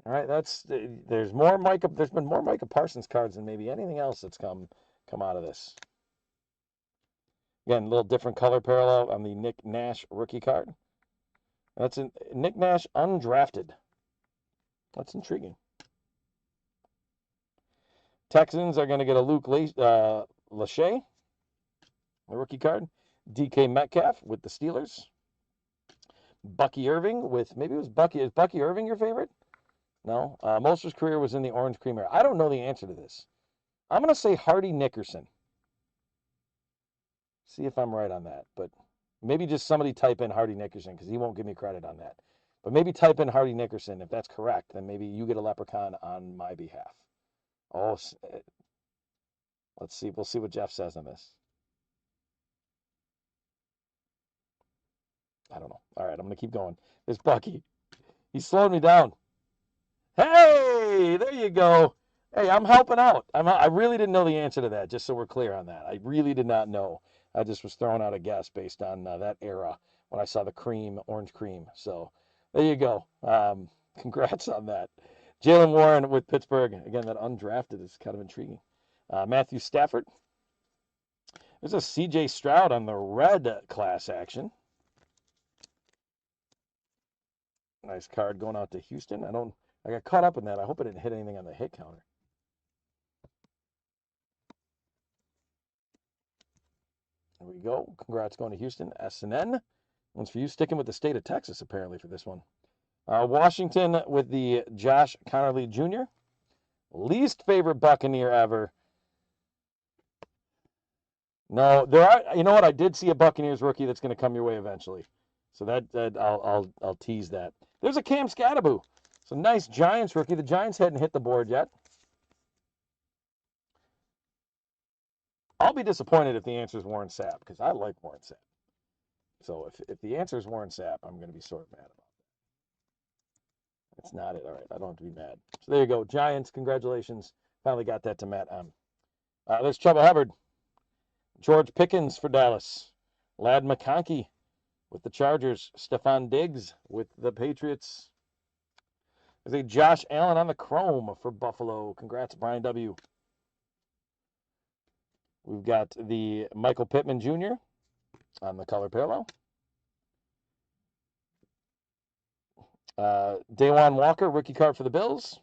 All right, there's more Micah. There's been more Micah Parsons cards than maybe anything else that's come out of this. Again, a little different color parallel on the Nick Nash rookie card. That's a Nick Nash undrafted. That's intriguing. Texans are going to get a Luke Lachey, the rookie card. DK Metcalf with the Steelers. Bucky Irving with, maybe it was Bucky. Is Bucky Irving your favorite? No. Most of his career was in the Orange Creamer. I don't know the answer to this. I'm going to say Hardy Nickerson. See if I'm right on that. But maybe just somebody type in Hardy Nickerson because he won't give me credit on that. But maybe type in Hardy Nickerson. If that's correct, then maybe you get a leprechaun on my behalf. Oh, let's see. We'll see what Jeff says on this. I don't know. All right, I'm going to keep going. There's Bucky. He's slowing me down. Hey, there you go. Hey, I'm helping out. I really didn't know the answer to that, just so we're clear on that. I really did not know. I just was throwing out a guess based on that era when I saw the orange cream. So there you go. Congrats on that. Jalen Warren with Pittsburgh. Again, that undrafted is kind of intriguing. Matthew Stafford. There's a C.J. Stroud on the red class action. Nice card going out to Houston. I got caught up in that. I hope I didn't hit anything on the hit counter. There we go. Congrats going to Houston. S&N. One's for you. Sticking with the state of Texas, apparently, for this one. Washington with the Josh Connerly Jr. Least favorite Buccaneer ever. No, there are. You know what? I did see a Buccaneers rookie that's going to come your way eventually. So that I'll tease that. There's a Cam Scattaboo. It's a nice Giants rookie. The Giants hadn't hit the board yet. I'll be disappointed if the answer is Warren Sapp because I like Warren Sapp. So if the answer is Warren Sapp, I'm going to be sort of mad about that. That's not it. All right, I don't have to be mad. So there you go. Giants, congratulations. Finally got that to Matt M. There's Chuba Hubbard. George Pickens for Dallas. Ladd McConkey with the Chargers. Stephon Diggs with the Patriots. There's a Josh Allen on the chrome for Buffalo. Congrats, Brian W. We've got the Michael Pittman Jr. on the color parallel. Dajuan Walker, rookie card for the Bills.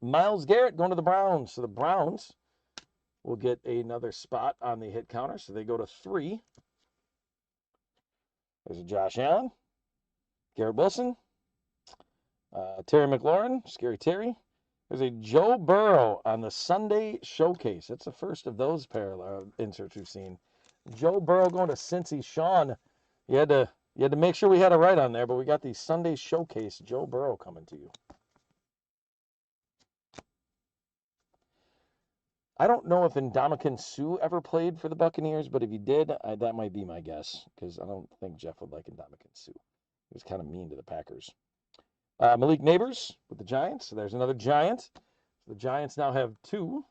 Myles Garrett going to the Browns. So the Browns will get another spot on the hit counter. So they go to 3. There's a Josh Allen, Garrett Wilson, Terry McLaurin, Scary Terry. There's a Joe Burrow on the Sunday showcase. That's the first of those parallel inserts we've seen. Joe Burrow going to Cincy. Sean, you had to make sure we had it right on there, but we got the Sunday showcase Joe Burrow coming to you. I don't know if Ndamukong Suh ever played for the Buccaneers, but if he did, that might be my guess, because I don't think Jeff would like Ndamukong Suh. He was kind of mean to the Packers. Malik Neighbors with the Giants. So there's another Giant. The Giants now have 2.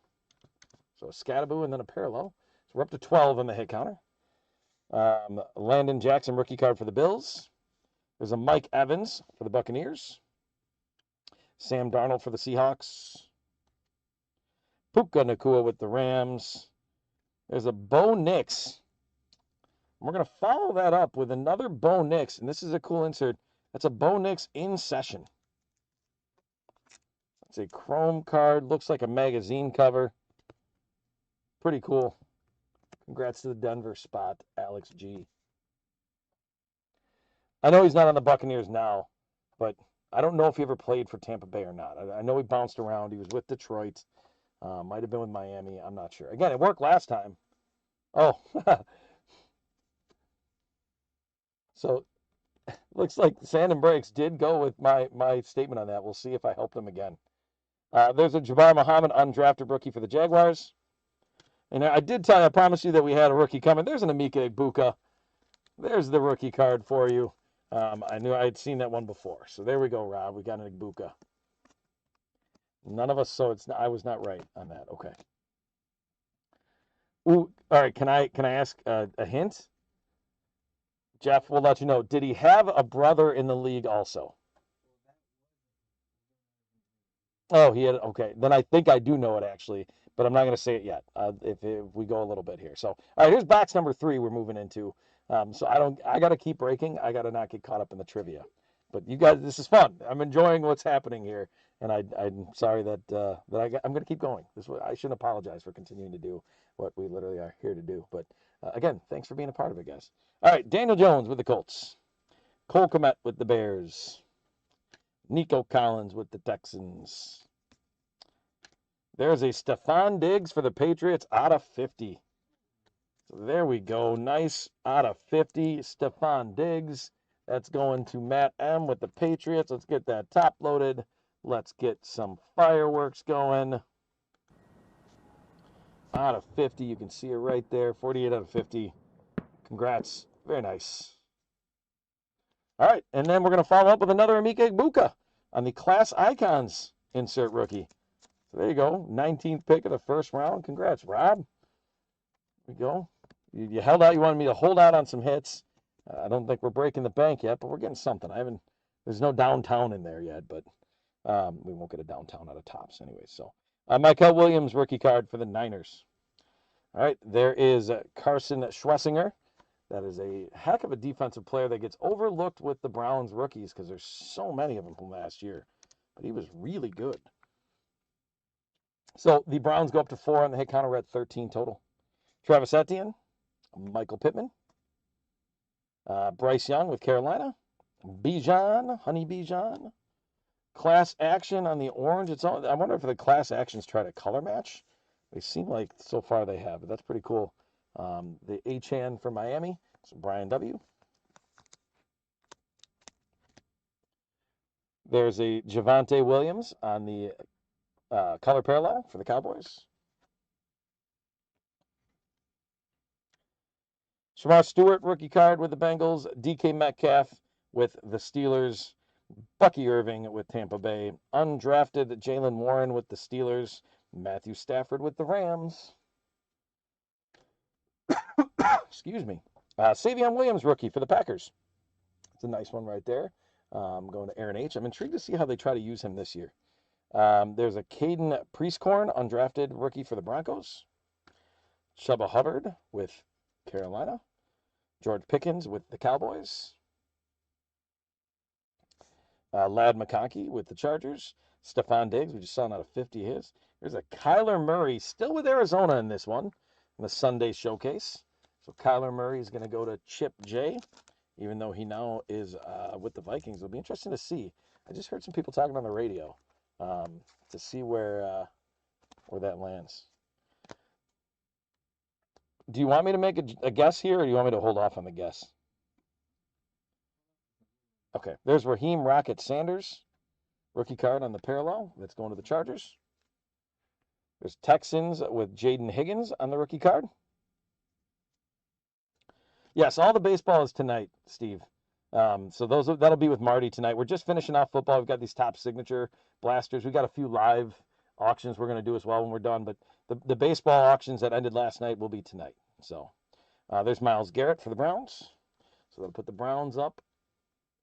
So a Scattaboo and then a parallel. So we're up to 12 on the hit counter. Landon Jackson rookie card for the Bills. There's a Mike Evans for the Buccaneers. Sam Darnold for the Seahawks. Puka Nacua with the Rams. There's a Bo Nix. We're going to follow that up with another Bo Nix, and this is a cool insert. That's a Bo Nix in session. It's a chrome card. Looks like a magazine cover. Pretty cool. Congrats to the Denver spot, Alex G. I know he's not on the Buccaneers now, but I don't know if he ever played for Tampa Bay or not. I know he bounced around. He was with Detroit. Might have been with Miami. I'm not sure. Again, it worked last time. Oh. So looks like Sand and Breaks did go with my statement on that. We'll see if I helped him again. There's a Jabbar Muhammad undrafted rookie for the Jaguars. And I did tell you, I promised you that we had a rookie coming. There's an Emeka Egbuka. There's the rookie card for you. I knew I had seen that one before. So there we go, Rob. We got an Egbuka. None of us, so I was not right on that. Okay. Ooh, all right. Can I ask a hint? Jeff will let you know. Did he have a brother in the league also? Oh, he had. Okay, then I think I do know it actually, but I'm not going to say it yet. If we go a little bit here. So, all right, here's box number 3. We're moving into. So I got to keep breaking. I got to not get caught up in the trivia. But you guys, this is fun. I'm enjoying what's happening here, and I'm sorry that I'm going to keep going. I shouldn't apologize for continuing to do what we literally are here to do. But again, thanks for being a part of it, guys. All right, Daniel Jones with the Colts, Cole Kmet with the Bears, Nico Collins with the Texans. There's a Stephon Diggs for the Patriots out of 50. So there we go. Nice out of 50. Stephon Diggs. That's going to Matt M with the Patriots. Let's get that top loaded. Let's get some fireworks going. Out of 50. You can see it right there. 48 out of 50. Congrats. Very nice. All right. And then we're going to follow up with another Emeka Egbuka on the Class Icons insert rookie. So there you go. 19th pick of the first round. Congrats, Rob. There we go. You held out. You wanted me to hold out on some hits. I don't think we're breaking the bank yet, but we're getting something. There's no downtown in there yet, but we won't get a downtown out of Tops anyway. So Michael Williams rookie card for the Niners. All right, there is Carson Schwessinger. That is a heck of a defensive player that gets overlooked with the Browns rookies because there's so many of them from last year, but he was really good. So the Browns go up to 4 on the hit counter. We're at 13 total. Travis Etienne, Michael Pittman, Bryce Young with Carolina, Bijan, Honey Bijan, class action on the orange. I wonder if the class actions try to color match. They seem like so far they have, but that's pretty cool. The Achan for Miami, so Brian W. There's a Javonte Williams on the color parallel for the Cowboys. Shamar Stewart, rookie card with the Bengals. DK Metcalf with the Steelers. Bucky Irving with Tampa Bay. Undrafted Jalen Warren with the Steelers. Matthew Stafford with the Rams. Excuse me. Savion Williams, rookie for the Packers. It's a nice one right there. Going to Aaron H. I'm intrigued to see how they try to use him this year. There's a Caden Priestcorn, undrafted rookie for the Broncos. Chuba Hubbard with Carolina. George Pickens with the Cowboys. Lad McConkey with the Chargers. Stephon Diggs, we just saw out of 50 his. There's a Kyler Murray still with Arizona in this one, in the Sunday showcase. So Kyler Murray is going to go to Chip J, even though he now is with the Vikings. It'll be interesting to see. I just heard some people talking on the radio to see where that lands. Do you want me to make a guess here, or do you want me to hold off on the guess? Okay, there's Raheem Rocket Sanders, rookie card on the parallel. That's going to the Chargers. There's Texans with Jaden Higgins on the rookie card. Yes, all the baseball is tonight, Steve. So that'll be with Marty tonight. We're just finishing off football. We've got these top signature blasters. We've got a few live auctions we're going to do as well when we're done. But the baseball auctions that ended last night will be tonight. So there's Myles Garrett for the Browns. So they'll put the Browns up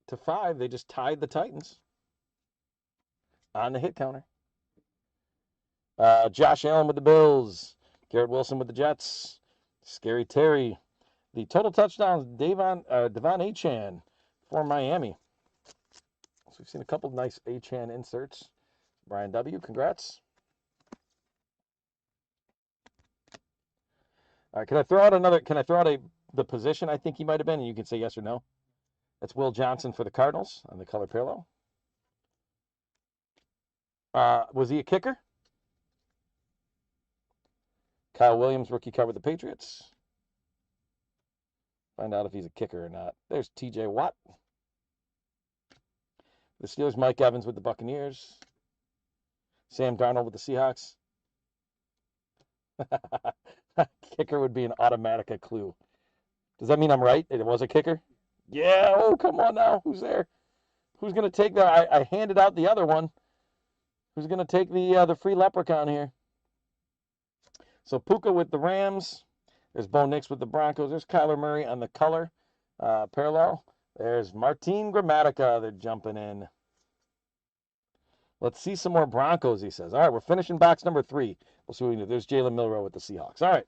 to 5. They just tied the Titans on the hit counter. Josh Allen with the Bills. Garrett Wilson with the Jets. Scary Terry. The total touchdowns, Devon Achane for Miami. So we've seen a couple of nice Achane inserts. Brian W., congrats. All right, can I throw out the position I think he might have been, and you can say yes or no? That's Will Johnson for the Cardinals on the color parallel. Was he a kicker? Kyle Williams, rookie card with the Patriots. Find out if he's a kicker or not. There's TJ Watt. The Steelers, Mike Evans with the Buccaneers. Sam Darnold with the Seahawks. Kicker would be an Automatica clue. Does that mean I'm right? It was a kicker? Yeah, oh, come on now. Who's there? Who's going to take that? I handed out the other one. Who's going to take the free leprechaun here? So Puka with the Rams. There's Bo Nix with the Broncos. There's Kyler Murray on the color parallel. There's Martin Gramatica. They're jumping in. Let's see some more Broncos, he says. All right, we're finishing box number 3. We'll see what we can do. There's Jalen Milroe with the Seahawks. All right,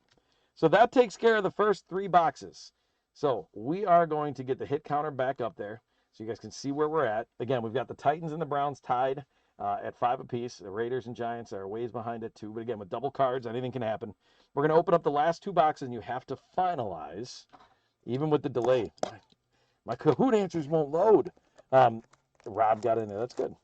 so that takes care of the first 3 boxes. So we are going to get the hit counter back up there so you guys can see where we're at. Again, we've got the Titans and the Browns tied at 5 apiece. The Raiders and Giants are ways behind it too. But again, with double cards, anything can happen. We're going to open up the last 2 boxes, and you have to finalize, even with the delay. My Kahoot answers won't load. Rob got in there. That's good.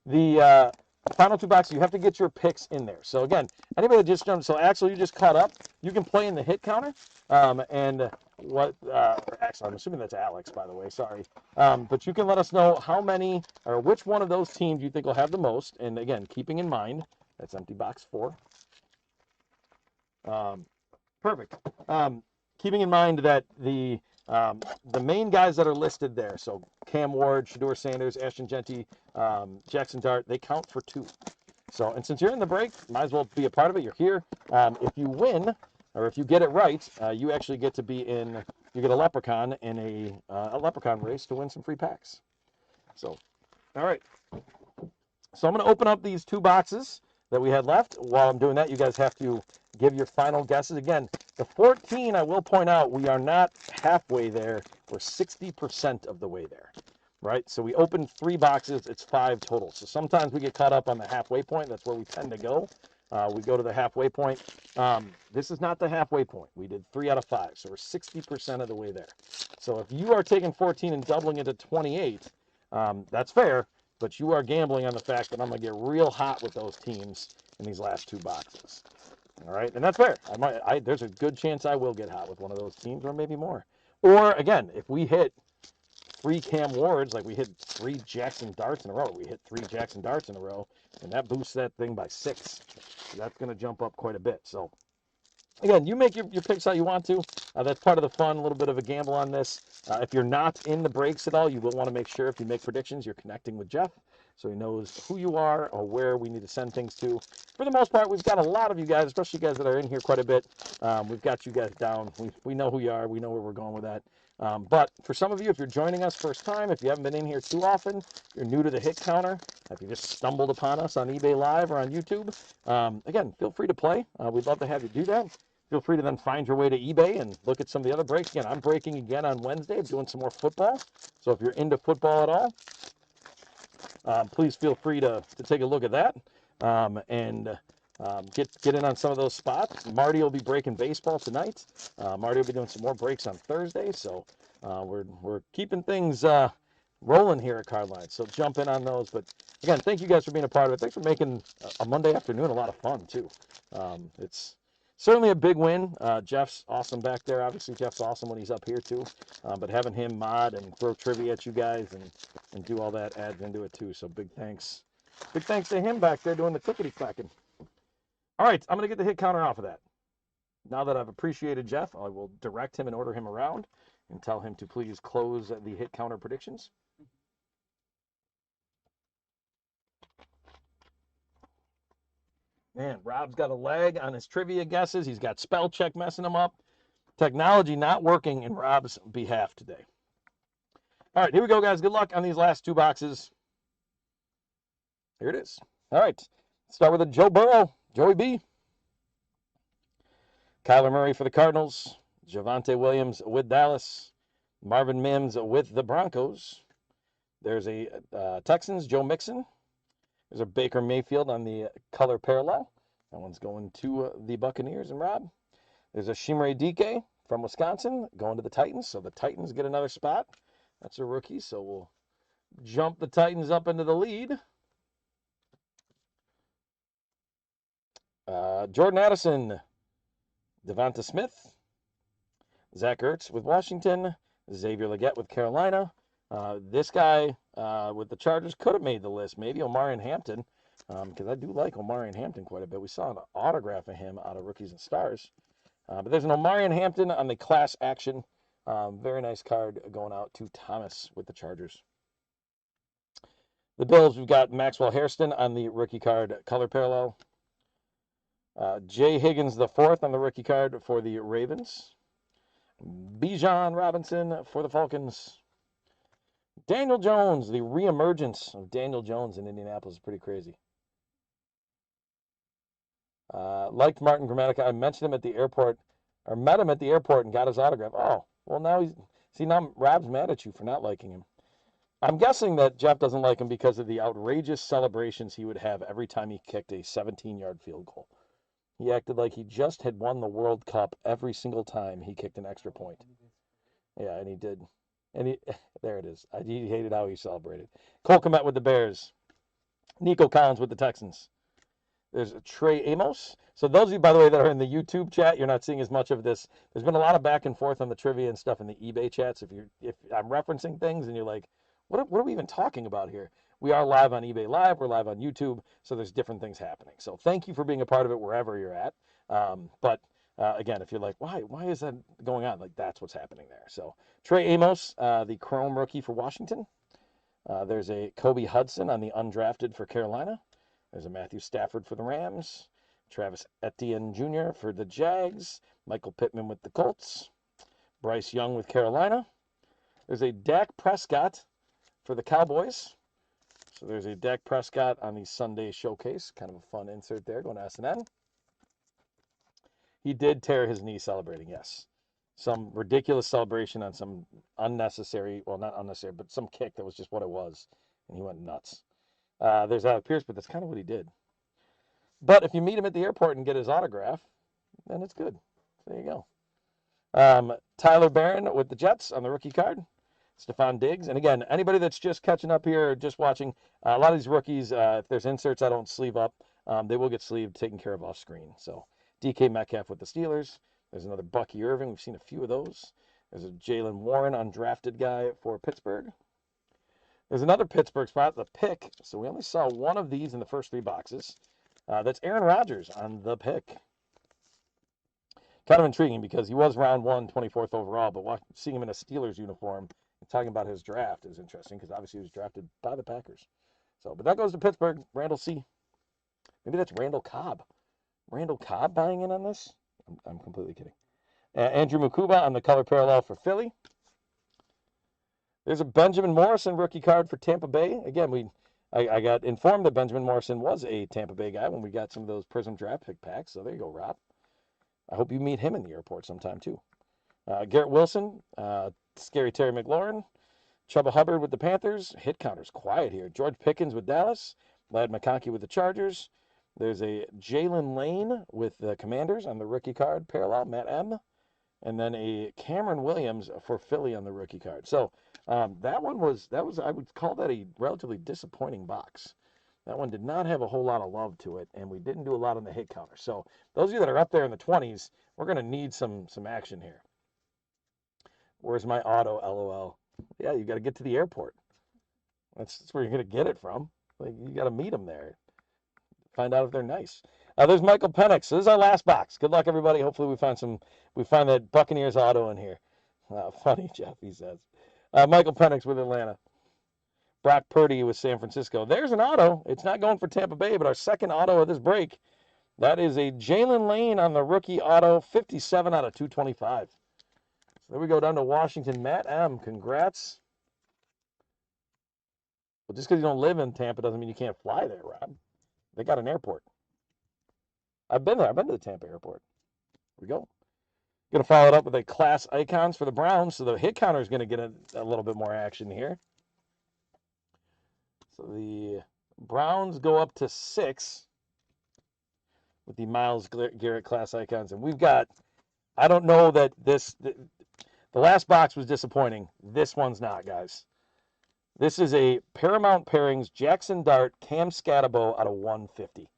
The final 2 boxes, you have to get your picks in there. So again, anybody that just jumped, so Axel, you just caught up. You can play in the hit counter. And what, Axel, I'm assuming that's Alex, by the way. Sorry. But you can let us know how many or which one of those teams you think will have the most. And again, keeping in mind, that's empty box 4. Perfect. Keeping in mind that the main guys that are listed there, so Cam Ward, Shedeur Sanders, Ashton Genty, Jackson Dart, they count for 2. So, and since you're in the break, might as well be a part of it. You're here. If you win, or if you get it right, you actually get to be in, you get a leprechaun in a leprechaun race to win some free packs. So, all right. So I'm going to open up these 2 boxes that we had left. While I'm doing that, you guys have to give your final guesses. Again, the 14, I will point out, we are not halfway there. We're 60% of the way there, right? So we opened 3 boxes. It's 5 total. So sometimes we get caught up on the halfway point. That's where we tend to go. We go to the halfway point. This is not the halfway point. We did 3 out of 5. So we're 60% of the way there. So if you are taking 14 and doubling it to 28, that's fair. But you are gambling on the fact that I'm going to get real hot with those teams in these last 2 boxes. All right, and that's fair. There's a good chance I will get hot with one of those teams, or maybe more. Or again, if we hit 3 Cam Wards, like we hit 3 Jackson Darts in a row, we hit 3 Jackson Darts in a row, and that boosts that thing by 6. So that's going to jump up quite a bit. So again, you make your picks how you want to. That's part of the fun, a little bit of a gamble on this. If you're not in the breaks at all, you will want to make sure if you make predictions, you're connecting with Jeff so he knows who you are or where we need to send things to. For the most part, we've got a lot of you guys, especially you guys that are in here quite a bit. We've got you guys down. We know who you are. We know where we're going with that. But for some of you, if you're joining us first time, if you haven't been in here too often, you're new to the hit counter, if you just stumbled upon us on eBay Live or on YouTube, again, feel free to play. We'd love to have you do that. Feel free to then find your way to eBay and look at some of the other breaks. Again, I'm breaking again on Wednesday. I'm doing some more football. So if you're into football at all, please feel free to take a look at that. and get in on some of those spots. Marty will be breaking baseball tonight. Marty will be doing some more breaks on Thursday. So we're keeping things rolling here at Cardline. So jump in on those. But again, thank you guys for being a part of it. Thanks for making a Monday afternoon a lot of fun too. It's certainly a big win. Jeff's awesome back there. Obviously, Jeff's awesome when he's up here too. But having him mod and throw trivia at you guys and do all that adds into it too. So big thanks. Big thanks to him back there doing the clickety-clacking. All right, I'm going to get the hit counter off of that. Now that I've appreciated Jeff, I will direct him and order him around and tell him to please close the hit counter predictions. Man, Rob's got a lag on his trivia guesses. He's got spell check messing him up. Technology not working in Rob's behalf today. All right, here we go, guys. Good luck on these last two boxes. Here it is. All right, start with a Joe Burrow, Joey B. Kyler Murray for the Cardinals. Javonte Williams with Dallas. Marvin Mims with the Broncos. There's a Texans, Joe Mixon. There's a Baker Mayfield on the color parallel. That one's going to the Buccaneers and Rob. There's a Shimre Dike from Wisconsin going to the Titans. So the Titans get another spot. That's a rookie. So we'll jump the Titans up into the lead. Jordan Addison, Devonta Smith, Zach Ertz with Washington, Xavier Legette with Carolina. This guy with the Chargers could have made the list, maybe Omarion Hampton, because I do like Omarion Hampton quite a bit. We saw an autograph of him out of Rookies and Stars. But there's an Omarion Hampton on the class action. Very nice card going out to Thomas with the Chargers. The Bills, we've got Maxwell Hairston on the rookie card color parallel. Jay Higgins the fourth on the rookie card for the Ravens. Bijan Robinson for the Falcons. Daniel Jones, the reemergence of Daniel Jones in Indianapolis is pretty crazy. Liked Martin Gramatica. I mentioned him at the airport, or met him at the airport and got his autograph. Oh, well now now Rob's mad at you for not liking him. I'm guessing that Jeff doesn't like him because of the outrageous celebrations he would have every time he kicked a 17-yard field goal. He acted like he just had won the World Cup every single time he kicked an extra point. Yeah, and he did. And there it is. He hated how he celebrated. Cole Kmet with the Bears. Nico Collins with the Texans. There's Trey Amos. So those of you, by the way, that are in the YouTube chat, you're not seeing as much of this. There's been a lot of back and forth on the trivia and stuff in the eBay chats. If I'm referencing things and you're like, what are we even talking about here? We are live on eBay Live. We're live on YouTube. So there's different things happening. So thank you for being a part of it wherever you're at. Again, if you're like, why is that going on? Like, that's what's happening there. So Trey Amos, the Chrome rookie for Washington. There's a Kobe Hudson on the undrafted for Carolina. There's a Matthew Stafford for the Rams. Travis Etienne Jr. for the Jags. Michael Pittman with the Colts. Bryce Young with Carolina. There's a Dak Prescott for the Cowboys. So there's a Dak Prescott on the Sunday Showcase. Kind of a fun insert there going to SNN. He did tear his knee celebrating, yes. Some ridiculous celebration on some unnecessary, well, not unnecessary, but some kick that was just what it was. And he went nuts. There's Alec Pierce, but that's kind of what he did. But if you meet him at the airport and get his autograph, then it's good. There you go. Tyler Barron with the Jets on the rookie card. Stephon Diggs. And again, anybody that's just catching up here or just watching, a lot of these rookies, if there's inserts I don't sleeve up, they will get sleeved, taken care of off screen. So DK Metcalf with the Steelers. There's another Bucky Irving. We've seen a few of those. There's a Jalen Warren, undrafted guy for Pittsburgh. There's another Pittsburgh spot, the pick. So we only saw one of these in the first three boxes. That's Aaron Rodgers on the pick. Kind of intriguing because he was round one, 24th overall, but seeing him in a Steelers uniform and talking about his draft is interesting because obviously he was drafted by the Packers. So, but that goes to Pittsburgh. Randall C. Maybe that's Randall Cobb. Randall Cobb buying in on this? I'm completely kidding. Andrew Mukuba on the color parallel for Philly. There's a Benjamin Morrison rookie card for Tampa Bay. Again, I got informed that Benjamin Morrison was a Tampa Bay guy when we got some of those Prism draft pick packs. So there you go, Rob. I hope you meet him in the airport sometime too. Garrett Wilson, Scary Terry McLaurin, Chuba Hubbard with the Panthers. Hit counter's quiet here. George Pickens with Dallas. Ladd McConkey with the Chargers. There's a Jalen Lane with the Commanders on the rookie card, parallel, Matt M. And then a Cameron Williams for Philly on the rookie card. So that was, I would call that a relatively disappointing box. That one did not have a whole lot of love to it, and we didn't do a lot on the hit counter. So those of you that are up there in the 20s, we're going to need some action here. Where's my auto, LOL? Yeah, you got to get to the airport. That's where you're going to get it from. Like, you got to meet them there. Find out if they're nice. There's Michael Penix. So this is our last box. Good luck, everybody. Hopefully we find that Buccaneers auto in here. Funny, Jeff, he says. Michael Penix with Atlanta. Brock Purdy with San Francisco. There's an auto. It's not going for Tampa Bay, but our second auto of this break. That is a Jalen Lane on the rookie auto, 57 out of 225. So there we go down to Washington. Matt M., congrats. Well, just because you don't live in Tampa doesn't mean you can't fly there, Rob. They got an airport. I've been there. I've been to the Tampa airport. Here we go. Going to follow it up with a class icons for the Browns. So the hit counter is going to get a little bit more action here. So the Browns go up to 6 with the Myles Garrett class icons. And we've got, I don't know that the last box was disappointing. This one's not, guys. This is a Paramount Pairings Jackson Dart Cam Scatabo out of 150.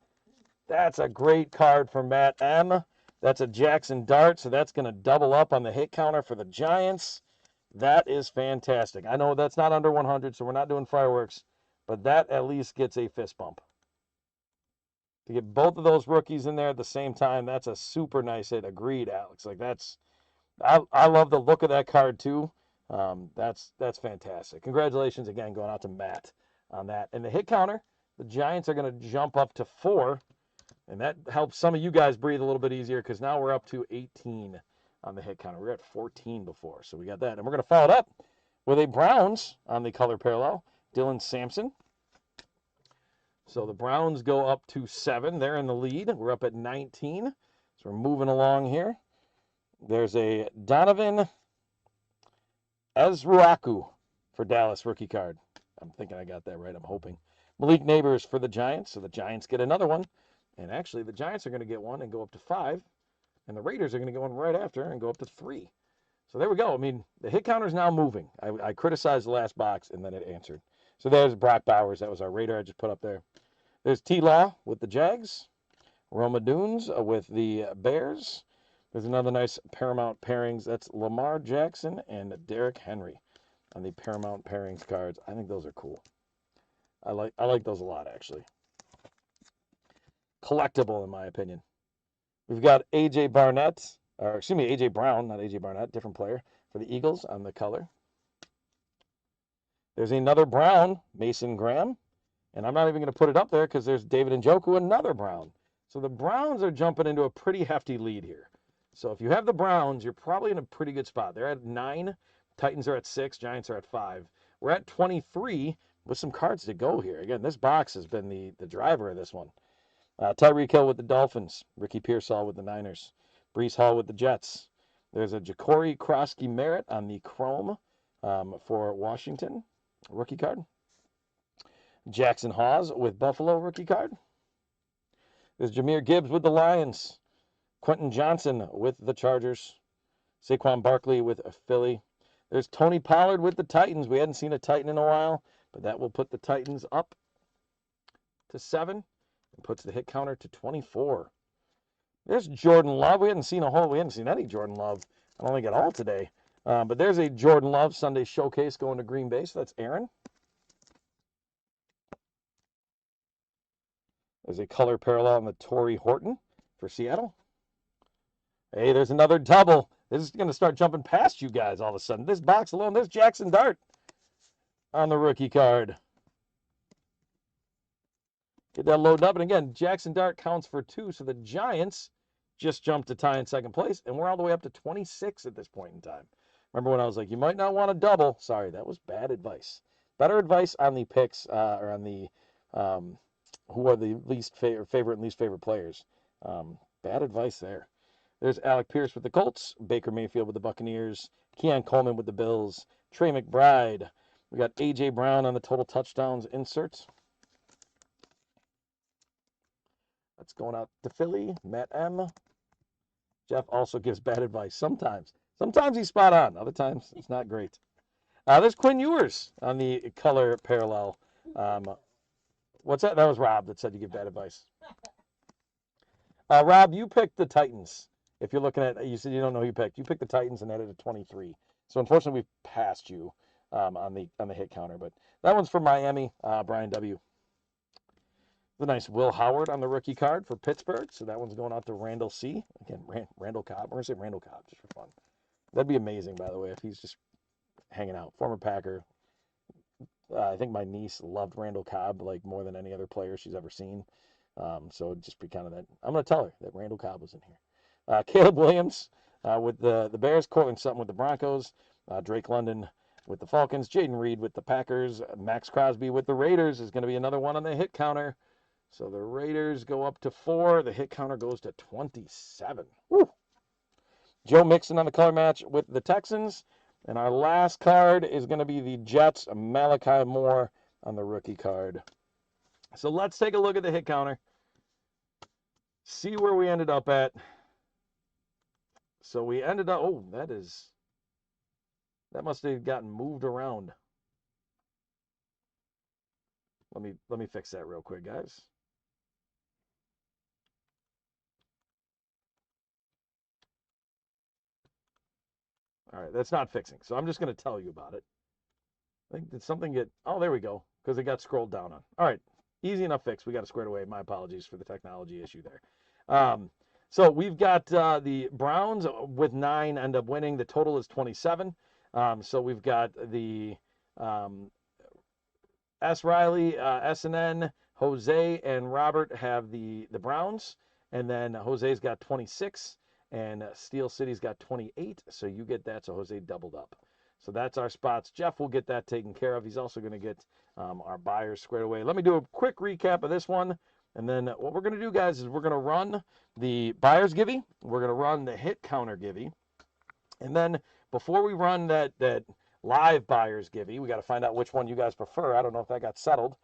That's a great card for Matt M. That's a Jackson Dart, so that's going to double up on the hit counter for the Giants. That is fantastic. I know that's not under 100, so we're not doing fireworks, but that at least gets a fist bump. To get both of those rookies in there at the same time, that's a super nice hit. Agreed, Alex. Like I love the look of that card too. That's fantastic. Congratulations again going out to Matt on that. And the hit counter, the Giants are going to jump up to 4, and that helps some of you guys breathe a little bit easier because now we're up to 18 on the hit counter. We were at 14 before, so we got that. And we're going to follow it up with a Browns on the color parallel, Dylan Sampson. So the Browns go up to 7. They're in the lead. We're up at 19, so we're moving along here. There's a Donovan Ezruaku for Dallas rookie card. I'm thinking I got that right. I'm hoping. Malik Neighbors for the Giants, so the Giants get another one. And actually, the Giants are going to get one and go up to 5. And the Raiders are going to get one right after and go up to 3. So there we go. I mean, the hit counter is now moving. I criticized the last box, and then it answered. So there's Brock Bowers. That was our Raider I just put up there. There's T-Law with the Jags. Roma Dunes with the Bears. There's another nice Paramount pairings. That's Lamar Jackson and Derrick Henry on the Paramount pairings cards. I think those are cool. I like those a lot, actually. Collectible, in my opinion. We've got AJ Brown, not AJ Barnett, different player for the Eagles on the color. There's another Brown, Mason Graham, and I'm not even going to put it up there because there's David Njoku, another Brown. So the Browns are jumping into a pretty hefty lead here. So if you have the Browns, you're probably in a pretty good spot. They're at 9, Titans are at 6, Giants are at 5. We're at 23 with some cards to go here. Again, this box has been the driver of this one. Tyreek Hill with the Dolphins. Ricky Pearsall with the Niners. Breece Hall with the Jets. There's a Ja'Cory Krosky Merritt on the Chrome for Washington. Rookie card. Jackson Hawes with Buffalo. Rookie card. There's Jahmyr Gibbs with the Lions. Quentin Johnson with the Chargers. Saquon Barkley with Philly. There's Tony Pollard with the Titans. We hadn't seen a Titan in a while, but that will put the Titans up to 7. And puts the hit counter to 24. There's Jordan Love. We hadn't seen any Jordan Love, I don't think, at all today. But there's a Jordan Love Sunday showcase going to Green Bay. So that's Aaron. There's a color parallel on the Torrey Horton for Seattle. Hey, there's another double. This is going to start jumping past you guys all of a sudden. This box alone, there's Jackson Dart on the rookie card. Get that loaded up. And again, Jackson Dart counts for 2. So the Giants just jumped to tie in second place. And we're all the way up to 26 at this point in time. Remember when I was like, you might not want to double. Sorry, that was bad advice. Better advice on the picks or on the who are the favorite and least favorite players. Bad advice there. There's Alec Pierce with the Colts. Baker Mayfield with the Buccaneers. Keon Coleman with the Bills. Trey McBride. We got A.J. Brown on the total touchdowns inserts. That's going out to Philly. Matt M. Jeff also gives bad advice sometimes. Sometimes he's spot on. Other times it's not great. There's Quinn Ewers on the color parallel. What's that? That was Rob that said you give bad advice. Rob, you picked the Titans. If you're looking at, you said you don't know who you picked. You picked the Titans and added a 23. So unfortunately, we've passed you on the hit counter. But that one's for Miami. Brian W. The nice Will Howard on the rookie card for Pittsburgh. So that one's going out to Randall C. Again, Randall Cobb. We're going to say Randall Cobb just for fun. That'd be amazing, by the way, if he's just hanging out. Former Packer. I think my niece loved Randall Cobb like more than any other player she's ever seen. So it'd just be kind of that. I'm going to tell her that Randall Cobb was in here. Caleb Williams with the Bears. Cortland Sutton with the Broncos. Drake London with the Falcons. Jaden Reed with the Packers. Max Crosby with the Raiders is going to be another one on the hit counter. So the Raiders go up to 4. The hit counter goes to 27. Woo. Joe Mixon on the color match with the Texans. And our last card is going to be the Jets, Malachi Moore on the rookie card. So let's take a look at the hit counter. See where we ended up at. So we ended up, oh, that must have gotten moved around. Let me fix that real quick, guys. All right, that's not fixing. So I'm just going to tell you about it. I think did something get, oh, there we go, because it got scrolled down on. All right, easy enough fix. We got it squared away. My apologies for the technology issue there. So we've got the Browns with 9 end up winning. The total is 27. So we've got the S. Riley, SNN, Jose, and Robert have the Browns. And then Jose's got 26. And Steel City's got 28, so you get that. So Jose doubled up. So that's our spots. Jeff will get that taken care of. He's also going to get our buyers squared away. Let me do a quick recap of this one. And then what we're going to do, guys, is we're going to run the buyers givey. We're going to run the hit counter givey. And then before we run that live buyers givey, we got to find out which one you guys prefer. I don't know if that got settled.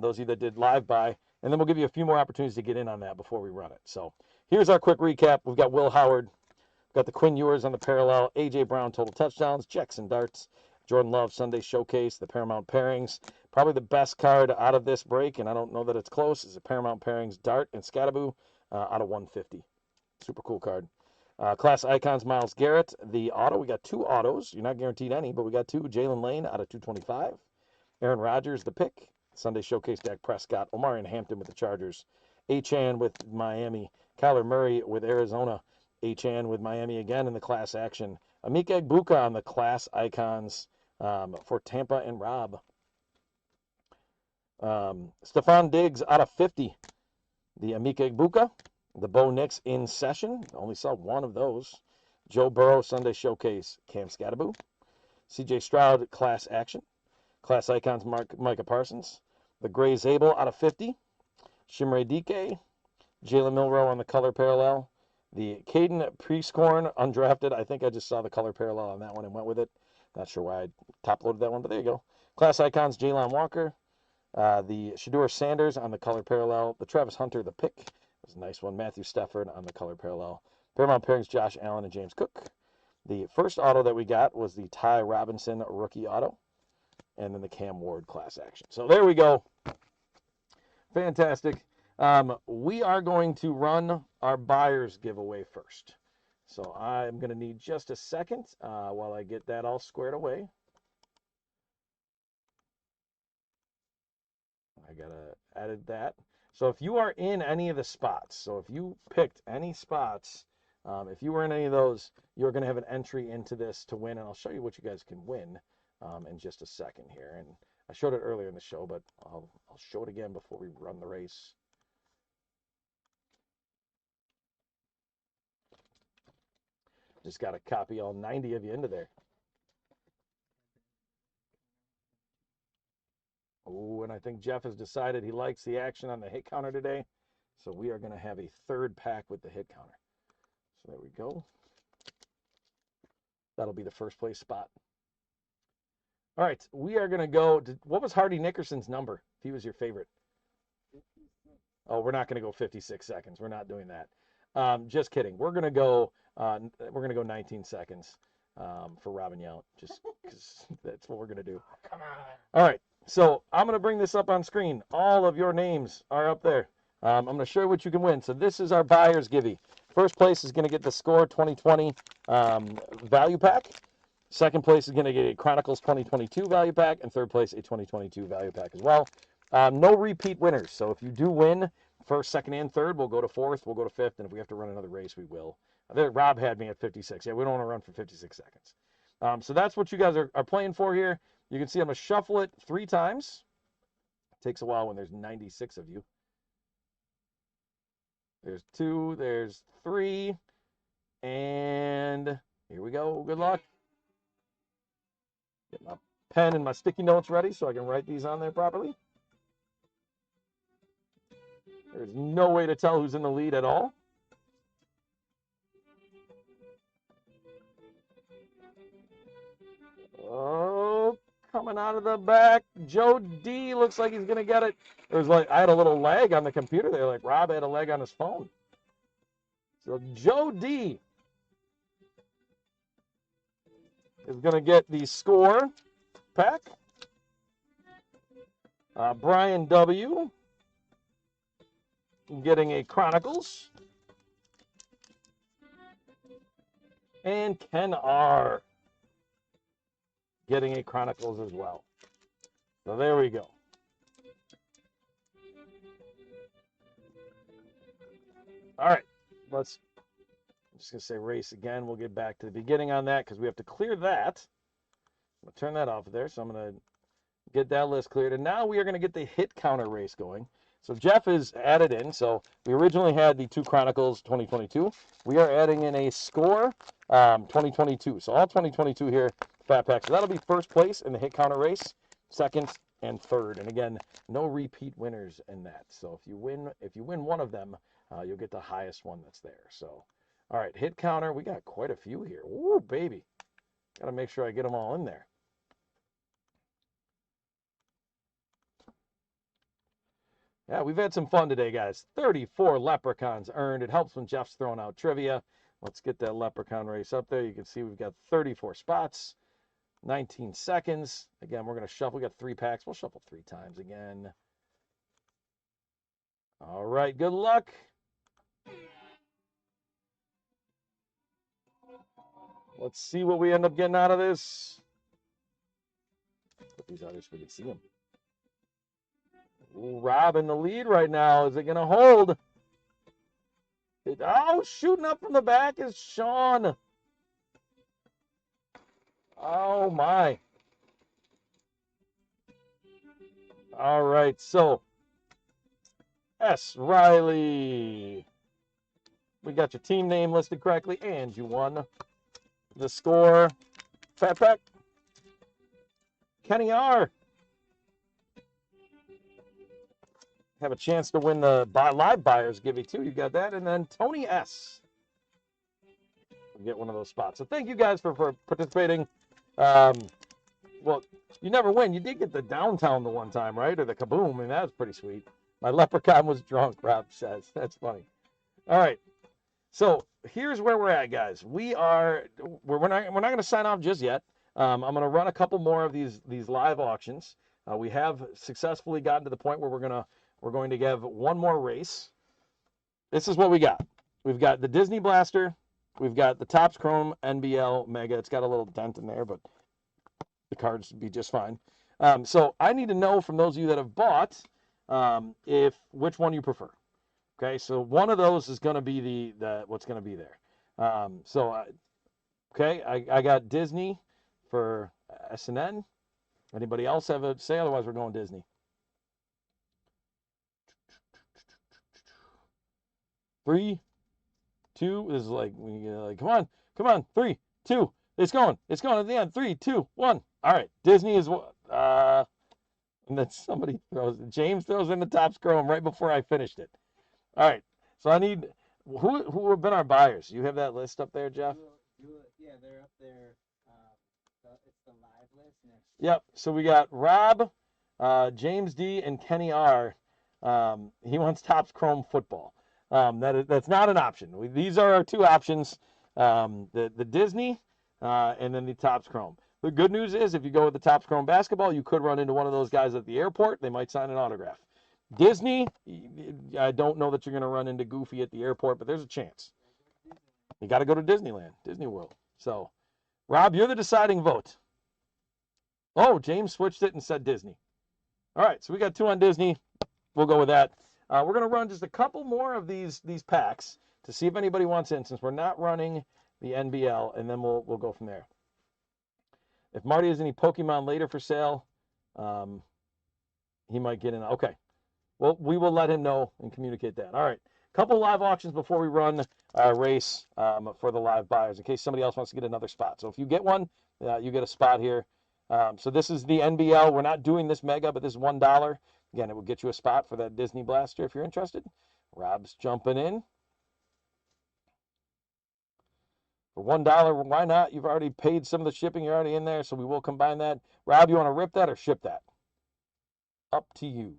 Those of you that did live buy. And then we'll give you a few more opportunities to get in on that before we run it. So here's our quick recap. We've got Will Howard. We've got the Quinn Ewers on the parallel. A.J. Brown total touchdowns. Jackson darts. Jordan Love Sunday showcase. The Paramount pairings. Probably the best card out of this break, and I don't know that it's close, is the Paramount pairings Dart and Scattaboo out of 150. Super cool card. Class Icons Myles Garrett. The auto. We got 2 autos. You're not guaranteed any, but we got 2. Jalen Lane out of 225. Aaron Rodgers, the pick. Sunday showcase, Dak Prescott. Omarion Hampton with the Chargers. Achane with Miami. Kyler Murray with Arizona. Achane with Miami again in the class action. Emeka Egbuka on the class icons for Tampa and Rob. Stephon Diggs out of 50. The Emeka Egbuka. The Bo Nix in session. Only saw one of those. Joe Burrow Sunday showcase, Cam Scattaboo. CJ Stroud class action. Class icons Micah Parsons. The Gray Zabel out of 50. Shimre Dike. Jalen Milroe on the color parallel. The Caden Prieskorn undrafted. I think I just saw the color parallel on that one and went with it. Not sure why I top loaded that one, but there you go. Class icons Jalon Walker. The Shedeur Sanders on the color parallel. The Travis Hunter, the pick. That was a nice one. Matthew Stafford on the color parallel. Paramount pairings Josh Allen and James Cook. The first auto that we got was the Ty Robinson rookie auto. And then the Cam Ward class action. So there we go. Fantastic. We are going to run our buyers giveaway first. So I'm going to need just a second while I get that all squared away. I got to add that. So if you are in any of the spots, so if you picked any spots, if you were in any of those, you're going to have an entry into this to win. And I'll show you what you guys can win in just a second here. And I showed it earlier in the show, but I'll show it again before we run the race. Just got to copy all 90 of you into there. Oh, and I think Jeff has decided he likes the action on the hit counter today. So we are going to have a third pack with the hit counter. So there we go. That'll be the first place spot. All right, we are going to go to, what was Hardy Nickerson's number, if he was your favorite? Oh, we're not going to go 56 seconds. We're not doing that. Just kidding. We're going to go 19 seconds for Robin Yount, just because that's what we're going to do. Oh, come on. All right. So I'm going to bring this up on screen. All of your names are up there. I'm going to show you what you can win. So this is our buyer's givey. First place is going to get the Score 2020 value pack. Second place is going to get a Chronicles 2022 value pack, and third place a 2022 value pack as well. No repeat winners. So if you do win first, second, and third, we'll go to fourth, we'll go to fifth, and if we have to run another race, we will. Rob had me at 56. Yeah, we don't want to run for 56 seconds. So that's what you guys are playing for here. You can see I'm going to shuffle it 3 times. It takes a while when there's 96 of you. There's 2, there's 3, and here we go. Good luck. Get my pen and my sticky notes ready so I can write these on there properly. There's no way to tell who's in the lead at all. Oh, coming out of the back, Joe D looks like he's going to get it. There's like, I had a little lag on the computer there, like Rob had a lag on his phone. So Joe D is going to get the Score pack. Brian W getting a Chronicles. And Ken R getting a Chronicles as well. So there we go. All right, I'm just going to say race again. We'll get back to the beginning on that because we have to clear that. I'm going to turn that off there. So I'm going to get that list cleared. And now we are going to get the hit counter race going. So Jeff is added in. So we originally had the 2 Chronicles 2022. We are adding in a Score 2022. So all 2022 here, fat pack. So that'll be first place in the hit counter race, second and third. And again, no repeat winners in that. So if you win one of them, you'll get the highest one that's there. So, all right, hit counter. We got quite a few here. Ooh, baby. Got to make sure I get them all in there. Yeah, we've had some fun today, guys. 34 leprechauns earned. It helps when Jeff's throwing out trivia. Let's get that leprechaun race up there. You can see we've got 34 spots, 19 seconds. Again, we're going to shuffle. We got 3 packs. We'll shuffle 3 times again. All right, good luck. Let's see what we end up getting out of this. Put these others so we can see them. Ooh, Rob in the lead right now. Is it going to hold? Oh, shooting up from the back is Sean. Oh, my. All right, so S. Riley. We got your team name listed correctly, and you won the Score fat pack. Kenny R. Have a chance to win the live buyers give you too. You got that. And then Tony S. will get one of those spots. So thank you guys for participating. Well, you never win. You did get the downtown the one time, right? Or the kaboom, and that was pretty sweet. My leprechaun was drunk, Rob says. That's funny. All right. So here's where we're at, guys. We're not going to sign off just yet. I'm going to run a couple more of these live auctions. We have successfully gotten to the point where we're going to give one more race. This is what we got. We've got the Disney Blaster. We've got the Topps Chrome NBL Mega. It's got a little dent in there, but the cards would be just fine. So I need to know from those of you that have bought which one you prefer. Okay, so one of those is going to be what's going to be there. Okay, I got Disney for SNN. Anybody else have a say? Otherwise, we're going Disney. Three, two. This is like when you get like, come on, 3, 2. It's going at the end. 3, 2, 1. All right, Disney is and then James throws in the Topps Chrome right before I finished it. All right, so I need who have been our buyers? You have that list up there, Jeff? Yeah, they're up there. It's the live list. Yep. So we got Rob, James D, and Kenny R. He wants Topps Chrome football. That's not an option. These are our two options: the Disney and then the Topps Chrome. The good news is, if you go with the Topps Chrome basketball, you could run into one of those guys at the airport. They might sign an autograph. Disney, I don't know that you're going to run into Goofy at the airport, but there's a chance. You got to go to Disneyland, Disney World. So, Rob, you're the deciding vote. Oh, James switched it and said Disney. All right, so we got 2 on Disney. We'll go with that. We're going to run just a couple more of these packs to see if anybody wants in, since we're not running the NBL, and then we'll go from there. If Marty has any Pokemon later for sale, he might get in. Okay. Well, we will let him know and communicate that. All right. Couple live auctions before we run our race for the live buyers, in case somebody else wants to get another spot. So if you get one, you get a spot here. So this is the NBL. We're not doing this mega, but this is $1. Again, it will get you a spot for that Disney Blaster if you're interested. Rob's jumping in. For $1, why not? You've already paid some of the shipping. You're already in there, so we will combine that. Rob, you want to rip that or ship that? Up to you.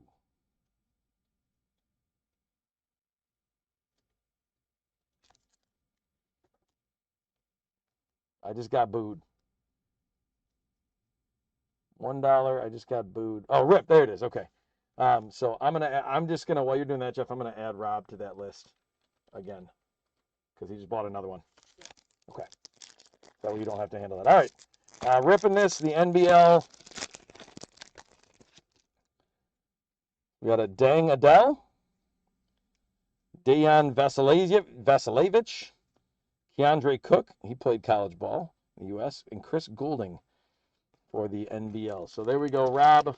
I just got booed. $1, I just got booed. Oh, rip, there it is. Okay. So I'm just gonna, while you're doing that, Jeff, I'm gonna add Rob to that list again, because he just bought another one. Okay. So you don't have to handle that. All right. Ripping this, the NBL. We got a Dang Adele, Dejan Vasilevich, Keandre Cook, he played college ball in the U.S., and Chris Goulding for the NBL. So there we go, Rob.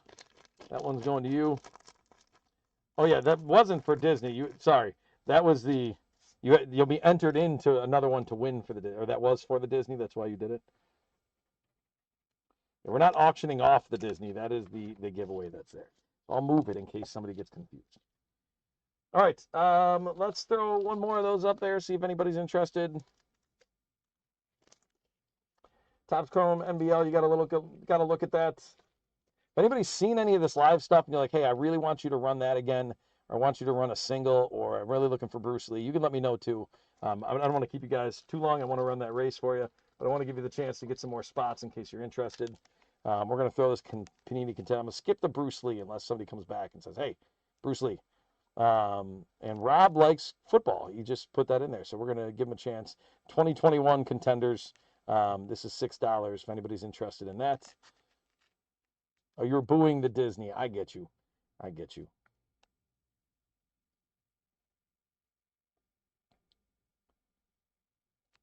That one's going to you. Oh yeah, that wasn't for Disney. Sorry, that was the you'll be entered into another one to win for the, or that was for the Disney. That's why you did it. We're not auctioning off the Disney. That is the giveaway that's there. I'll move it in case somebody gets confused. All right, let's throw one more of those up there, see if anybody's interested. Topps Chrome NBL, you got to look at that. If anybody's seen any of this live stuff and you're like, hey, I really want you to run that again, or I want you to run a single, or I'm really looking for Bruce Lee, you can let me know too. I don't want to keep you guys too long. I want to run that race for you, but I want to give you the chance to get some more spots in case you're interested. We're going to throw this Panini Contender. I'm going to skip the Bruce Lee unless somebody comes back and says, hey, Bruce Lee. And Rob likes football. He just put that in there. So we're going to give him a chance. 2021 Contenders. This is $6 if anybody's interested in that. Oh, you're booing the Disney. I get you. I get you.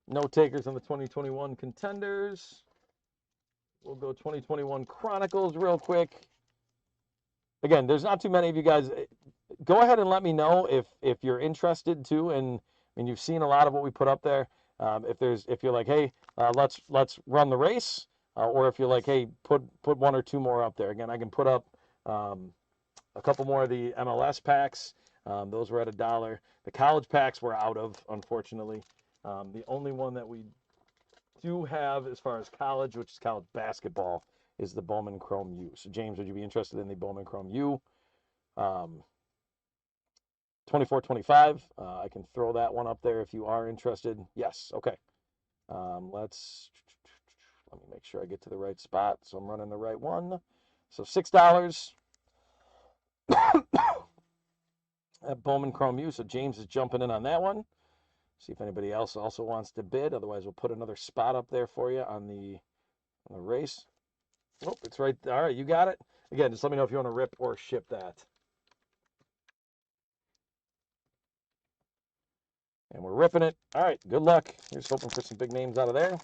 No takers on the 2021 Contenders. We'll go 2021 Chronicles real quick. Again, there's not too many of you guys. Go ahead and let me know if you're interested too, and you've seen a lot of what we put up there. If you're like, hey, let's run the race, or if you're like, hey, put 1 or 2 more up there. Again, I can put up a couple more of the MLS packs. Those were at $1. The college packs were out of, unfortunately. The only one that we do have as far as college, which is college basketball, is the Bowman Chrome U. So James, would you be interested in the Bowman Chrome U? 24-25. I can throw that one up there if you are interested. Yes. Okay. Let me make sure I get to the right spot so I'm running the right one. So $6. At Bowman Chrome U. So James is jumping in on that one. See if anybody else also wants to bid. Otherwise, we'll put another spot up there for you on the race. Oh, it's right there. All right, you got it. Again, just let me know if you want to rip or ship that. And we're ripping it. All right, good luck. Here's hoping for some big names out of there.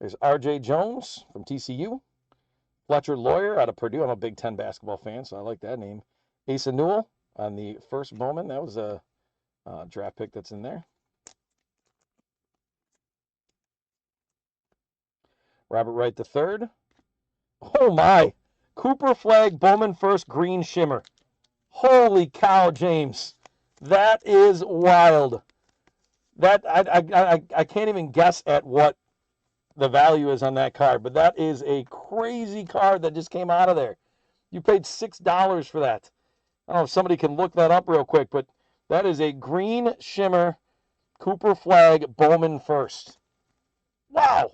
There's R.J. Jones from TCU. Fletcher Lawyer out of Purdue. I'm a Big Ten basketball fan, so I like that name. Asa Newell on the first Bowman. That was a draft pick that's in there. Robert Wright III. Oh, my. Cooper Flag Bowman first green shimmer. Holy cow, James. That is wild. That I can't even guess at what the value is on that card, but that is a crazy card that just came out of there. You paid $6 for that. I don't know if somebody can look that up real quick, but that is a green shimmer Cooper Flag Bowman first. Wow.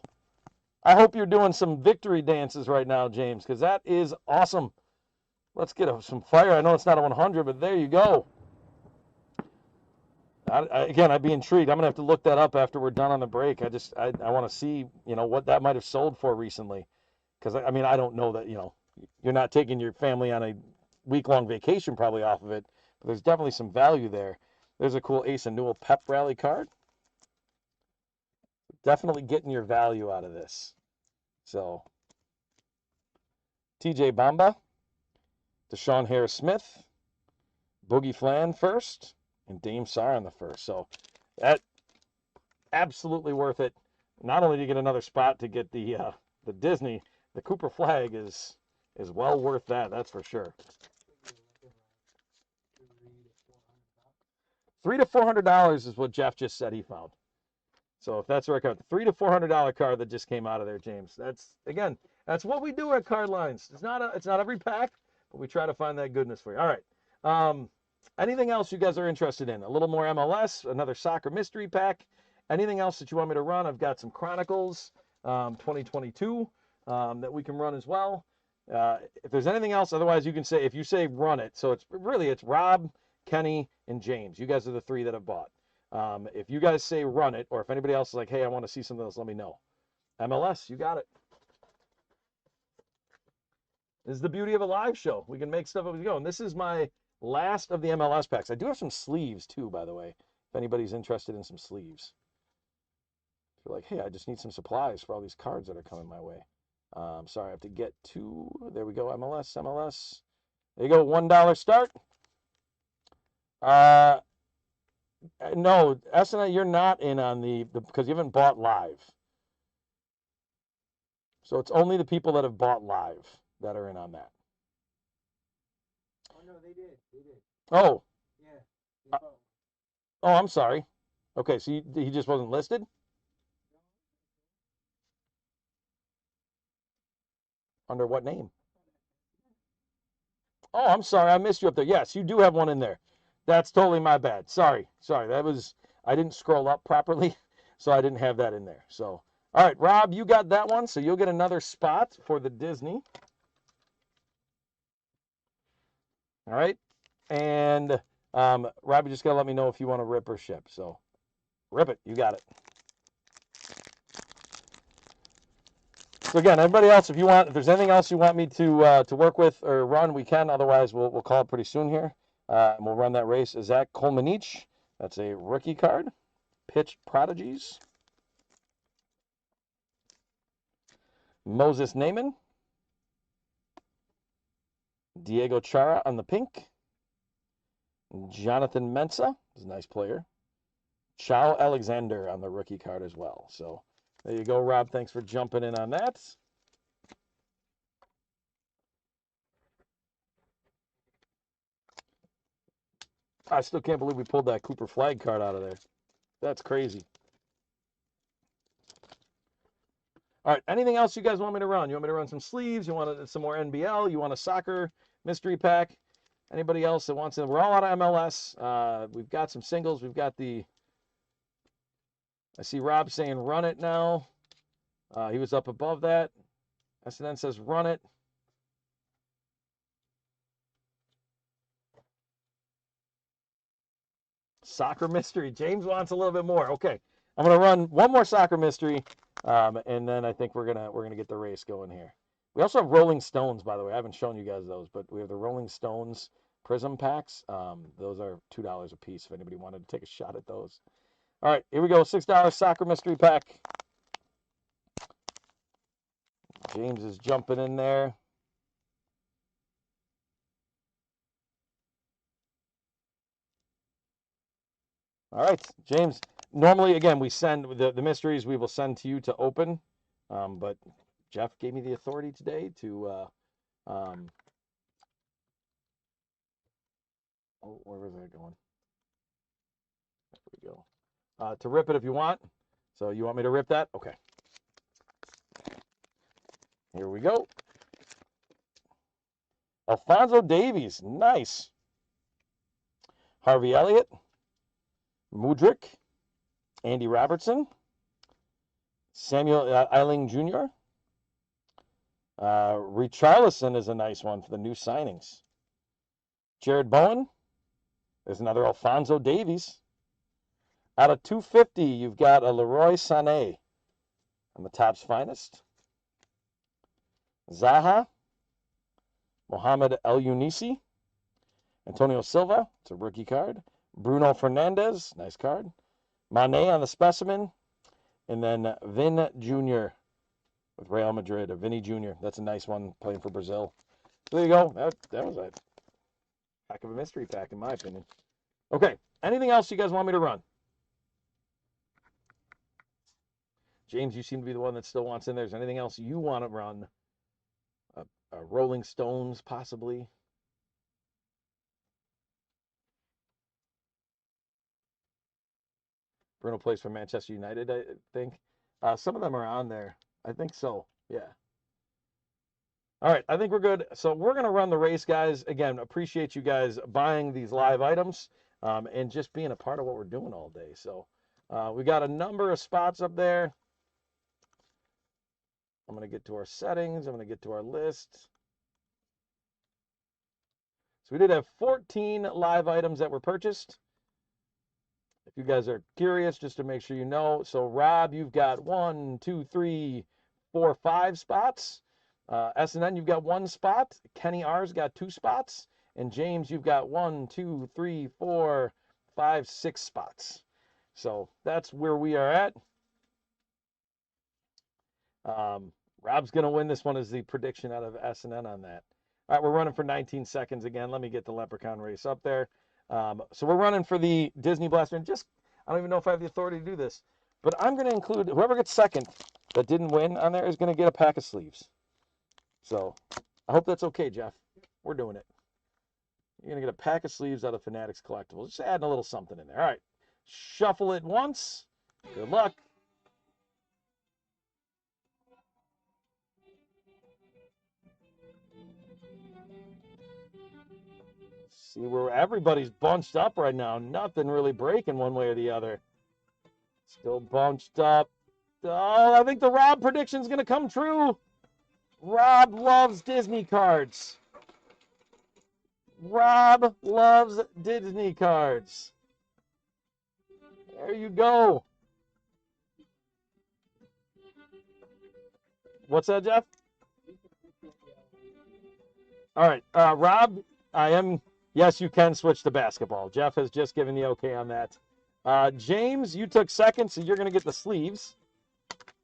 I hope you're doing some victory dances right now, James, because that is awesome. Let's get some fire. I know it's not a 100, but there you go. Again, I'd be intrigued. I'm going to have to look that up after we're done on the break. I want to see, what that might have sold for recently. Because, I mean, I don't know that, you're not taking your family on a week-long vacation probably off of it, but there's definitely some value there. There's a cool Ace and Newell Pep Rally card. Definitely getting your value out of this. So, TJ Bamba, Deshaun Harris-Smith, Boogie Flan first, and Dame Sarr on the first. So, that absolutely worth it. Not only to get another spot to get the Disney, the Cooper Flag is well worth that. That's for sure. $300 to $400 is what Jeff just said he found. So if that's the right card, the $300 to $400 card that just came out of there, James. That's what we do at Card Lines. It's not every pack, but we try to find that goodness for you. All right. Anything else you guys are interested in? A little more MLS, another soccer mystery pack. Anything else that you want me to run? I've got some Chronicles 2022 that we can run as well. If there's anything else, otherwise you can say, if you say run it. So it's Rob, Kenny, and James. You guys are the three that have bought. If you guys say run it, or if anybody else is like, hey, I want to see something else, let me know. MLS, you got it. This is the beauty of a live show. We can make stuff as we go. And this is my last of the MLS packs. I do have some sleeves too, by the way, if anybody's interested in some sleeves. If you're like, hey, I just need some supplies for all these cards that are coming my way. Sorry, I have to get to, there we go, MLS. There you go, $1 start. No, SNA, you're not in on the because you haven't bought live. So it's only the people that have bought live that are in on that. Oh, no, they did. Oh. Yeah. Oh, I'm sorry. Okay, so he just wasn't listed? Under what name? Oh, I'm sorry. I missed you up there. Yes, you do have one in there. That's totally my bad. Sorry. I didn't scroll up properly, so I didn't have that in there. So, all right, Rob, you got that one, so you'll get another spot for the Disney. All right, and Rob, you just got to let me know if you want to rip or ship. So, rip it. You got it. So again, everybody else, if there's anything else you want me to work with or run, we can. Otherwise, we'll call it pretty soon here. And we'll run that race. Zach Kolmanich, that's a rookie card. Pitch Prodigies. Moses Naaman. Diego Chara on the pink. Jonathan Mensah is a nice player. Chao Alexander on the rookie card as well. So there you go, Rob. Thanks for jumping in on that. I still can't believe we pulled that Cooper Flag card out of there. That's crazy. All right, anything else you guys want me to run? You want me to run some sleeves? You want some more NBL? You want a soccer mystery pack? Anybody else that wants it? We're all out of MLS. We've got some singles. We've got I see Rob saying run it now. He was up above that. SNN says run it. Soccer mystery. James wants a little bit more. Okay, I'm gonna run one more soccer mystery, and then I think we're gonna get the race going here. We also have Rolling Stones, by the way. I haven't shown you guys those, but we have the Rolling Stones Prism packs. Those are $2 a piece. If anybody wanted to take a shot at those. All right, here we go. $6 soccer mystery pack. James is jumping in there. All right, James. Normally, again, we send the mysteries we will send to you to open, but Jeff gave me the authority today to. Where was I going? There we go. To rip it if you want. So you want me to rip that? Okay. Here we go. Alphonso Davies, nice. Harvey Elliott, Mudryk, Andy Robertson, Samuel Eiling Jr., Richarlison is a nice one for the new signings. Jared Bowen, there's another Alphonso Davies. Out of 250, you've got a Leroy Sané on the Topps Finest. Zaha, Mohamed El Younisi, Antonio Silva, it's a rookie card. Bruno Fernandes, nice card. Mane on the specimen. And then Vin Jr. with Real Madrid, or Vinny Jr. That's a nice one, playing for Brazil. So there you go. That was a heck of a mystery pack, in my opinion. Okay, anything else you guys want me to run? James, you seem to be the one that still wants in there. Is there anything else you want to run? Rolling Stones, possibly? Bruno plays for Manchester United, I think. Some of them are on there. I think so, yeah. All right, I think we're good. So we're going to run the race, guys. Again, appreciate you guys buying these live items and just being a part of what we're doing all day. So we got a number of spots up there. I'm going to get to our settings. I'm going to get to our list. So we did have 14 live items that were purchased. If you guys are curious, just to make sure you know. So Rob, you've got 1, 2, 3, 4, 5 spots. SNN, you've got 1 spot. Kenny R's got 2 spots. And James, you've got 1, 2, 3, 4, 5, 6 spots. So that's where we are at. Rob's going to win this one as the prediction out of SNN on that. All right, we're running for 19 seconds again. Let me get the Leprechaun race up there. So we're running for the Disney Blaster. And I don't even know if I have the authority to do this, but I'm going to include whoever gets second that didn't win on there is going to get a pack of sleeves. So I hope that's okay, Jeff. We're doing it. You're going to get a pack of sleeves out of Fanatics Collectibles. Just adding a little something in there. All right. Shuffle it once. Good luck. See where everybody's bunched up right now. Nothing really breaking one way or the other. Still bunched up. Oh, I think the Rob prediction is going to come true. Rob loves Disney cards. Rob loves Disney cards. There you go. What's that, Jeff? All right, Rob, yes, you can switch to basketball. Jeff has just given the okay on that. James, you took second, so you're going to get the sleeves.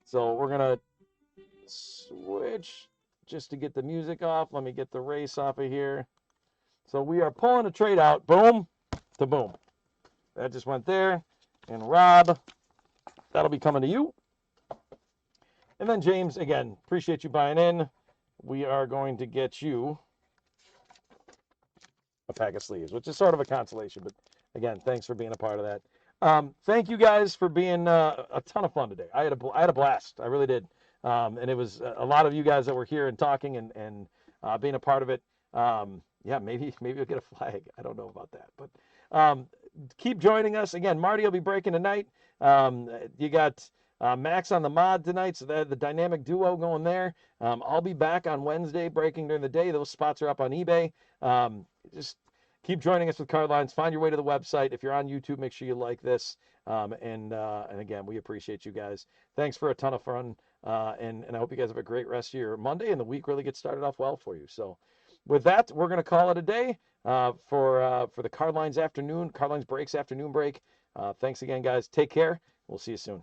So we're going to switch just to get the music off. Let me get the race off of here. So we are pulling a trade out. Boom to boom. That just went there. And Rob, that'll be coming to you. And then James, again, appreciate you buying in. We are going to get you a pack of sleeves, which is sort of a consolation. But again, thanks for being a part of that. Thank you guys for being a ton of fun today. I had a blast. I really did. And it was a lot of you guys that were here and talking and being a part of it. Yeah, maybe you'll get a flag. I don't know about that. But keep joining us. Again, Marty will be breaking tonight. You got Max on the mod tonight, so the dynamic duo going there. I'll be back on Wednesday breaking during the day. Those spots are up on eBay. Just keep joining us with Card Lines. Find your way to the website. If you're on YouTube, make sure you like this. And again, we appreciate you guys. Thanks for a ton of fun. And I hope you guys have a great rest of your Monday and the week really gets started off well for you. So with that, we're going to call it a day for the Card Lines Breaks afternoon break. Thanks again, guys. Take care. We'll see you soon.